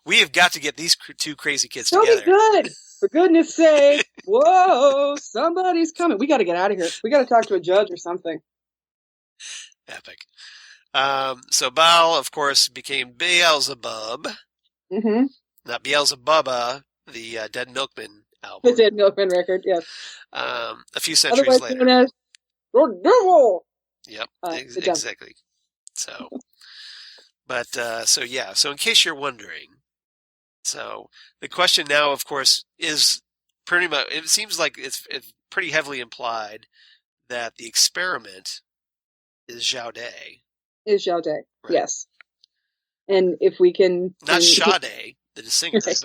[SPEAKER 1] We have got to get these two crazy kids together.
[SPEAKER 2] Be good. For goodness sake. Whoa, somebody's coming. We got to get out of here. We got to talk to a judge or something.
[SPEAKER 1] Epic. So Baal, of course, became Beelzebub.
[SPEAKER 2] Mm-hmm.
[SPEAKER 1] Not Beelzebubba, the Dead Milkman album.
[SPEAKER 2] The Dead Milkman record, yes.
[SPEAKER 1] A few centuries later.
[SPEAKER 2] Known as the devil.
[SPEAKER 1] Yep, exactly. So, but, so in case you're wondering, so the question now, of course, is pretty much, it seems like it's pretty heavily implied that the experiment is Joudy.
[SPEAKER 2] Right. Yes. And if we can...
[SPEAKER 1] Not Sade, the singer.
[SPEAKER 2] Right.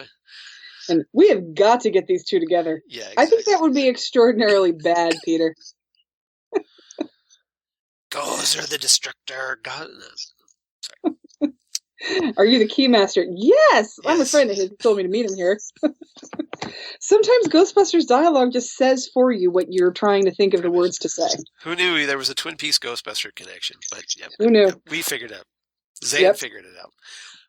[SPEAKER 2] And we have got to get these two together.
[SPEAKER 1] Yeah, exactly.
[SPEAKER 2] I think that would be extraordinarily bad, Peter.
[SPEAKER 1] Gozer the Destructor. God. No. Sorry.
[SPEAKER 2] Are you the Keymaster? Yes! I'm a friend of his. He told me to meet him here. Sometimes Ghostbusters dialogue just says for you what you're trying to think of the words to say.
[SPEAKER 1] Who knew there was a Twin Peaks Ghostbuster connection? But yeah,
[SPEAKER 2] who knew?
[SPEAKER 1] We figured it out. Zane figured it out.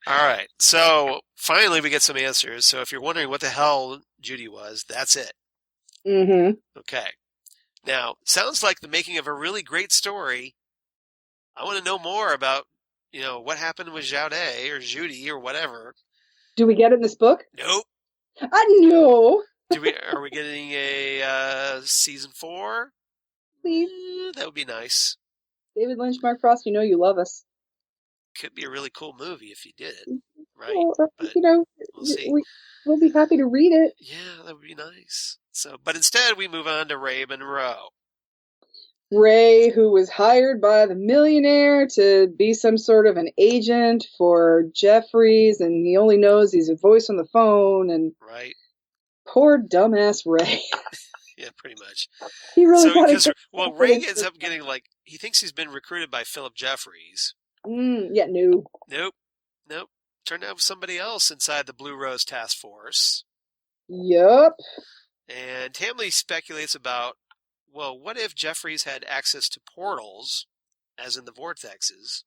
[SPEAKER 1] All right. So finally we get some answers. So if you're wondering what the hell Joudy was, that's it.
[SPEAKER 2] Mm-hmm.
[SPEAKER 1] Okay. Now, sounds like the making of a really great story. I want to know more about, what happened with Joudy or Joudy or whatever.
[SPEAKER 2] Do we get it in this book?
[SPEAKER 1] Nope.
[SPEAKER 2] I know.
[SPEAKER 1] Are we getting a season 4?
[SPEAKER 2] Please.
[SPEAKER 1] That would be nice.
[SPEAKER 2] David Lynch, Mark Frost, you know you love us.
[SPEAKER 1] Could be a really cool movie if you did it, right?
[SPEAKER 2] Well,
[SPEAKER 1] we'll see.
[SPEAKER 2] We'll be happy to read it.
[SPEAKER 1] Yeah, that would be nice. So, but instead we move on to Ray Monroe.
[SPEAKER 2] Ray, who was hired by the millionaire to be some sort of an agent for Jeffries, and he only knows he's a voice on the phone, and
[SPEAKER 1] right.
[SPEAKER 2] Poor dumbass Ray.
[SPEAKER 1] Yeah, pretty much.
[SPEAKER 2] He really
[SPEAKER 1] Ray ends up getting he thinks he's been recruited by Philip Jeffries.
[SPEAKER 2] Yeah, no.
[SPEAKER 1] Nope. nope. Turned out somebody else inside the Blue Rose Task Force.
[SPEAKER 2] Yup.
[SPEAKER 1] And Tamley speculates about, well, what if Jeffries had access to portals, as in the vortexes?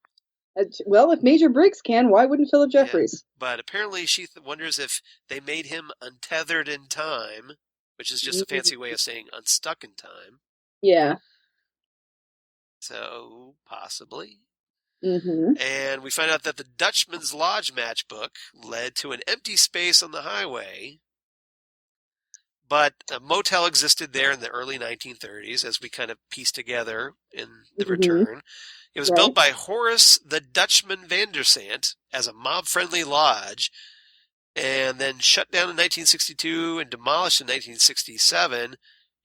[SPEAKER 2] Well, if Major Briggs can, why wouldn't Philip Jeffries?
[SPEAKER 1] Yeah, but apparently she wonders if they made him untethered in time, which is just a fancy way of saying unstuck in time.
[SPEAKER 2] Yeah.
[SPEAKER 1] So, possibly.
[SPEAKER 2] Mm-hmm.
[SPEAKER 1] And we find out that the Dutchman's Lodge matchbook led to an empty space on the highway. But a motel existed there in the early 1930s, as we kind of piece together in the return. It was built by Horace the Dutchman Vandersant as a mob-friendly lodge, and then shut down in 1962 and demolished in 1967.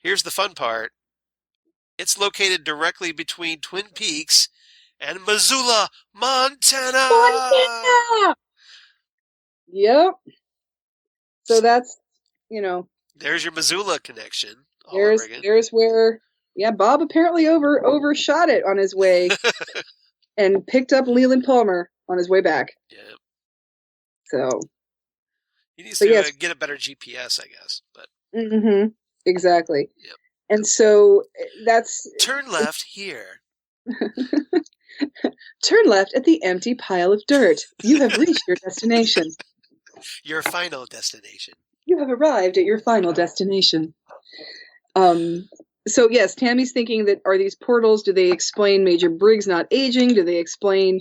[SPEAKER 1] Here's the fun part. It's located directly between Twin Peaks and Missoula, Montana!
[SPEAKER 2] Yep. So that's,
[SPEAKER 1] There's your Missoula connection.
[SPEAKER 2] There's where, Bob apparently overshot it on his way and picked up Leland Palmer on his way back.
[SPEAKER 1] Yeah.
[SPEAKER 2] So.
[SPEAKER 1] He needs to get a better GPS, I guess. But.
[SPEAKER 2] Mm-hmm. Exactly.
[SPEAKER 1] Yep.
[SPEAKER 2] And so that's...
[SPEAKER 1] Turn left here.
[SPEAKER 2] Turn left at the empty pile of dirt. You have reached your destination.
[SPEAKER 1] Your final destination.
[SPEAKER 2] You have arrived at your final destination. So yes, Tammy's thinking that are these portals, do they explain Major Briggs not aging? Do they explain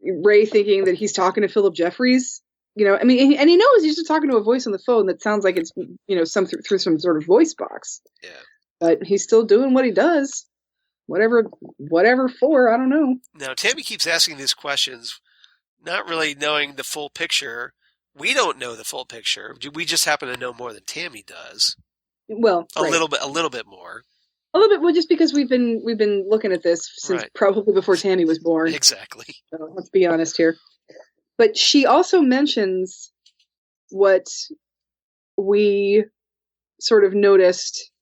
[SPEAKER 2] Ray thinking that he's talking to Philip Jeffries? And he knows he's just talking to a voice on the phone that sounds like it's, through some sort of voice box.
[SPEAKER 1] Yeah.
[SPEAKER 2] But he's still doing what he does. Whatever for, I don't know.
[SPEAKER 1] Now, Tammy keeps asking these questions, not really knowing the full picture. We don't know the full picture. We just happen to know more than Tammy does.
[SPEAKER 2] Well,
[SPEAKER 1] a little bit more.
[SPEAKER 2] A little bit, well, just because we've been looking at this since probably before Tammy was born.
[SPEAKER 1] Exactly.
[SPEAKER 2] So let's be honest here. But she also mentions what we sort of noticed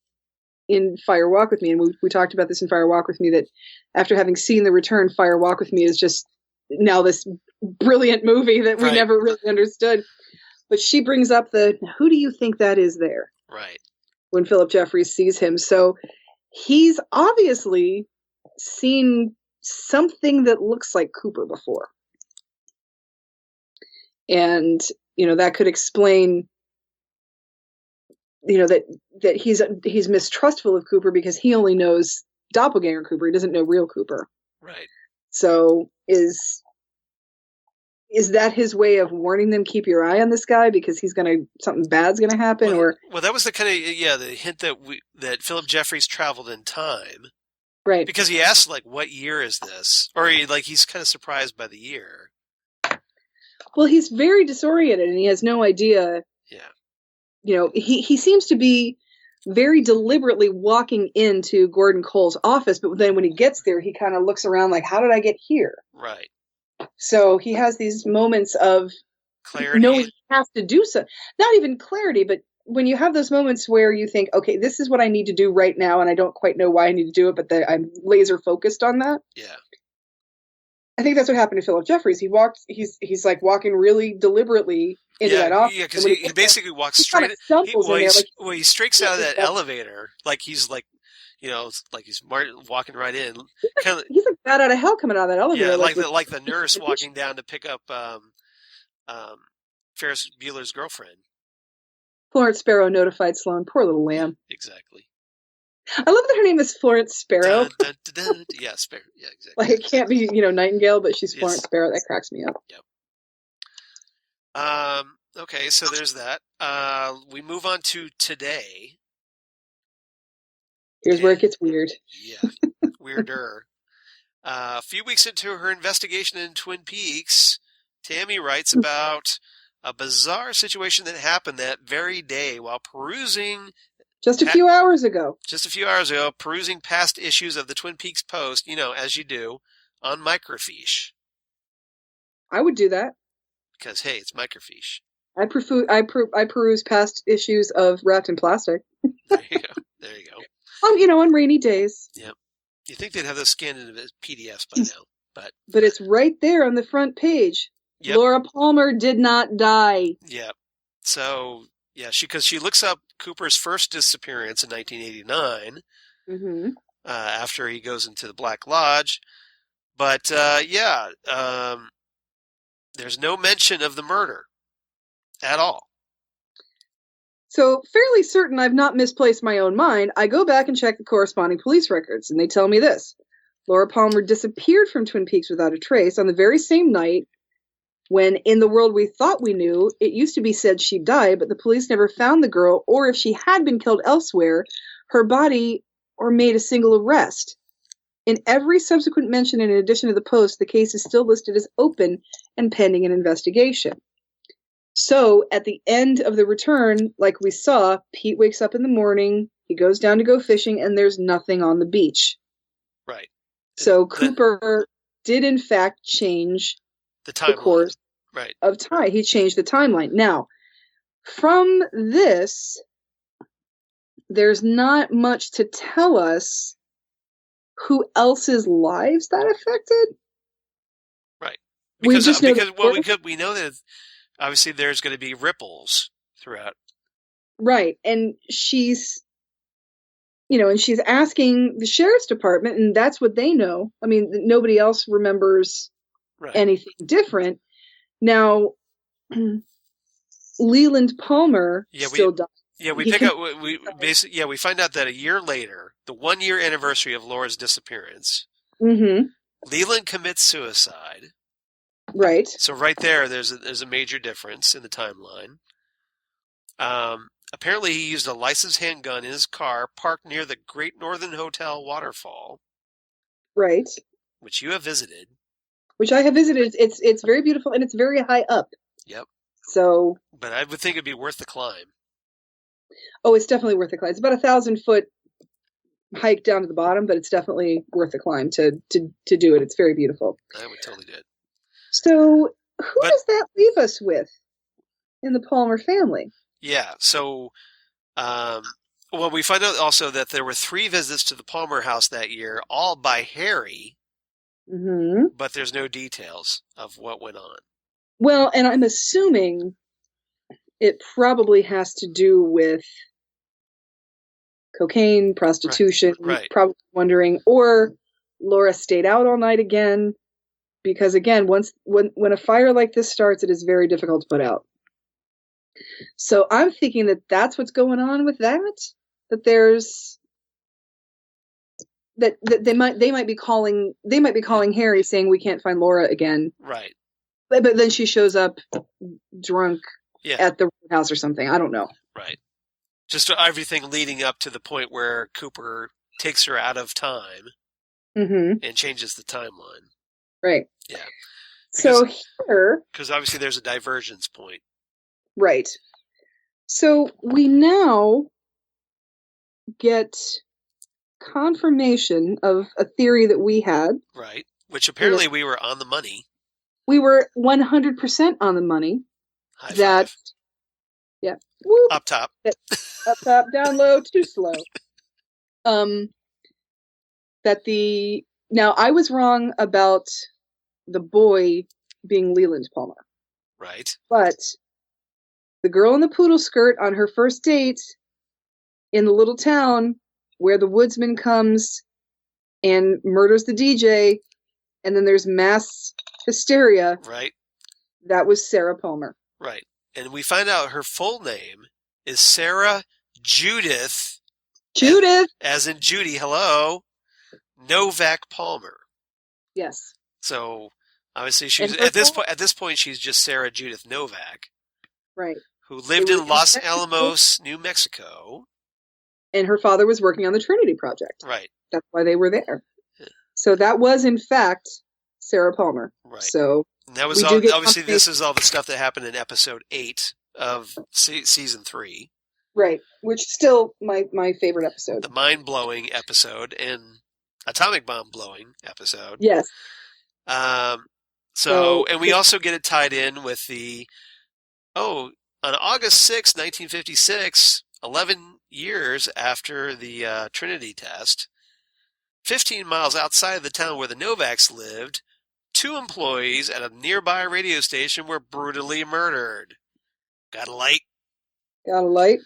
[SPEAKER 2] in Fire Walk with Me, and we talked about this in Fire Walk with Me, that after having seen The Return, Fire Walk with Me is just now this brilliant movie that we never really understood. But she brings up who do you think that is there?
[SPEAKER 1] Right.
[SPEAKER 2] When Philip Jeffries sees him. So he's obviously seen something that looks like Cooper before. And, that could explain, that he's mistrustful of Cooper because he only knows doppelganger Cooper. He doesn't know real Cooper.
[SPEAKER 1] Right.
[SPEAKER 2] So is that his way of warning them, keep your eye on this guy because something bad's going to happen?
[SPEAKER 1] Well, that was the kind of, the hint that Philip Jeffries traveled in time.
[SPEAKER 2] Right.
[SPEAKER 1] Because he asked, what year is this? Or he's kind of surprised by the year.
[SPEAKER 2] Well, he's very disoriented and he has no idea.
[SPEAKER 1] Yeah.
[SPEAKER 2] He seems to be very deliberately walking into Gordon Cole's office, but then when he gets there, he kind of looks around like, how did I get here?
[SPEAKER 1] Right.
[SPEAKER 2] So he has these moments of
[SPEAKER 1] clarity.
[SPEAKER 2] Knowing he has to do so. Not even clarity, but when you have those moments where you think, okay, this is what I need to do right now, and I don't quite know why I need to do it, but I'm laser focused on that.
[SPEAKER 1] Yeah.
[SPEAKER 2] I think that's what happened to Philip Jeffries. He's like walking really deliberately into that office.
[SPEAKER 1] Yeah, because he basically walks straight. He streaks out of that elevator like he's he's walking right in.
[SPEAKER 2] He's like bat out of hell coming out of that elevator.
[SPEAKER 1] Yeah, like the nurse walking down to pick up Ferris Bueller's girlfriend.
[SPEAKER 2] Florence Sparrow notified Sloane. Poor little lamb.
[SPEAKER 1] Exactly.
[SPEAKER 2] I love that her name is Florence Sparrow.
[SPEAKER 1] Yeah, Sparrow. Yeah, exactly.
[SPEAKER 2] Like it can't be, Nightingale, but she's Florence Sparrow. That cracks me up.
[SPEAKER 1] Yep. Okay, so there's that. We move on to today.
[SPEAKER 2] Here's where it gets weird.
[SPEAKER 1] Yeah, weirder. A few weeks into her investigation in Twin Peaks, Tammy writes about a bizarre situation that happened that very day while perusing...
[SPEAKER 2] Just a few hours ago,
[SPEAKER 1] perusing past issues of the Twin Peaks Post, as you do, on microfiche.
[SPEAKER 2] I would do that.
[SPEAKER 1] Because, hey, it's microfiche.
[SPEAKER 2] I peruse past issues of Wrapped in Plastic.
[SPEAKER 1] There you go.
[SPEAKER 2] On rainy days.
[SPEAKER 1] Yep. You think they'd have those scanned into PDFs by now, but
[SPEAKER 2] it's right there on the front page.
[SPEAKER 1] Yep.
[SPEAKER 2] Laura Palmer did not die.
[SPEAKER 1] Yep. So, yeah, because she looks up Cooper's first disappearance in 1989, after he goes into the Black Lodge. But, there's no mention of the murder at all.
[SPEAKER 2] So, fairly certain I've not misplaced my own mind, I go back and check the corresponding police records, and they tell me this. Laura Palmer disappeared from Twin Peaks without a trace on the very same night when, in the world we thought we knew, it used to be said she died, but the police never found the girl, or if she had been killed elsewhere, her body, or made a single arrest. In every subsequent mention, in addition to the post, the case is still listed as open and pending an investigation. So, at the end of the return, like we saw, Pete wakes up in the morning, he goes down to go fishing, and there's nothing on the beach.
[SPEAKER 1] Right.
[SPEAKER 2] So, Cooper did, in fact, change the course of time. He changed the timeline. Now, from this, there's not much to tell us who else's lives that affected.
[SPEAKER 1] Right.
[SPEAKER 2] We
[SPEAKER 1] know that obviously there's going to be ripples throughout.
[SPEAKER 2] Right. And she's asking the sheriff's department, and that's what they know. I mean, nobody else remembers anything different. Now, Leland Palmer still died.
[SPEAKER 1] Yeah, we find out that a year later, the 1-year anniversary of Laura's disappearance, Leland commits suicide.
[SPEAKER 2] Right.
[SPEAKER 1] So right there's a major difference in the timeline. Apparently, he used a licensed handgun in his car parked near the Great Northern Hotel waterfall.
[SPEAKER 2] Right.
[SPEAKER 1] Which you have visited.
[SPEAKER 2] Which I have visited. It's very beautiful, and it's very high up.
[SPEAKER 1] Yep.
[SPEAKER 2] So.
[SPEAKER 1] But I would think it'd be worth the climb.
[SPEAKER 2] Oh, it's definitely worth the climb. It's about 1,000-foot hike down to the bottom, but it's definitely worth the climb to do it. It's very beautiful.
[SPEAKER 1] I would totally do it.
[SPEAKER 2] So, who does that leave us with in the Palmer family?
[SPEAKER 1] Yeah, so, we find out also that there were 3 visits to the Palmer house that year, all by Harry, but there's no details of what went on.
[SPEAKER 2] Well, and I'm assuming it probably has to do with cocaine, prostitution, probably wondering, or Laura stayed out all night again, because again, when a fire like this starts, it is very difficult to put out. So I'm thinking that that's what's going on with that. That there's that they might be calling Harry saying we can't find Laura again.
[SPEAKER 1] Right.
[SPEAKER 2] But then she shows up drunk at the house or something. I don't know.
[SPEAKER 1] Right. Just everything leading up to the point where Cooper takes her out of time and changes the timeline. Right. Yeah. Because obviously there's a divergence point.
[SPEAKER 2] Right. So we now get confirmation of a theory that we had.
[SPEAKER 1] Right. Which apparently we were on the money.
[SPEAKER 2] We were 100% on the money.
[SPEAKER 1] High five.
[SPEAKER 2] Yeah. Whoop,
[SPEAKER 1] up top.
[SPEAKER 2] Up top, down low, too slow. Now I was wrong about the boy being Leland Palmer.
[SPEAKER 1] Right.
[SPEAKER 2] But the girl in the poodle skirt on her first date in the little town where the woodsman comes and murders the DJ, and then there's mass hysteria.
[SPEAKER 1] Right.
[SPEAKER 2] That was Sarah Palmer.
[SPEAKER 1] Right. And we find out her full name is Sarah Judith.
[SPEAKER 2] Judith!
[SPEAKER 1] As in Judy, hello. Novak Palmer.
[SPEAKER 2] Yes.
[SPEAKER 1] So obviously she's at this point she's just Sarah Judith Novak.
[SPEAKER 2] Right.
[SPEAKER 1] Who lived in Los Alamos, New Mexico.
[SPEAKER 2] And her father was working on the Trinity Project.
[SPEAKER 1] Right.
[SPEAKER 2] That's why they were there. Yeah. So that was in fact Sarah Palmer.
[SPEAKER 1] Right.
[SPEAKER 2] So
[SPEAKER 1] and that was obviously this is all the stuff that happened in episode 8 of season 3.
[SPEAKER 2] Right. Which is still my favorite episode.
[SPEAKER 1] The mind-blowing episode and atomic bomb blowing episode.
[SPEAKER 2] Yes.
[SPEAKER 1] And we also get it tied in with on August 6, 1956, 11 years after the Trinity test, 15 miles outside of the town where the Novaks lived, 2 employees at a nearby radio station were brutally murdered. Got a light?
[SPEAKER 2] Got a light?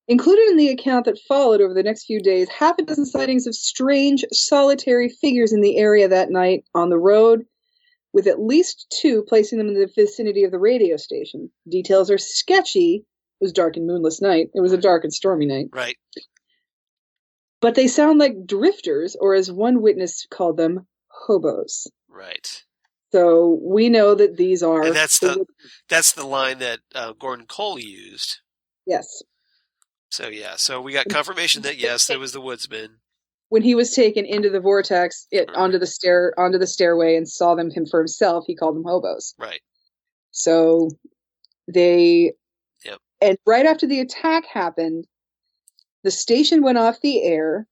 [SPEAKER 2] Included in the account that followed over the next few days, half a dozen sightings of strange, solitary figures in the area that night on the road, with at least 2 placing them in the vicinity of the radio station. Details are sketchy. It was a dark and moonless night. It was a dark and stormy night.
[SPEAKER 1] Right.
[SPEAKER 2] But they sound like drifters, or as one witness called them, hobos.
[SPEAKER 1] Right.
[SPEAKER 2] So we know that these are...
[SPEAKER 1] And that's the line that Gordon Cole used.
[SPEAKER 2] Yes.
[SPEAKER 1] So, yeah. So we got confirmation that, yes, it was the woodsman.
[SPEAKER 2] When he was taken into the vortex, onto the stairway, and saw them him for himself, he called them hobos.
[SPEAKER 1] Right.
[SPEAKER 2] So they...
[SPEAKER 1] Yep.
[SPEAKER 2] And right after the attack happened, the station went off the air,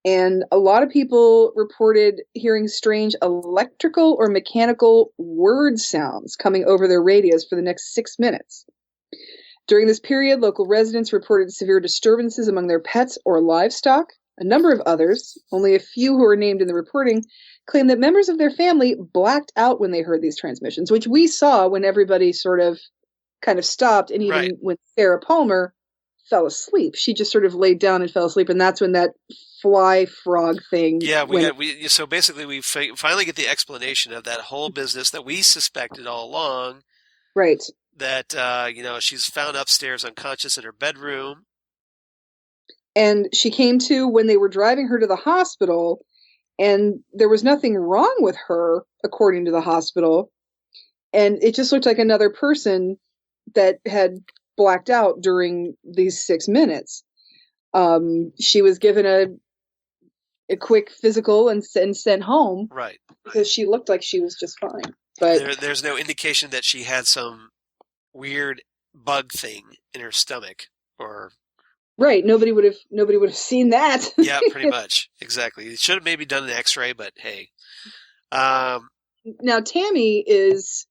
[SPEAKER 2] and a lot of people reported hearing strange electrical or mechanical word sounds coming over their radios for the next 6 minutes. During this period, local residents reported severe disturbances among their pets or livestock. A number of others, only a few who were named in the reporting, claimed that members of their family blacked out when they heard these transmissions, which we saw when everybody sort of kind of stopped, and even when Sarah Palmer fell asleep. She just sort of laid down and fell asleep, and that's when that fly frog thing...
[SPEAKER 1] Yeah, so basically we finally get the explanation of that whole business that we suspected all along.
[SPEAKER 2] Right.
[SPEAKER 1] That, she's found upstairs unconscious in her bedroom.
[SPEAKER 2] And she came to when they were driving her to the hospital, and there was nothing wrong with her, according to the hospital. And it just looked like another person that had blacked out during these 6 minutes. She was given a quick physical and sent home.
[SPEAKER 1] Right.
[SPEAKER 2] Because she looked like she was just fine. But
[SPEAKER 1] there's no indication that she had some weird bug thing in her stomach, or...
[SPEAKER 2] Right. Nobody would have seen that.
[SPEAKER 1] Yeah, pretty much. Exactly. It should have maybe done an x-ray, but hey.
[SPEAKER 2] Now, Tammy is,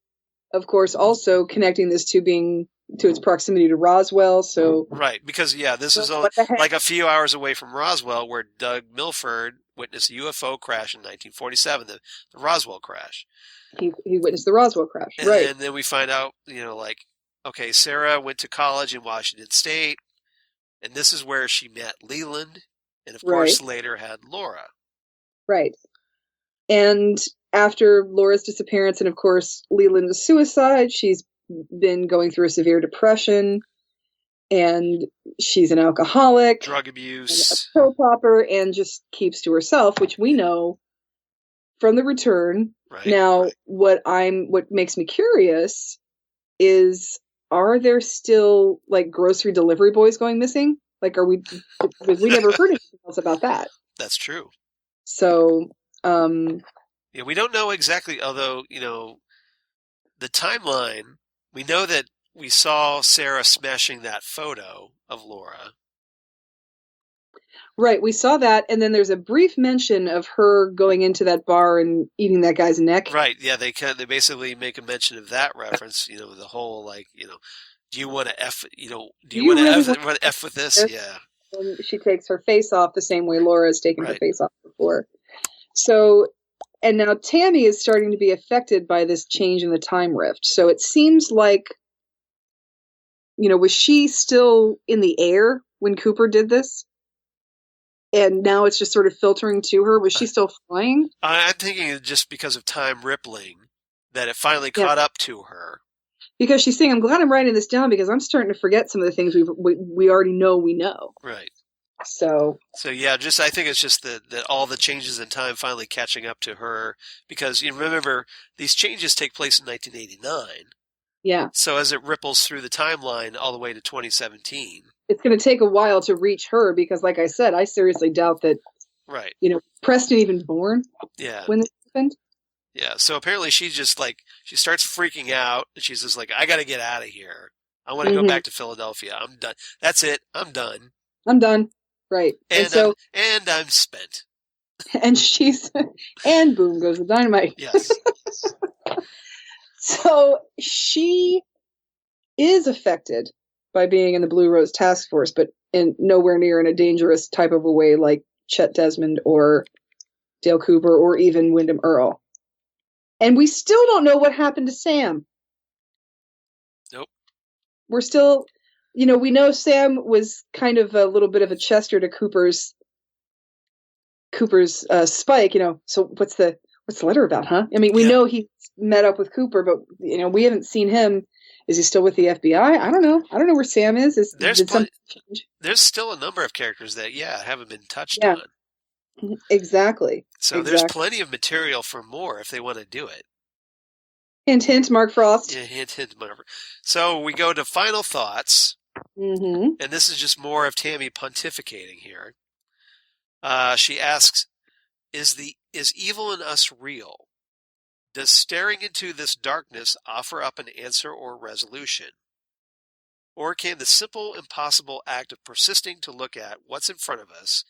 [SPEAKER 2] of course, also connecting this to its proximity to Roswell. So
[SPEAKER 1] right, because this is like a few hours away from Roswell, where Doug Milford witnessed a UFO crash in 1947, the Roswell crash.
[SPEAKER 2] He witnessed the Roswell crash, right?
[SPEAKER 1] And then we find out, okay, Sarah went to college in Washington State, and this is where she met Leland, and of course later had Laura. Right.
[SPEAKER 2] And after Laura's disappearance, and of course Leland's suicide, she's been going through a severe depression, and she's an alcoholic,
[SPEAKER 1] drug abuse,
[SPEAKER 2] a pill popper, and just keeps to herself, which we know from the return. Right. Now, what makes me curious is, are there still like grocery delivery boys going missing? Like, because we never heard anything else about that.
[SPEAKER 1] That's true.
[SPEAKER 2] So,
[SPEAKER 1] we don't know exactly, although, the timeline, we know that we saw Sarah smashing that photo of Laura.
[SPEAKER 2] Right, we saw that, and then there's a brief mention of her going into that bar and eating that guy's neck.
[SPEAKER 1] Right, yeah, they basically make a mention of that reference, the whole, do you want to F, do you want to F with this? Yeah.
[SPEAKER 2] And she takes her face off the same way Laura has taken her face off before. So, and now Tammy is starting to be affected by this change in the time rift. So it seems like, was she still in the air when Cooper did this? And now it's just sort of filtering to her. Was she still flying?
[SPEAKER 1] I'm thinking just because of time rippling, that it finally caught up to her.
[SPEAKER 2] Because she's saying, I'm glad I'm writing this down, because I'm starting to forget some of the things we already know we know.
[SPEAKER 1] Right.
[SPEAKER 2] So
[SPEAKER 1] yeah, I think it's just that all the changes in time finally catching up to her, because remember, these changes take place in 1989.
[SPEAKER 2] Yeah.
[SPEAKER 1] So as it ripples through the timeline all the way to 2017.
[SPEAKER 2] It's going to take a while to reach her, because like I said, I seriously doubt that, Preston even born when this happened.
[SPEAKER 1] Yeah, so apparently she just she starts freaking out, and she's just like, I got to get out of here. I want to go back to Philadelphia. I'm done. That's it. I'm done.
[SPEAKER 2] I'm done. Right.
[SPEAKER 1] And I'm spent.
[SPEAKER 2] And and boom goes the dynamite.
[SPEAKER 1] Yes.
[SPEAKER 2] So she is affected by being in the Blue Rose Task Force, but nowhere near in a dangerous type of a way like Chet Desmond or Dale Cooper or even Wyndham Earle. And we still don't know what happened to Sam.
[SPEAKER 1] Nope.
[SPEAKER 2] We're still, we know Sam was kind of a little bit of a Chester to Cooper's Spike, so what's the letter about, huh? I mean, we know he met up with Cooper, but, we haven't seen him. Is he still with the FBI? I don't know. I don't know where Sam is.
[SPEAKER 1] There's still a number of characters that, haven't been touched on.
[SPEAKER 2] Exactly.
[SPEAKER 1] So there's plenty of material for more if they want to do it.
[SPEAKER 2] Hint, hint, Mark Frost.
[SPEAKER 1] Yeah, hint, hint, whatever. So we go to final thoughts.
[SPEAKER 2] Mm-hmm.
[SPEAKER 1] And this is just more of Tammy pontificating here. She asks, is evil in us real? Does staring into this darkness offer up an answer or resolution? Or can the simple, impossible act of persisting to look at what's in front of us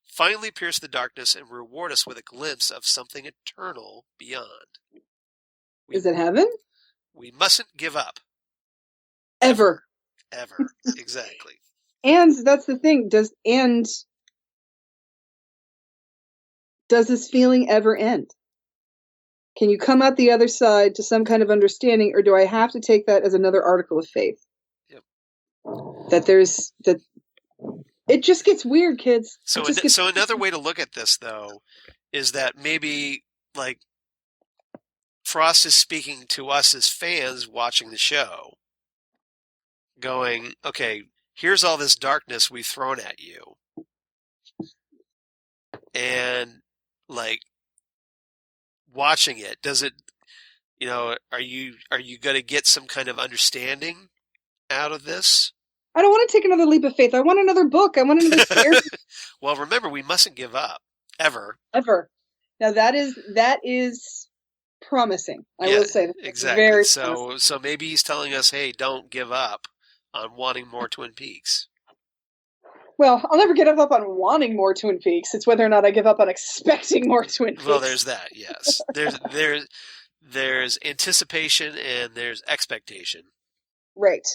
[SPEAKER 1] finally pierce the darkness and reward us with a glimpse of something eternal beyond?
[SPEAKER 2] Is it heaven?
[SPEAKER 1] We mustn't give up.
[SPEAKER 2] Ever.
[SPEAKER 1] Ever. Exactly.
[SPEAKER 2] And that's the thing. Does this feeling ever end? Can you come out the other side to some kind of understanding, or do I have to take that as another article of faith?
[SPEAKER 1] Yep.
[SPEAKER 2] That it just gets weird, kids.
[SPEAKER 1] So another way to look at this, though, is that maybe, like, Frost is speaking to us as fans watching the show, going, okay, here's all this darkness we've thrown at you. And, like, watching it, does it, are you going to get some kind of understanding out of this?
[SPEAKER 2] I don't want to take another leap of faith. I want another book. I want another scare.
[SPEAKER 1] Well, remember, we mustn't give up. Ever.
[SPEAKER 2] Now that is promising. I will say that.
[SPEAKER 1] Exactly.
[SPEAKER 2] Very
[SPEAKER 1] so maybe he's telling us, hey, don't give up on wanting more Twin Peaks.
[SPEAKER 2] Well, I'll never get up on wanting more Twin Peaks. It's whether or not I give up on expecting more Twin Peaks.
[SPEAKER 1] Well, there's that, yes. There's anticipation and there's expectation.
[SPEAKER 2] Right.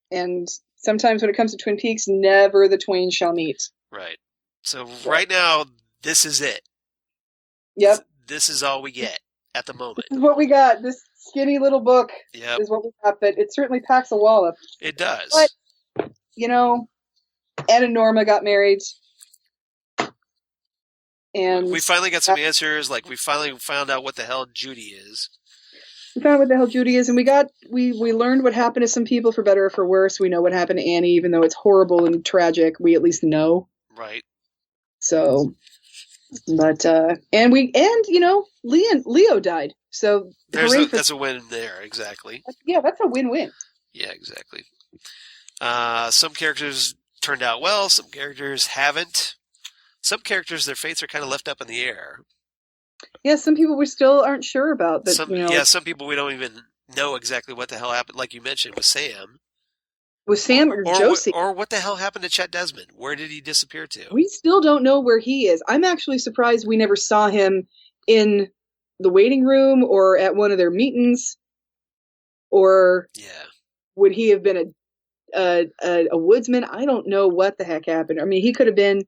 [SPEAKER 2] And sometimes when it comes to Twin Peaks, never the twain shall meet.
[SPEAKER 1] Right. So right now, this is it.
[SPEAKER 2] Yep.
[SPEAKER 1] This is all we get at the moment.
[SPEAKER 2] This is what we got. This skinny little book is what we got, but it certainly packs a wallop.
[SPEAKER 1] It does.
[SPEAKER 2] But, Ed and Norma got married. And
[SPEAKER 1] we finally got some answers. Like, we finally found out what the hell Joudy is.
[SPEAKER 2] We found out what the hell Joudy is, and we learned what happened to some people, for better or for worse. We know what happened to Annie, even though it's horrible and tragic. We at least know.
[SPEAKER 1] Right.
[SPEAKER 2] So, but Leo died. So
[SPEAKER 1] that's a win there. Exactly.
[SPEAKER 2] Yeah, that's a win-win.
[SPEAKER 1] Yeah, exactly. Some characters turned out well. Some characters haven't. Some characters, their fates are kind of left up in the air.
[SPEAKER 2] Yeah, some people we still aren't sure about. That,
[SPEAKER 1] some people we don't even know exactly what the hell happened. Like you mentioned with Sam.
[SPEAKER 2] With Sam or Josie.
[SPEAKER 1] Or what the hell happened to Chet Desmond? Where did he disappear to?
[SPEAKER 2] We still don't know where he is. I'm actually surprised we never saw him in the waiting room or at one of their meetings. Or would he have been a woodsman? I don't know what the heck happened. I mean, he could have been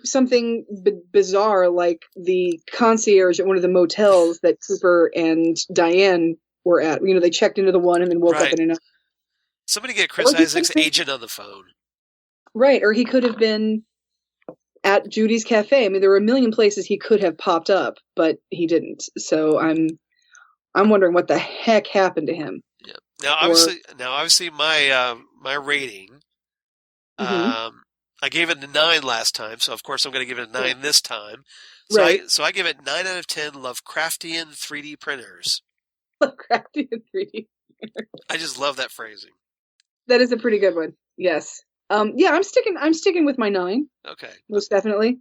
[SPEAKER 2] something bizarre, like the concierge at one of the motels that Cooper and Diane were at. They checked into the one and then woke up in another.
[SPEAKER 1] Somebody get Chris Isaac's agent on the phone. Right,
[SPEAKER 2] or he could have been at Joudy's Cafe. I mean, there were a million places he could have popped up, but he didn't. So I'm wondering what the heck happened to him.
[SPEAKER 1] Yeah. Now, obviously, my rating.
[SPEAKER 2] Mm-hmm.
[SPEAKER 1] I gave it a 9 last time, so of course I'm going to give it a 9 this time. So I give it 9 out of 10 Lovecraftian 3D printers.
[SPEAKER 2] Lovecraftian 3D printers.
[SPEAKER 1] I just love that phrasing.
[SPEAKER 2] That is a pretty good one. Yes. I'm sticking with my 9.
[SPEAKER 1] Okay.
[SPEAKER 2] Most definitely.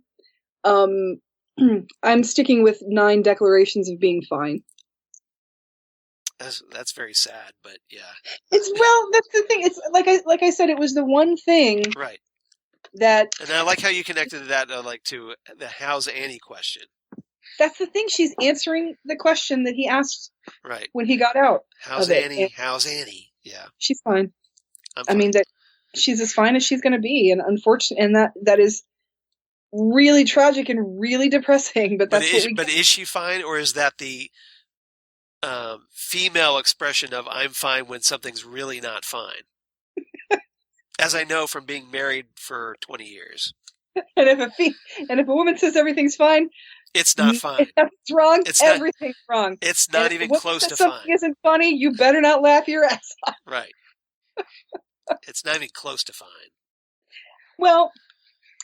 [SPEAKER 2] I'm sticking with 9 declarations of being fine.
[SPEAKER 1] That's very sad, but yeah.
[SPEAKER 2] That's the thing. It's like I said, it was the one thing.
[SPEAKER 1] Right.
[SPEAKER 2] And
[SPEAKER 1] I like how you connected that to the how's Annie question.
[SPEAKER 2] That's the thing. She's answering the question that he asked when he got out.
[SPEAKER 1] How's Annie? How's Annie? Yeah.
[SPEAKER 2] She's fine. I mean, that she's as fine as she's going to be. And unfortunately, and that is really tragic and really depressing, but that's what we
[SPEAKER 1] But is she fine, or is that the female expression of I'm fine when something's really not fine? As I know from being married for 20 years.
[SPEAKER 2] And if a woman says everything's fine,
[SPEAKER 1] it's not fine.
[SPEAKER 2] If that's wrong, everything's wrong.
[SPEAKER 1] It's not even close to fine. If
[SPEAKER 2] something isn't funny, you better not laugh your ass off.
[SPEAKER 1] Right. It's not even close to fine.
[SPEAKER 2] Well,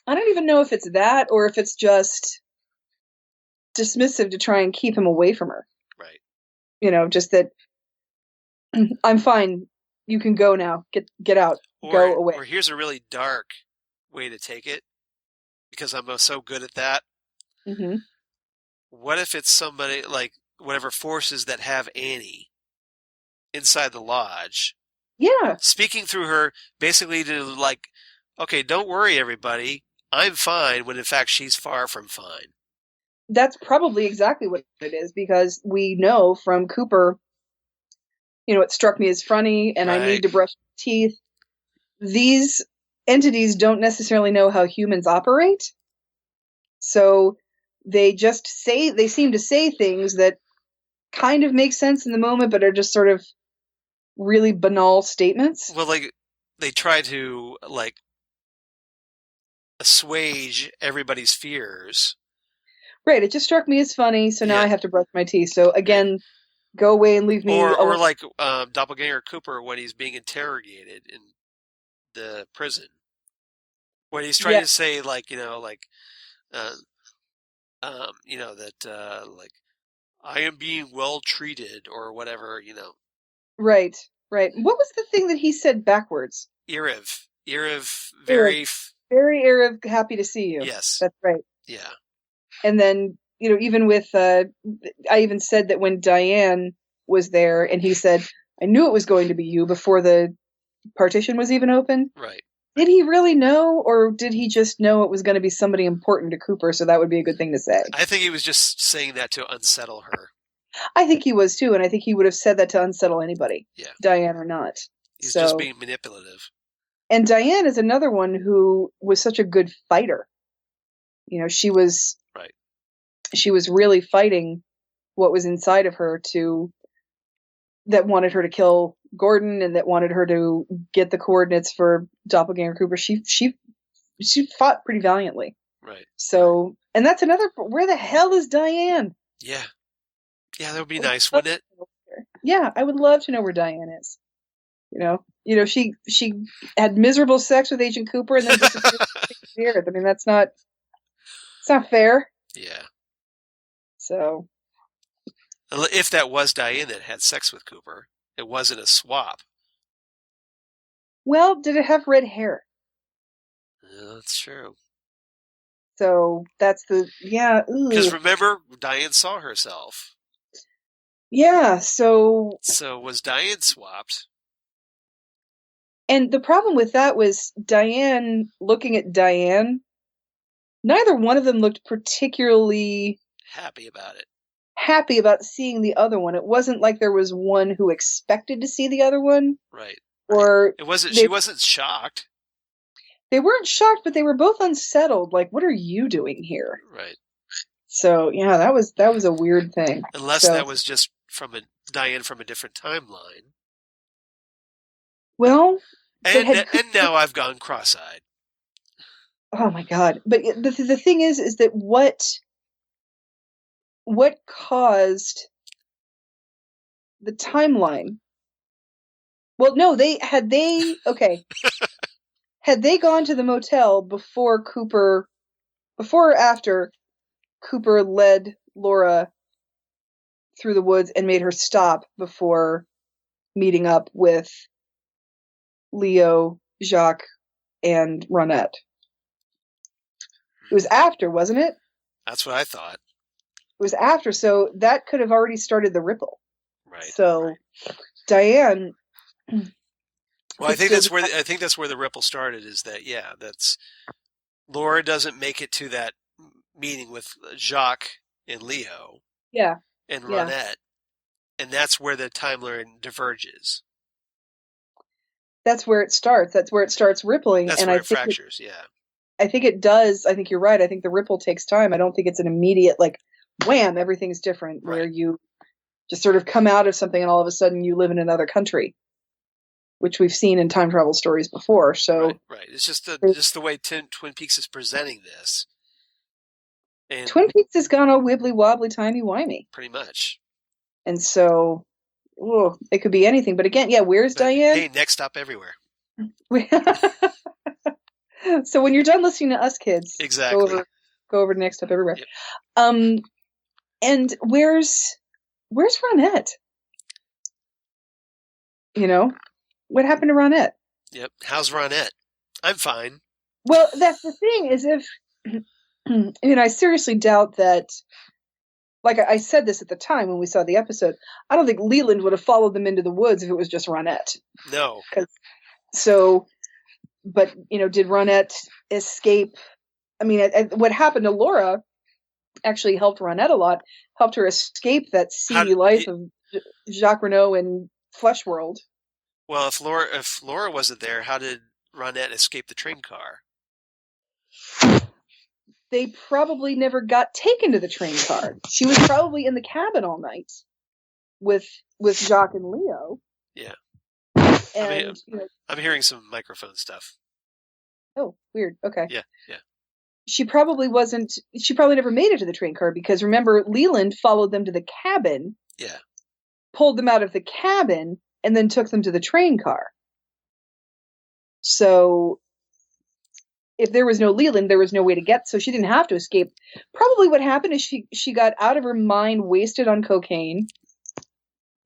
[SPEAKER 2] I don't even know if it's that or if it's just dismissive to try and keep him away from her.
[SPEAKER 1] Right.
[SPEAKER 2] Just that I'm fine. You can go now. Get out. Go away.
[SPEAKER 1] Or here's a really dark way to take it, because I'm so good at that.
[SPEAKER 2] Mm-hmm.
[SPEAKER 1] What if it's somebody, like, whatever forces that have Annie inside the lodge?
[SPEAKER 2] Yeah.
[SPEAKER 1] Speaking through her, basically to, like, okay, don't worry, everybody. I'm fine, when in fact she's far from fine.
[SPEAKER 2] That's probably exactly what it is, because we know from Cooper, it struck me as funny, and right. I need to brush my teeth. These entities don't necessarily know how humans operate. So they seem to say things that kind of make sense in the moment, but are just sort of really banal statements.
[SPEAKER 1] Well, like, they try to, like, assuage everybody's fears.
[SPEAKER 2] Right. It just struck me as funny, so now I have to brush my teeth. So again, go away and leave me alone.
[SPEAKER 1] Or like Doppelganger Cooper when he's being interrogated in the prison. When he's trying to say, like, that, like, I am being well treated or whatever,
[SPEAKER 2] Right, right. What was the thing that he said backwards?
[SPEAKER 1] Iriv, very
[SPEAKER 2] Iriv, happy to see you.
[SPEAKER 1] Yes.
[SPEAKER 2] That's right.
[SPEAKER 1] Yeah.
[SPEAKER 2] And then, even with, I even said that when Diane was there and he said, I knew it was going to be you before the partition was even open.
[SPEAKER 1] Right.
[SPEAKER 2] Did he really know, or did he just know it was going to be somebody important to Cooper, so that would be a good thing to say?
[SPEAKER 1] I think he was just saying that to unsettle her.
[SPEAKER 2] I think he was too, and I think he would have said that to unsettle anybody, Diane or not.
[SPEAKER 1] He's just being manipulative.
[SPEAKER 2] And Diane is another one who was such a good fighter. She was
[SPEAKER 1] right.
[SPEAKER 2] She was really fighting what was inside of her that wanted her to kill Gordon and that wanted her to get the coordinates for Doppelganger Cooper. She fought pretty valiantly.
[SPEAKER 1] Right.
[SPEAKER 2] So, and that's another. Where the hell is Diane?
[SPEAKER 1] Yeah. Yeah, that would be nice, wouldn't it?
[SPEAKER 2] Yeah, I would love to know where Diane is. She had miserable sex with Agent Cooper and then disappeared for 6 years. I mean, it's not fair.
[SPEAKER 1] Yeah.
[SPEAKER 2] So,
[SPEAKER 1] if that was Diane that had sex with Cooper, it wasn't a swap.
[SPEAKER 2] Well, did it have red hair?
[SPEAKER 1] That's true.
[SPEAKER 2] So that's
[SPEAKER 1] because remember, Diane saw herself.
[SPEAKER 2] Yeah, so
[SPEAKER 1] was Diane swapped?
[SPEAKER 2] And the problem with that was Diane looking at Diane. Neither one of them looked particularly
[SPEAKER 1] happy
[SPEAKER 2] about seeing the other one. It wasn't like there was one who expected to see the other one.
[SPEAKER 1] Right.
[SPEAKER 2] Or
[SPEAKER 1] it wasn't. She wasn't shocked.
[SPEAKER 2] They weren't shocked, but they were both unsettled. Like, what are you doing here?
[SPEAKER 1] Right.
[SPEAKER 2] So yeah, that was a weird thing.
[SPEAKER 1] Unless that was just from Diane from a different timeline.
[SPEAKER 2] Well,
[SPEAKER 1] and now I've gone cross-eyed.
[SPEAKER 2] Oh my God! But the thing is that what caused the timeline? Well, no, had they gone to the motel before or after Cooper led Laura through the woods and made her stop before meeting up with Leo, Jacques, and Ronette? It was after, wasn't it?
[SPEAKER 1] That's what I thought.
[SPEAKER 2] It was after, so that could have already started the ripple.
[SPEAKER 1] Right.
[SPEAKER 2] So Diane.
[SPEAKER 1] Well, I think that's where the ripple started. Is that that's Laura doesn't make it to that meeting with Jacques and Leo.
[SPEAKER 2] Yeah.
[SPEAKER 1] And Ronette, and that's where the timeline diverges.
[SPEAKER 2] That's where it starts. That's where it starts rippling.
[SPEAKER 1] That's
[SPEAKER 2] and
[SPEAKER 1] where
[SPEAKER 2] it
[SPEAKER 1] fractures.
[SPEAKER 2] think it does. I think you're right. I think the ripple takes time. I don't think it's an immediate, like, wham, everything's different, where you just sort of come out of something and all of a sudden you live in another country, which we've seen in time travel stories before. So
[SPEAKER 1] right. It's just the way Twin Peaks is presenting this. And
[SPEAKER 2] Twin Peaks has gone all wibbly wobbly, timey wimey,
[SPEAKER 1] pretty much.
[SPEAKER 2] And so, it could be anything. But again, where's Diane?
[SPEAKER 1] Hey, next stop everywhere.
[SPEAKER 2] So when you're done listening to us, kids,
[SPEAKER 1] exactly,
[SPEAKER 2] go over to Next Stop Everywhere.
[SPEAKER 1] Yep.
[SPEAKER 2] And where's Ronette? What happened to Ronette?
[SPEAKER 1] Yep. How's Ronette? I'm fine.
[SPEAKER 2] Well, that's the thing, is if I seriously doubt that. Like I said this at the time when we saw the episode, I don't think Leland would have followed them into the woods if it was just Ronette.
[SPEAKER 1] No.
[SPEAKER 2] But did Ronette escape? I mean, what happened to Laura actually helped Ronette a lot. Helped her escape that seedy life of Jacques Renault and Flesh World.
[SPEAKER 1] Well, if Laura wasn't there, how did Ronette escape the train car?
[SPEAKER 2] They probably never got taken to the train car. She was probably in the cabin all night with Jacques and Leo.
[SPEAKER 1] Yeah.
[SPEAKER 2] And
[SPEAKER 1] I'm hearing some microphone stuff.
[SPEAKER 2] Oh, weird. Okay.
[SPEAKER 1] Yeah.
[SPEAKER 2] She probably never made it to the train car, because remember, Leland followed them to the cabin.
[SPEAKER 1] Yeah.
[SPEAKER 2] Pulled them out of the cabin and then took them to the train car. So if there was no Leland, there was no way to get, so she didn't have to escape. Probably what happened is she got out of her mind, wasted on cocaine,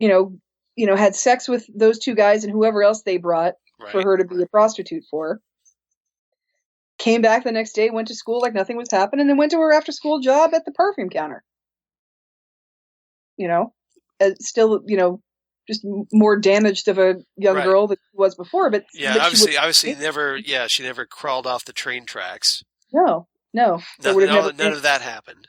[SPEAKER 2] had sex with those two guys and whoever else they brought for her to be a prostitute for. Came back the next day, went to school like nothing was happening, and then went to her after school job at the perfume counter. Still, just more damaged of a young girl than she was before. But
[SPEAKER 1] obviously never. Yeah, she never crawled off the train tracks.
[SPEAKER 2] No.
[SPEAKER 1] None of that happened.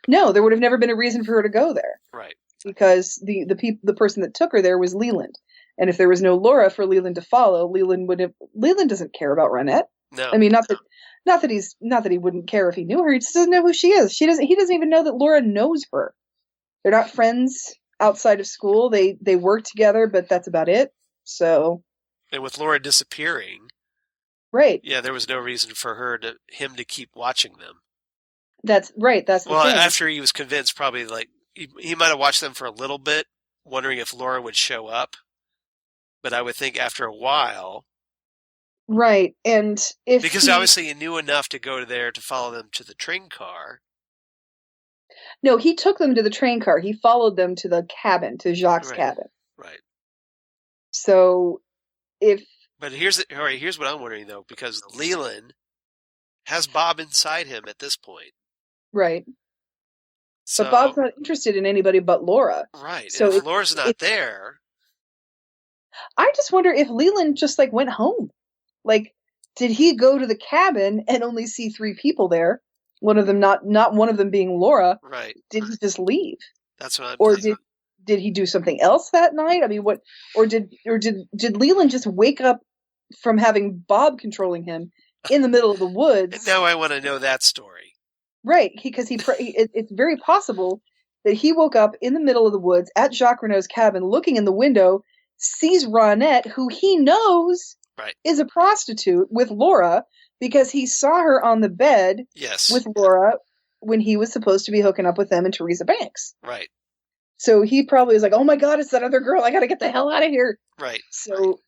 [SPEAKER 2] No, there would have never been a reason for her to go there.
[SPEAKER 1] Right.
[SPEAKER 2] Because the person that took her there was Leland, and if there was no Laura for Leland to follow, Leland doesn't care about Ronette.
[SPEAKER 1] No.
[SPEAKER 2] I mean, not that he wouldn't care if he knew her. He just doesn't know who she is. He doesn't even know that Laura knows her. They're not friends outside of school. They work together, but that's about it. So.
[SPEAKER 1] And with Laura disappearing.
[SPEAKER 2] Right.
[SPEAKER 1] Yeah, there was no reason for him to keep watching them.
[SPEAKER 2] That's right. That's the thing.
[SPEAKER 1] Well, after he was convinced, probably like he might have watched them for a little bit, wondering if Laura would show up. But I would think after a while.
[SPEAKER 2] Right, and
[SPEAKER 1] because obviously he knew enough to go there to follow them to the train car.
[SPEAKER 2] No, he took them to the train car. He followed them to the cabin, to Jacques' cabin.
[SPEAKER 1] Right.
[SPEAKER 2] So,
[SPEAKER 1] But here's what I'm wondering though, because Leland has Bob inside him at this point.
[SPEAKER 2] Right.
[SPEAKER 1] So,
[SPEAKER 2] but Bob's not interested in anybody but Laura.
[SPEAKER 1] Right. So if Laura's not there,
[SPEAKER 2] I just wonder if Leland just went home. Did he go to the cabin and only see 3 people there? One of them not one of them being Laura.
[SPEAKER 1] Right.
[SPEAKER 2] Did he just leave?
[SPEAKER 1] That's what I'm
[SPEAKER 2] thinking. Did he do something else that night? I mean, what? Or did Leland just wake up from having Bob controlling him in the middle of the woods?
[SPEAKER 1] And now I want to know that story.
[SPEAKER 2] Right, because it's very possible that he woke up in the middle of the woods at Jacques Renault's cabin, looking in the window, sees Ronette, who he knows is a prostitute, with Laura, because he saw her on the bed with Laura when he was supposed to be hooking up with them and Teresa Banks.
[SPEAKER 1] Right.
[SPEAKER 2] So he probably was like, oh my God, it's that other girl. I got to get the hell out of here.
[SPEAKER 1] Right.
[SPEAKER 2] So,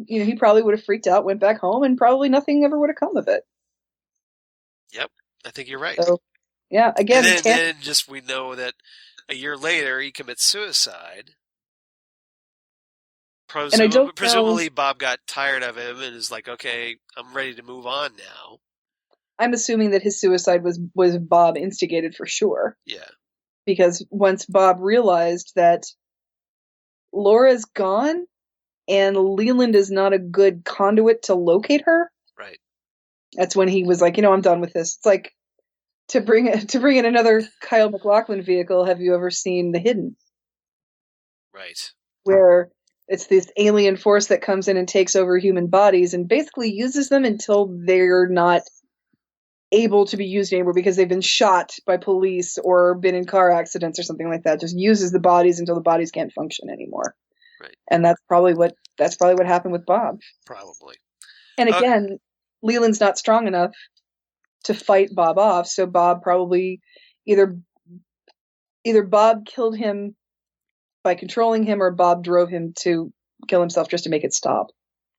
[SPEAKER 2] he probably would have freaked out, went back home, and probably nothing ever would have come of it.
[SPEAKER 1] Yep. I think you're right.
[SPEAKER 2] So, yeah, again.
[SPEAKER 1] And then we know that a year later he commits suicide. Presumably Bob got tired of him and is like, okay, I'm ready to move on now.
[SPEAKER 2] I'm assuming that his suicide was Bob instigated for sure.
[SPEAKER 1] Yeah.
[SPEAKER 2] Because once Bob realized that Laura's gone and Leland is not a good conduit to locate her.
[SPEAKER 1] Right.
[SPEAKER 2] That's when he was like, I'm done with this. It's like to bring in another Kyle MacLachlan vehicle. Have you ever seen The Hidden?
[SPEAKER 1] Right.
[SPEAKER 2] Where it's this alien force that comes in and takes over human bodies and basically uses them until they're not able to be used anymore because they've been shot by police or been in car accidents or something like that. Just uses the bodies until the bodies can't function anymore.
[SPEAKER 1] Right.
[SPEAKER 2] And that's probably what happened with Bob.
[SPEAKER 1] Probably.
[SPEAKER 2] And again, Leland's not strong enough to fight Bob off, so Bob probably either Bob killed him by controlling him or Bob drove him to kill himself just to make it stop.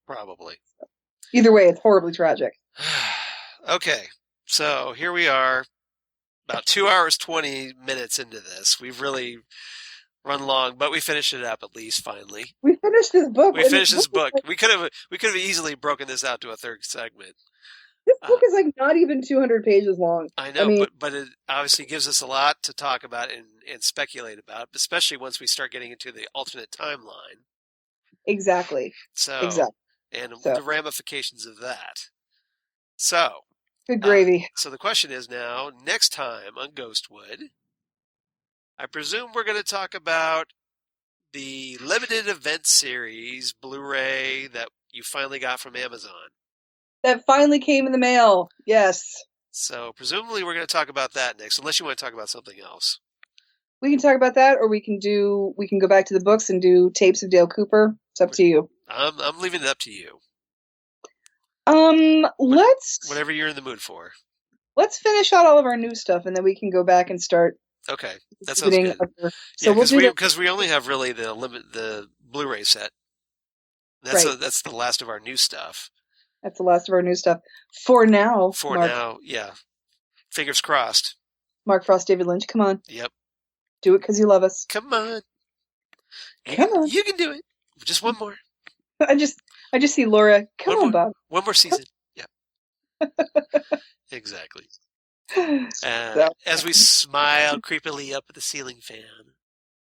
[SPEAKER 1] Probably.
[SPEAKER 2] Either way, it's horribly tragic.
[SPEAKER 1] Okay, so here we are, about 2 hours, 20 minutes into this. We've really run long, but we finished it up at least, finally.
[SPEAKER 2] We finished this book.
[SPEAKER 1] We finished this book. We could have easily broken this out to a third segment.
[SPEAKER 2] This book is like not even 200 pages long.
[SPEAKER 1] I know, but it obviously gives us a lot to talk about and speculate about, especially once we start getting into the alternate timeline.
[SPEAKER 2] Exactly.
[SPEAKER 1] And the ramifications of that. So,
[SPEAKER 2] good gravy.
[SPEAKER 1] So the question is now, next time on Ghostwood, I presume we're going to talk about the limited event series Blu-ray that you finally got from Amazon.
[SPEAKER 2] That finally came in the mail. Yes.
[SPEAKER 1] So presumably we're going to talk about that next, unless you want to talk about something else.
[SPEAKER 2] We can talk about that, or we can go back to the books and do tapes of Dale Cooper. It's up to you.
[SPEAKER 1] I'm leaving it up to you.
[SPEAKER 2] Whatever
[SPEAKER 1] you're in the mood for.
[SPEAKER 2] Let's finish out all of our new stuff, and then we can go back and start.
[SPEAKER 1] Okay, that sounds good. Because we only have really the Blu-ray set. That's the last of our new stuff.
[SPEAKER 2] That's the last of our new stuff for now.
[SPEAKER 1] Now, yeah. Fingers crossed.
[SPEAKER 2] Mark Frost, David Lynch, come on.
[SPEAKER 1] Yep.
[SPEAKER 2] Do it because you love us.
[SPEAKER 1] Come on.
[SPEAKER 2] Come on.
[SPEAKER 1] You can do it. Just one more.
[SPEAKER 2] I just see Laura. Come on, Bob.
[SPEAKER 1] One more season. Yeah. Exactly. As we smile creepily up at the ceiling fan.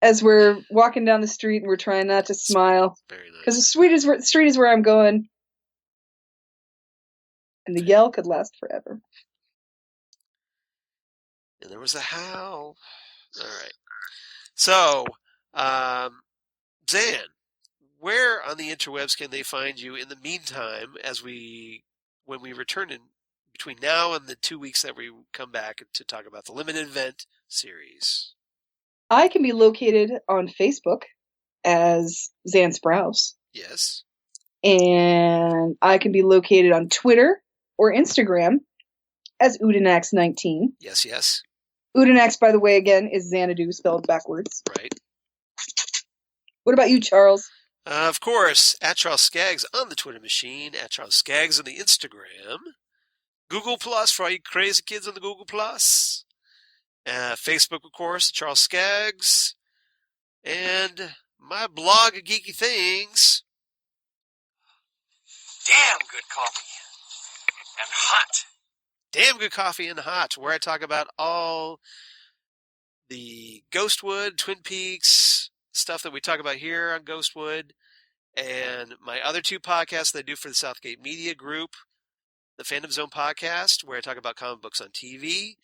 [SPEAKER 2] As we're walking down the street and we're trying not to smile.
[SPEAKER 1] Very nice.
[SPEAKER 2] Because the street is where I'm going. And the yell could last forever.
[SPEAKER 1] And there was a howl. All right. So, Xan, where on the interwebs can they find you in the meantime when we return in between now and the 2 weeks that we come back to talk about the limited event series?
[SPEAKER 2] I can be located on Facebook as Xan Sprouse.
[SPEAKER 1] Yes.
[SPEAKER 2] And I can be located on Twitter or Instagram as Udinax19.
[SPEAKER 1] Yes, yes.
[SPEAKER 2] Udinax, by the way, again, is Xanadu spelled backwards.
[SPEAKER 1] Right.
[SPEAKER 2] What about you, Charles?
[SPEAKER 1] Of course, at Charles Skaggs on the Twitter machine, at Charles Skaggs on the Instagram, Google Plus for all you crazy kids on the Google Plus, Facebook, of course, Charles Skaggs, and my blog of geeky things.
[SPEAKER 3] Damn good coffee and hot.
[SPEAKER 1] Damn good coffee and hot, where I talk about all the Ghostwood, Twin Peaks stuff that we talk about here on Ghostwood, and my other two podcasts that I do for the Southgate Media Group, the Fandom Zone podcast, where I talk about comic books on TV,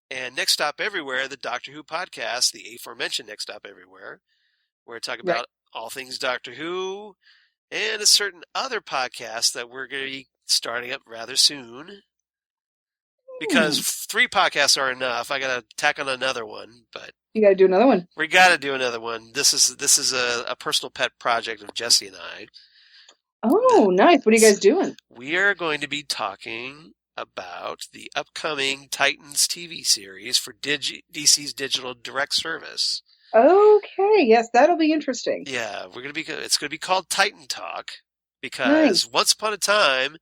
[SPEAKER 1] and Next Stop Everywhere, the Doctor Who podcast, the aforementioned Next Stop Everywhere, where I talk about all things Doctor Who, and a certain other podcast that we're going to be starting up rather soon. Because 3 podcasts are enough. I got to tack on another one, but
[SPEAKER 2] you got to do another one.
[SPEAKER 1] We got to do another one. This is a personal pet project of Jesse and I.
[SPEAKER 2] Oh, nice. What are you guys doing?
[SPEAKER 1] We are going to be talking about the upcoming Titans TV series for DC's digital direct service.
[SPEAKER 2] Okay, yes, that'll be interesting.
[SPEAKER 1] Yeah, it's going to be called Titan Talk because once upon a time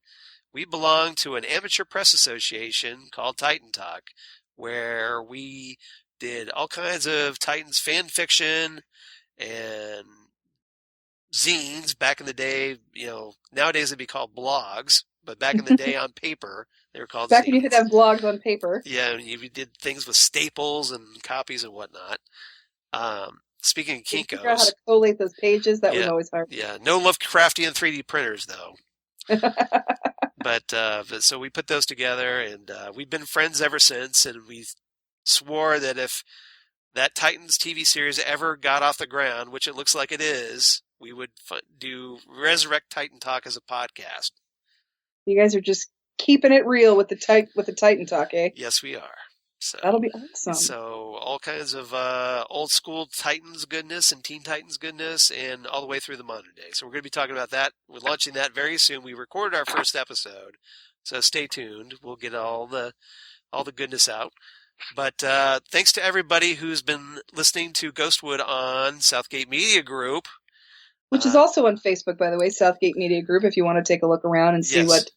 [SPEAKER 1] we belonged to an amateur press association called Titan Talk, where we did all kinds of Titans fan fiction and zines back in the day. Nowadays they'd be called blogs, but back in the day on paper, they were called
[SPEAKER 2] back
[SPEAKER 1] zines.
[SPEAKER 2] when you could have blogs on paper.
[SPEAKER 1] Yeah, and we did things with staples and copies and whatnot. Speaking of Kinko's,
[SPEAKER 2] figure out how to collate those pages. That was always hard.
[SPEAKER 1] Yeah, no Lovecraftian 3D printers though. But so we put those together, and we've been friends ever since. And we swore that if that Titans TV series ever got off the ground, which it looks like it is, we would do Resurrect Titan Talk as a podcast.
[SPEAKER 2] You guys are just keeping it real with the Titan talk, eh?
[SPEAKER 1] Yes, we are. So
[SPEAKER 2] that'll be awesome.
[SPEAKER 1] So all kinds of old school Titans goodness and Teen Titans goodness, and all the way through the modern day. So we're going to be talking about that. We're launching that very soon. We recorded our first episode, so stay tuned. We'll get all the goodness out. But thanks to everybody who's been listening to Ghostwood on Southgate Media Group,
[SPEAKER 2] which is also on Facebook, by the way, Southgate Media Group. If you want to take a look around and see what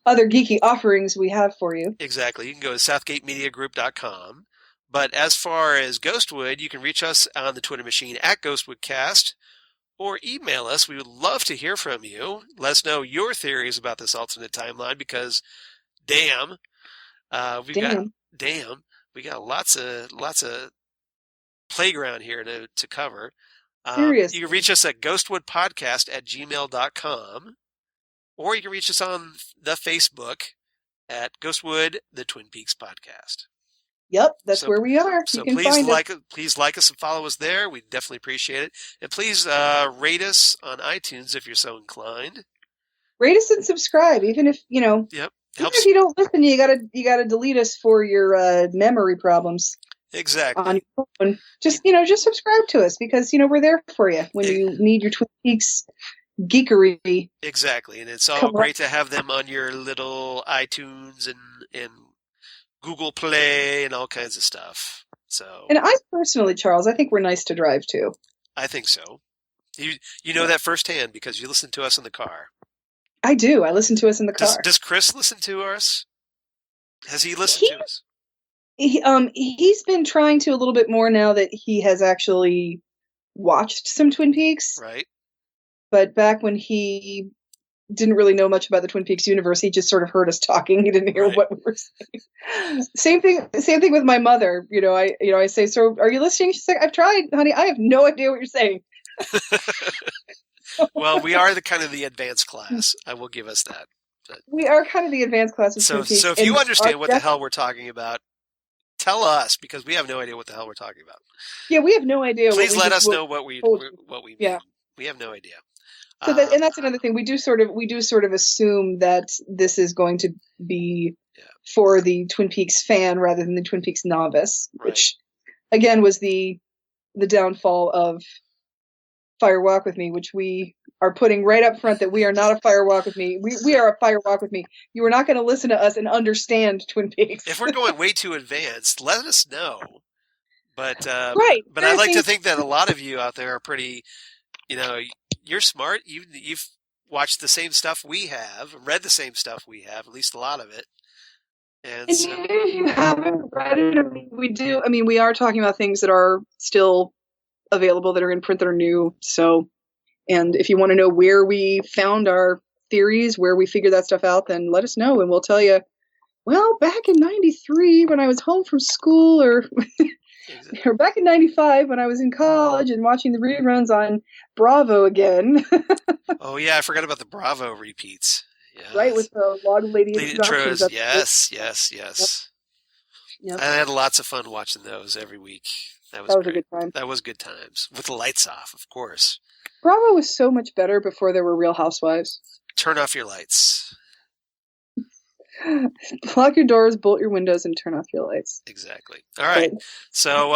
[SPEAKER 2] other geeky offerings we have for you.
[SPEAKER 1] Exactly. You can go to southgatemediagroup.com. But as far as Ghostwood, you can reach us on the Twitter machine at GhostwoodCast or email us. We would love to hear from you. Let us know your theories about this alternate timeline because we got lots of playground here to cover.
[SPEAKER 2] Seriously.
[SPEAKER 1] You can reach us at ghostwoodpodcast@gmail.com. Or you can reach us on the Facebook at Ghostwood, the Twin Peaks Podcast.
[SPEAKER 2] Yep, that's where we are.
[SPEAKER 1] So please like us and follow us there. We definitely appreciate it. And please rate us on iTunes if you're so inclined.
[SPEAKER 2] Rate us and subscribe, even if Yep. Even if you don't listen, you gotta delete us for your memory problems.
[SPEAKER 1] Exactly.
[SPEAKER 2] On your phone. Just subscribe to us because we're there for you when you need your Twin Peaks geekery.
[SPEAKER 1] Exactly, and it's all great to have them on your little iTunes and Google Play and all kinds of stuff. So,
[SPEAKER 2] and I personally, Charles, I think we're nice to drive to.
[SPEAKER 1] I think so. You know that firsthand because you listen to us in the car.
[SPEAKER 2] I do. I listen to us in the car.
[SPEAKER 1] Does Chris listen to us? Has he listened to us?
[SPEAKER 2] He's been trying to a little bit more now that he has actually watched some Twin Peaks.
[SPEAKER 1] Right.
[SPEAKER 2] But back when he didn't really know much about the Twin Peaks universe, he just sort of heard us talking. He didn't hear what we were saying. Same thing with my mother. I say, "So, are you listening?" She's like, "I've tried, honey. I have no idea what you're saying."
[SPEAKER 1] Well, we are the advanced class. I will give us that. But
[SPEAKER 2] we are kind of the advanced class of Twin Peaks.
[SPEAKER 1] So if you understand what the hell we're talking about, tell us because we have no idea what the hell we're talking about.
[SPEAKER 2] Yeah, we have no idea.
[SPEAKER 1] Please let us know what we mean. Yeah. We have no idea.
[SPEAKER 2] So and that's another thing. We do sort of assume that this is going to be for the Twin Peaks fan rather than the Twin Peaks novice, which again was the downfall of Fire Walk with Me, which we are putting right up front that we are not a Fire Walk with Me. We are a Fire Walk with Me. You are not going to listen to us and understand Twin Peaks.
[SPEAKER 1] If we're going way too advanced, let us know. But
[SPEAKER 2] But
[SPEAKER 1] I like to think that a lot of you out there are pretty. You're smart. You've watched the same stuff we have, read the same stuff we have, at least a lot of it. And so,
[SPEAKER 2] if you haven't read it, we do. I mean, we are talking about things that are still available, that are in print, that are new. So, and if you want to know where we found our theories, where we figured that stuff out, then let us know, and we'll tell you. Well, back in '93 when I was home from school, or back in '95 when I was in college and watching the reruns on Bravo again.
[SPEAKER 1] Oh yeah, I forgot about the Bravo repeats. Yes.
[SPEAKER 2] Right, with the Log Lady introductions.
[SPEAKER 1] Yes.
[SPEAKER 2] Yep.
[SPEAKER 1] I had lots of fun watching those every week. That was
[SPEAKER 2] a good time.
[SPEAKER 1] That was good times. With the lights off, of course.
[SPEAKER 2] Bravo was so much better before there were Real Housewives.
[SPEAKER 1] Turn off your lights.
[SPEAKER 2] Lock your doors, bolt your windows, and turn off your lights.
[SPEAKER 1] Exactly. All right. So,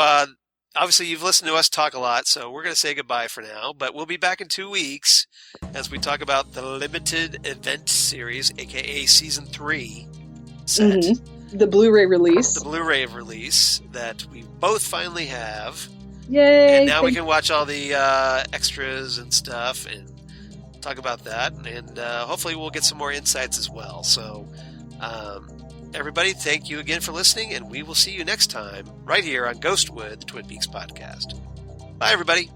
[SPEAKER 1] obviously, you've listened to us talk a lot, so we're going to say goodbye for now. But we'll be back in 2 weeks as we talk about the limited event series, a.k.a. Season 3 set.
[SPEAKER 2] Mm-hmm. The Blu-ray release.
[SPEAKER 1] The Blu-ray release that we both finally have.
[SPEAKER 2] Yay!
[SPEAKER 1] And now we can watch all the extras and stuff and talk about that. And hopefully we'll get some more insights as well. So, everybody, thank you again for listening, and we will see you next time right here on Ghostwood, the Twin Peaks podcast. Bye, everybody.